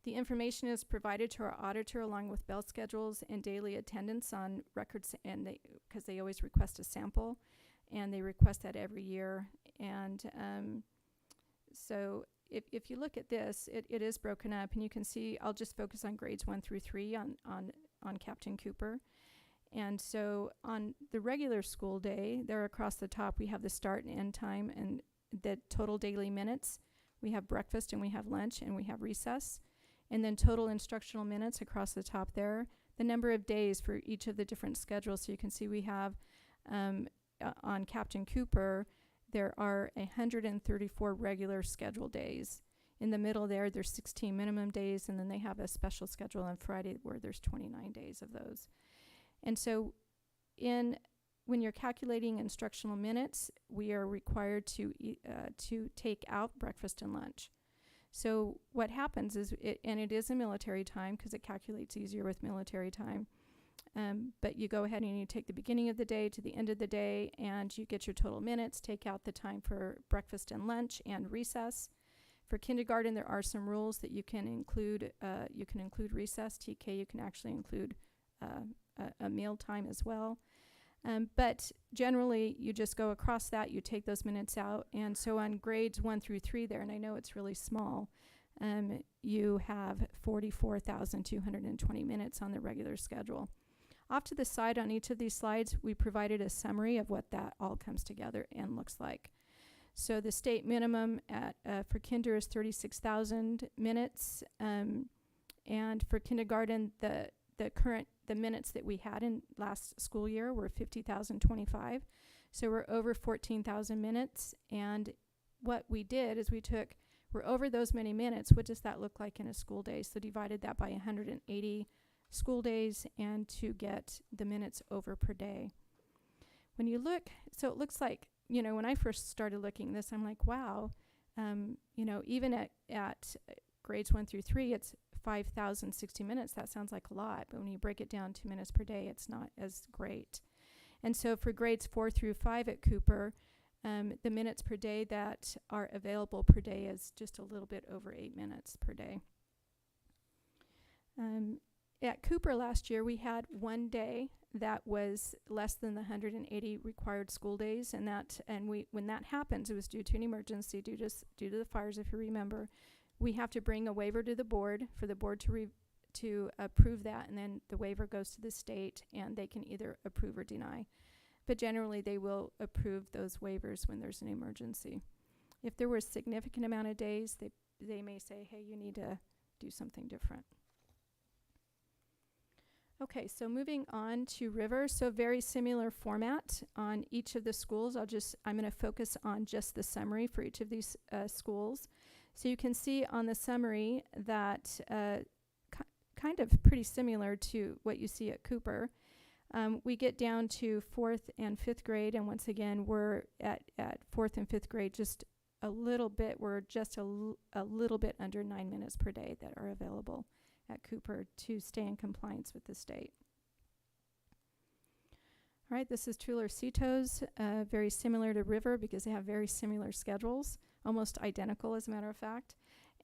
The information is provided to our auditor along with bell schedules and daily attendance on records, and because they always request a sample, and they request that every year. And so if you look at this, it is broken up, and you can see I'll just focus on grades 1 through 3 on Captain Cooper. And so on the regular school day, there across the top, we have the start and end time and the total daily minutes. We have breakfast and we have lunch and we have recess. And then total instructional minutes across the top there, the number of days for each of the different schedules. So you can see we have on Captain Cooper, there are 134 regular schedule days. In the middle there, there's 16 minimum days, and then they have a special schedule on Friday where there's 29 days of those. And so when you're calculating instructional minutes, we are required to take out breakfast and lunch. So what happens is, and it is a military time because it calculates easier with military time, but you go ahead and you take the beginning of the day to the end of the day, and you get your total minutes, take out the time for breakfast and lunch and recess. For kindergarten, there are some rules that you can include. You can include recess. TK, you can actually include a meal time as well. But generally, you just go across that, you take those minutes out. And so on grades 1 through 3 there, and I know it's really small, you have 44,220 minutes on the regular schedule. Off to the side on each of these slides, we provided a summary of what that all comes together and looks like. So the state minimum for kinder is 36,000 minutes. And for kindergarten, the minutes that we had in last school year were 50,025. So we're over 14,000 minutes. And what we did is we're over those many minutes. What does that look like in a school day? So divided that by 180 school days and to get the minutes over per day. When you look, so it looks like, when I first started looking at this, I'm like, wow, even at grades 1 through 3, it's 5,060 minutes. That sounds like a lot, but when you break it down 2 minutes per day, it's not as great. And so for grades 4 through 5 at Cooper, the minutes per day that are available per day is just a little bit over 8 minutes per day. at Cooper last year, we had one day that was less than the 180 required school days, and when that happens, it was due to an emergency, due to the fires, if you remember. We have to bring a waiver to the board for the board to approve that, and then the waiver goes to the state, and they can either approve or deny. But generally, they will approve those waivers when there's an emergency. If there were a significant amount of days, they may say, hey, you need to do something different. Okay, so moving on to River. So very similar format on each of the schools. I'm going to focus on just the summary for each of these schools. So you can see on the summary that kind of pretty similar to what you see at Cooper. We get down to 4th and 5th grade, and once again, we're at 4th and 5th grade just a little bit. We're just a little bit under 9 minutes per day that are available at Cooper to stay in compliance with the state. All right, this is Tularcitos, very similar to River because they have very similar schedules, almost identical as a matter of fact.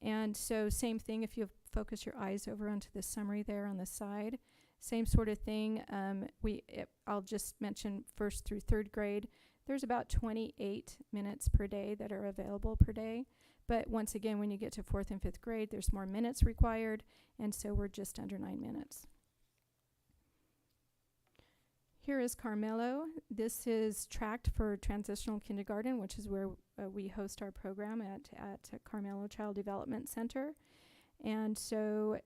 And so same thing if you focus your eyes over onto the summary there on the side. Same sort of thing. I'll just mention 1st through 3rd grade. There's about 28 minutes per day that are available per day. But once again, when you get to 4th and 5th grade, there's more minutes required, and so we're just under 9 minutes. Here is Carmelo. This is tracked for transitional kindergarten, which is where we host our program at Carmelo Child Development Center. And so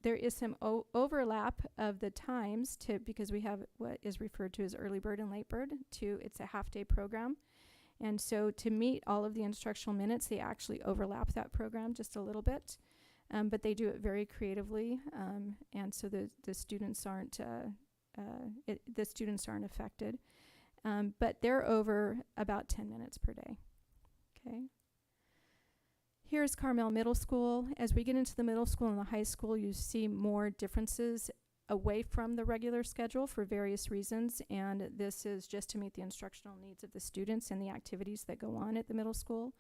there is some overlap of the times because we have what is referred to as early bird and late bird. It's a half-day program. And so to meet all of the instructional minutes, they actually overlap that program just a little bit. But they do it very creatively. And so the students aren't affected. But they're over about 10 minutes per day. Okay. Here's Carmel Middle School. As we get into the middle school and the high school, you see more differences away from the regular schedule for various reasons, and this is just to meet the instructional needs of the students and the activities that go on at the middle school.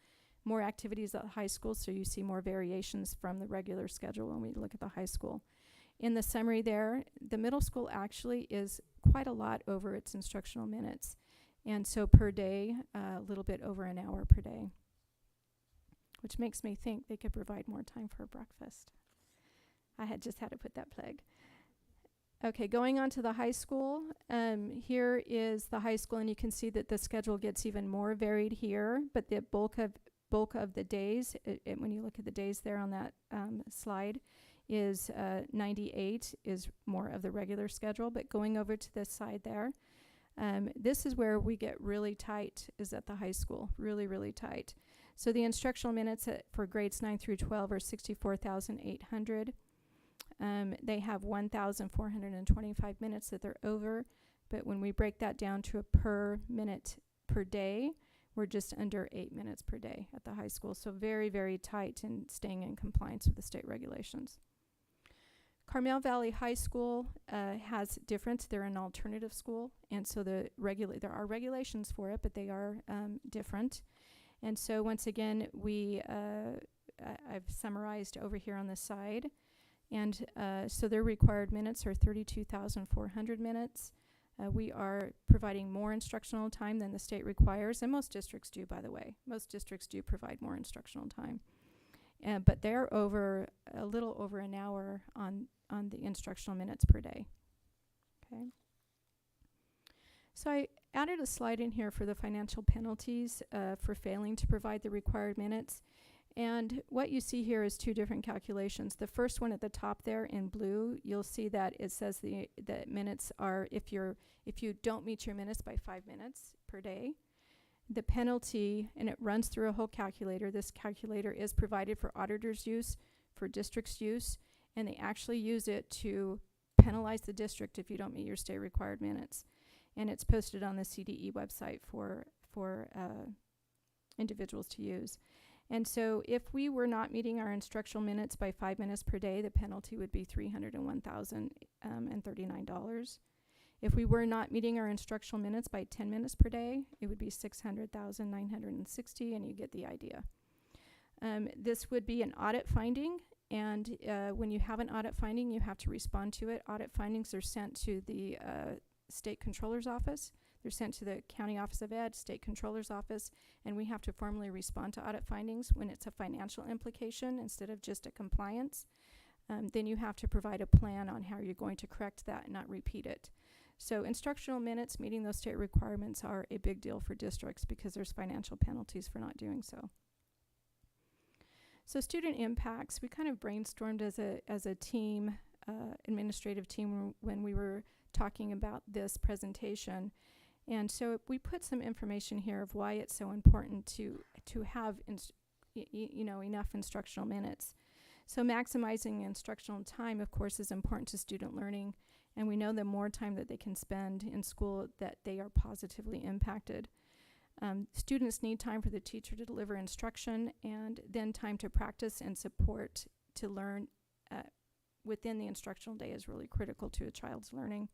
More activities at the high school, so you see more variations from the regular schedule when we look at the high school. In the summary there, the middle school actually is quite a lot over its instructional minutes, and so per day, a little bit over an hour per day, which makes me think they could provide more time for breakfast. I had just had to put that plug. Okay, going on to the high school. Here is the high school, and you can see that the schedule gets even more varied here, but the bulk of the days, when you look at the days there on that slide, is 98 is more of the regular schedule. But going over to this side there, this is where we get really tight, is at the high school, really, really tight. So the instructional minutes for grades 9 through 12 are 64,800. They have 1,425 minutes that they're over, but when we break that down to a per minute per day, we're just under 8 minutes per day at the high school. So very, very tight and staying in compliance with the state regulations. Carmel Valley High School has different. They're an alternative school, and so there are regulations for it, but they are different. And so once again, I've summarized over here on the side. And so their required minutes are 32,400 minutes. We are providing more instructional time than the state requires, and most districts do, by the way. Most districts do provide more instructional time. But they're over a little over an hour on the instructional minutes per day. Okay. So I added a slide in here for the financial penalties for failing to provide the required minutes. And what you see here is two different calculations. The first one at the top there in blue, you'll see that it says the minutes are, if you don't meet your minutes by 5 minutes per day, the penalty, and it runs through a whole calculator. This calculator is provided for auditors' use, for districts' use, and they actually use it to penalize the district if you don't meet your state required minutes. And it's posted on the CDE website for individuals to use. And so if we were not meeting our instructional minutes by 5 minutes per day, the penalty would be $301,039. If we were not meeting our instructional minutes by 10 minutes per day, it would be $600,960, and you get the idea. This would be an audit finding, And when you have an audit finding, you have to respond to it. Audit findings are sent to the State Controller's Office. They're sent to the County Office of Ed, State Controller's Office, and we have to formally respond to audit findings when it's a financial implication instead of just a compliance. Then you have to provide a plan on how you're going to correct that and not repeat it. So instructional minutes meeting those state requirements are a big deal for districts because there's financial penalties for not doing so. So student impacts, we kind of brainstormed as a team, administrative team, when we were talking about this presentation. And so we put some information here of why it's so important to have enough instructional minutes. So maximizing instructional time, of course, is important to student learning, and we know the more time that they can spend in school, that they are positively impacted. Students need time for the teacher to deliver instruction, and then time to practice and support to learn within the instructional day is really critical to a child's learning.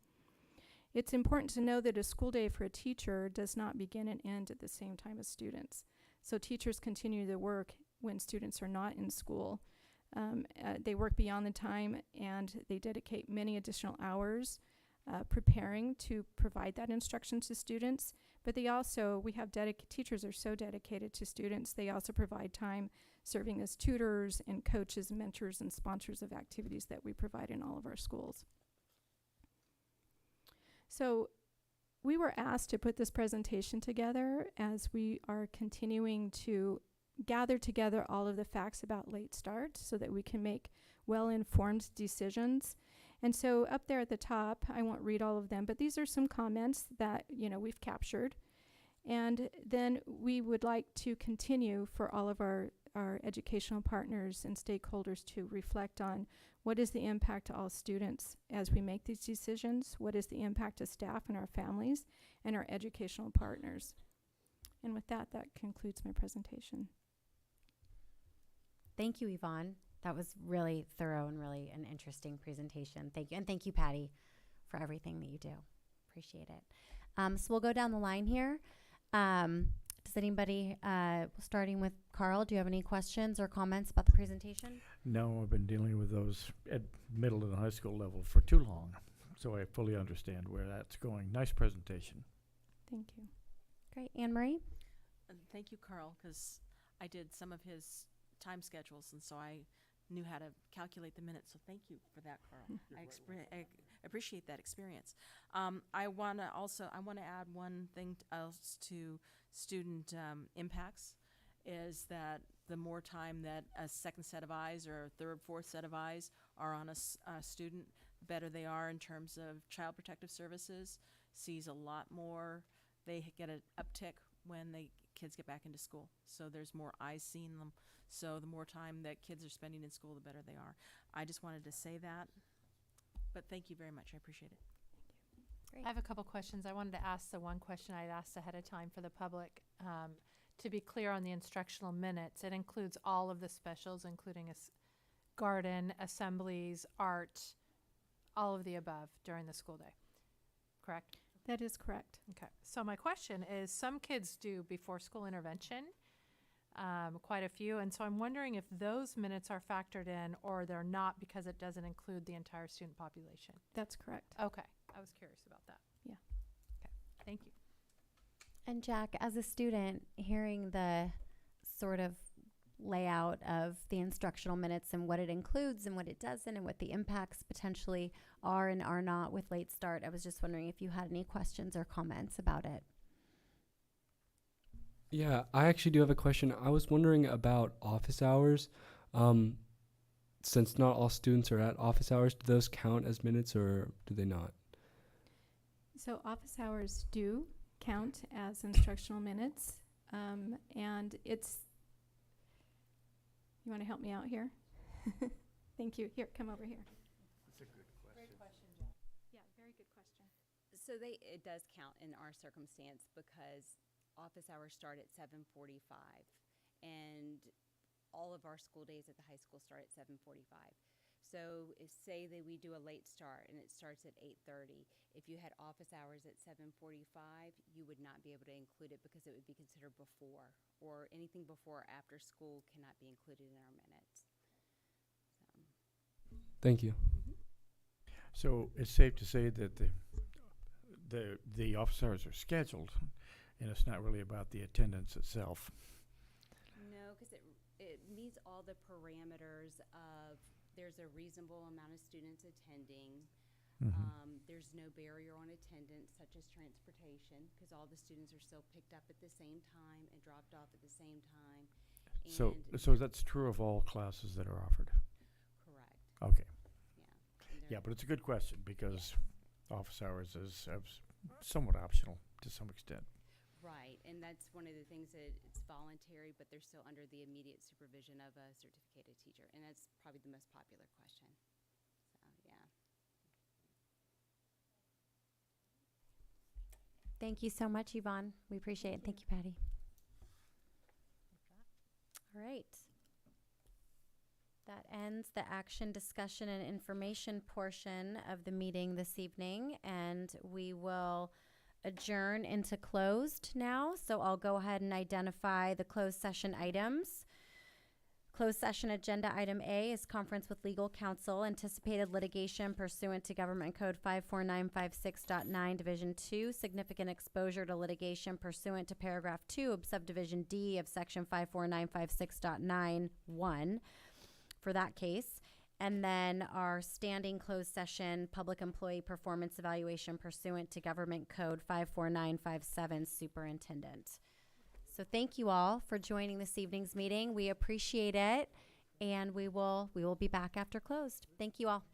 It's important to know that a school day for a teacher does not begin and end at the same time as students. So teachers continue their work when students are not in school. They work beyond the time, and they dedicate many additional hours preparing to provide that instruction to students. But they also, teachers are so dedicated to students, they also provide time serving as tutors and coaches, mentors, and sponsors of activities that we provide in all of our schools. So we were asked to put this presentation together as we are continuing to gather together all of the facts about late start so that we can make well-informed decisions. And so up there at the top, I won't read all of them, but these are some comments that we've captured. And then we would like to continue for all of our educational partners and stakeholders to reflect on what is the impact to all students as we make these decisions, what is the impact to staff and our families and our educational partners. And with that concludes my presentation. Thank you, Yvonne. That was really thorough and really an interesting presentation. Thank you. And thank you, Patty, for everything that you do. Appreciate it. So we'll go down the line here. Does anybody, starting with Carl, do you have any questions or comments about the presentation? No, I've been dealing with those at middle and high school level for too long, so I fully understand where that's going. Nice presentation. Thank you. Great. Anne Marie? Thank you, Carl, because I did some of his time schedules, and so I knew how to calculate the minutes. So thank you for that, Carl. I appreciate that experience. I want to add one thing else to student impacts, is that the more time that a second set of eyes or a third, fourth set of eyes are on a student, the better they are in terms of Child Protective Services, sees a lot more. They get an uptick when kids get back into school. So there's more eyes seeing them. So the more time that kids are spending in school, the better they are. I just wanted to say that. But thank you very much. I appreciate it. Great. I have a couple questions. I wanted to ask the one question I'd asked ahead of time for the public. To be clear on the instructional minutes, it includes all of the specials, including garden, assemblies, art, all of the above during the school day, correct? That is correct. Okay. So my question is, some kids do before school intervention, quite a few, and so I'm wondering if those minutes are factored in or they're not because it doesn't include the entire student population. That's correct. Okay. I was curious about that. Yeah. Okay. Thank you. And Jack, as a student, hearing the sort of layout of the instructional minutes and what it includes and what it doesn't and what the impacts potentially are and are not with late start, I was just wondering if you had any questions or comments about it. Yeah, I actually do have a question. I was wondering about office hours. Since not all students are at office hours, do those count as minutes or do they not? So office hours do count as instructional minutes. And you want to help me out here? Thank you. Here, come over here. That's a good question. Great question, Jack. Yeah, very good question. So it does count in our circumstance because office hours start at 7:45 and all of our school days at the high school start at 7:45. So say that we do a late start and it starts at 8:30. If you had office hours at 7:45, you would not be able to include it because it would be considered before, or anything before or after school cannot be included in our minutes. So. Thank you. So it's safe to say that the office hours are scheduled, and it's not really about the attendance itself. No, because it meets all the parameters of there's a reasonable amount of students attending. There's no barrier on attendance such as transportation because all the students are still picked up at the same time and dropped off at the same time. So And that's true of all classes that are offered. correct. Okay. Yeah. And Yeah, they're- but it's a good question because office hours is somewhat optional to some extent. Right, and that's one of the things that it's voluntary, but they're still under the immediate supervision of a certificated teacher, and that's probably the most popular question. So, yeah. Thank you so much, Yvonne. We appreciate it. Thank you, Patty. All right. That ends the action, discussion, and information portion of the meeting this evening, and we will adjourn into closed now. So I'll go ahead and identify the closed session items. Closed session agenda item A is conference with legal counsel, anticipated litigation pursuant to Government Code 54956.9, Division 2, significant exposure to litigation pursuant to paragraph 2 of subdivision D of section 54956.9(1) for that case. And then our standing closed session, public employee performance evaluation pursuant to Government Code 54957, superintendent. So thank you all for joining this evening's meeting. We appreciate it, and we will be back after closed. Thank you all.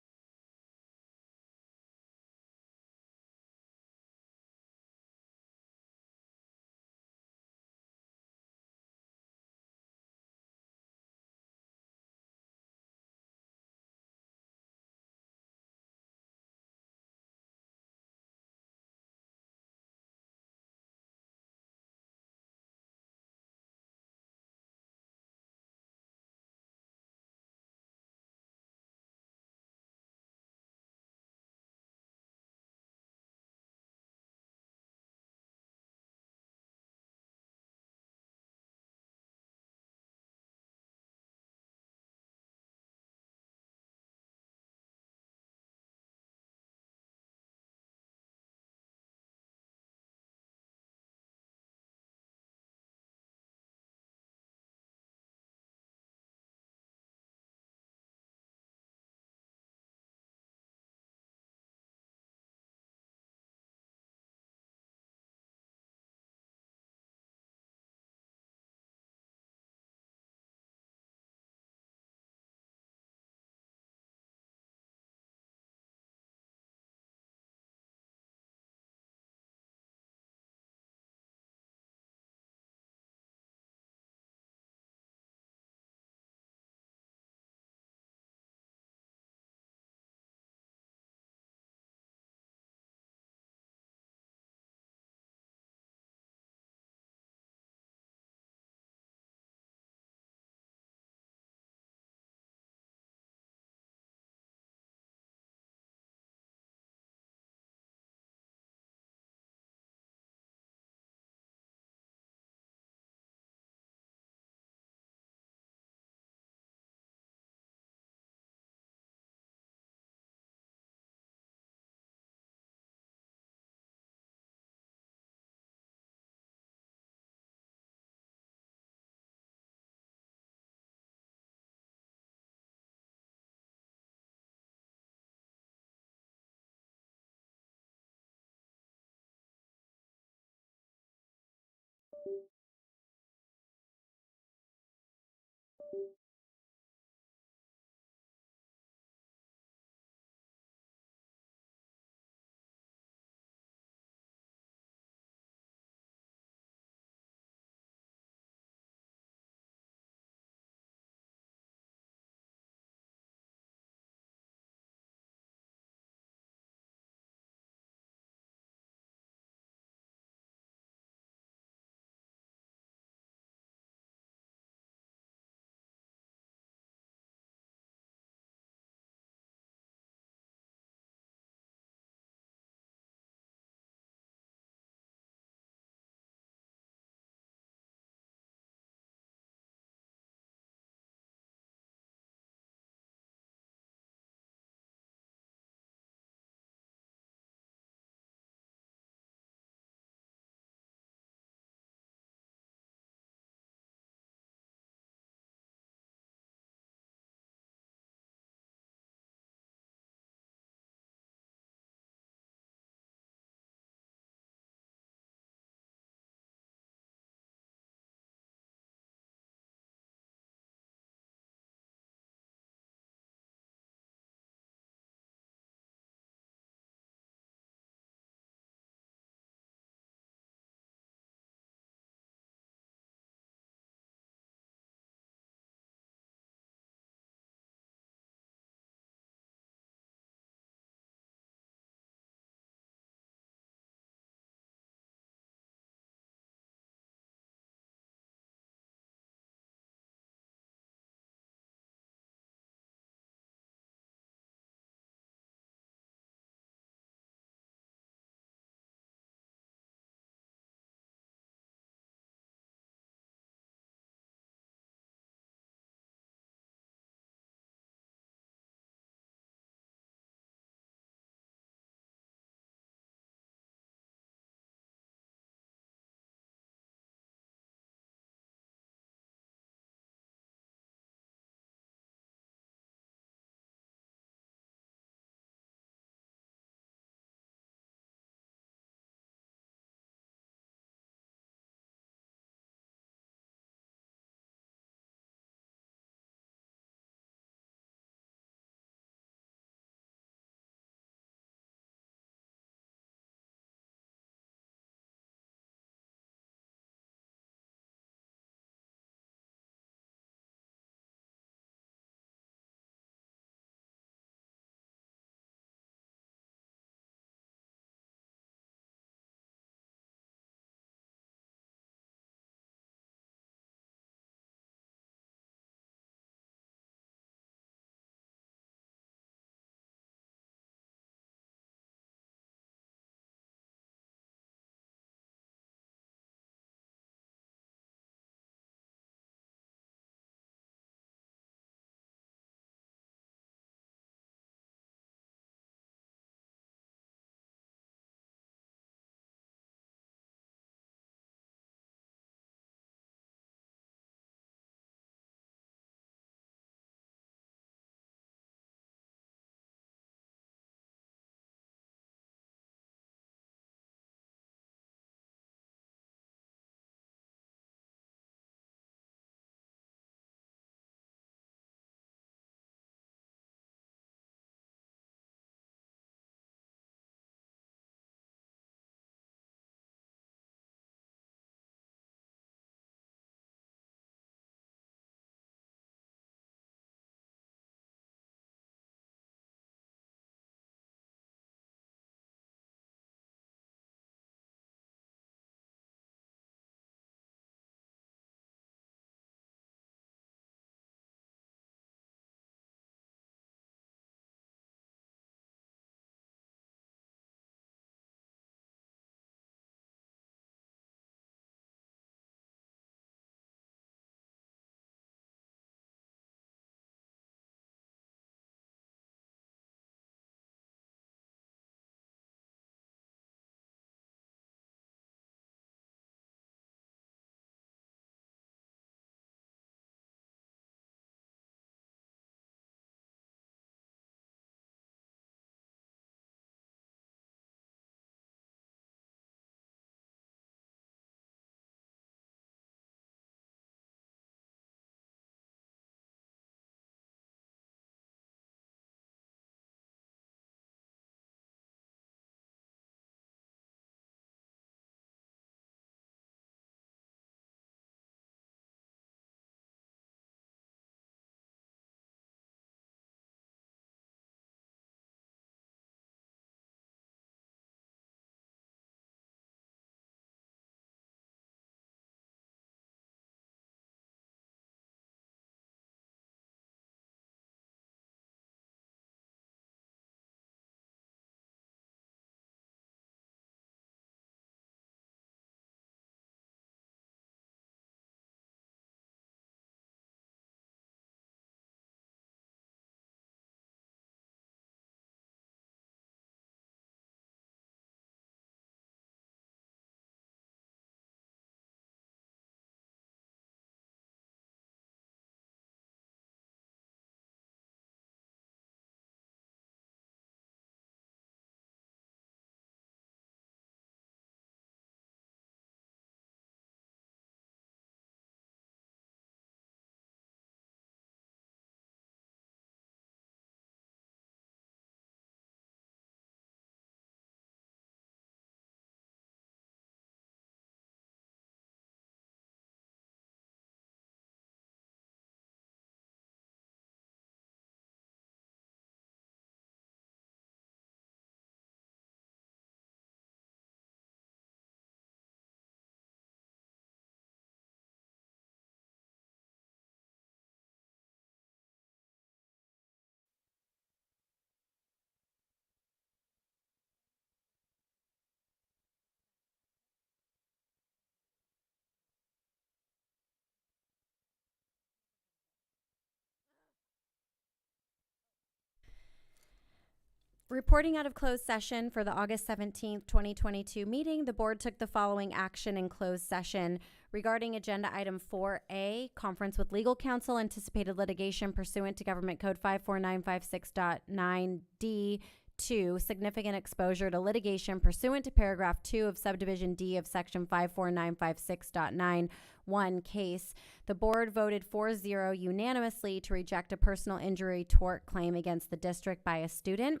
Reporting out of closed session for the August 17th, 2022 meeting, the board took the following action in closed session regarding agenda item 4A, conference with legal counsel, anticipated litigation pursuant to Government Code 54956.9D. 2, significant exposure to litigation pursuant to paragraph 2 of subdivision D of section 54956.91 case. The board voted 4-0 unanimously to reject a personal injury tort claim against the district by a student.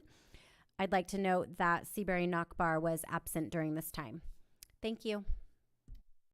I'd like to note that Seabury Nakbar was absent during this time. Thank you.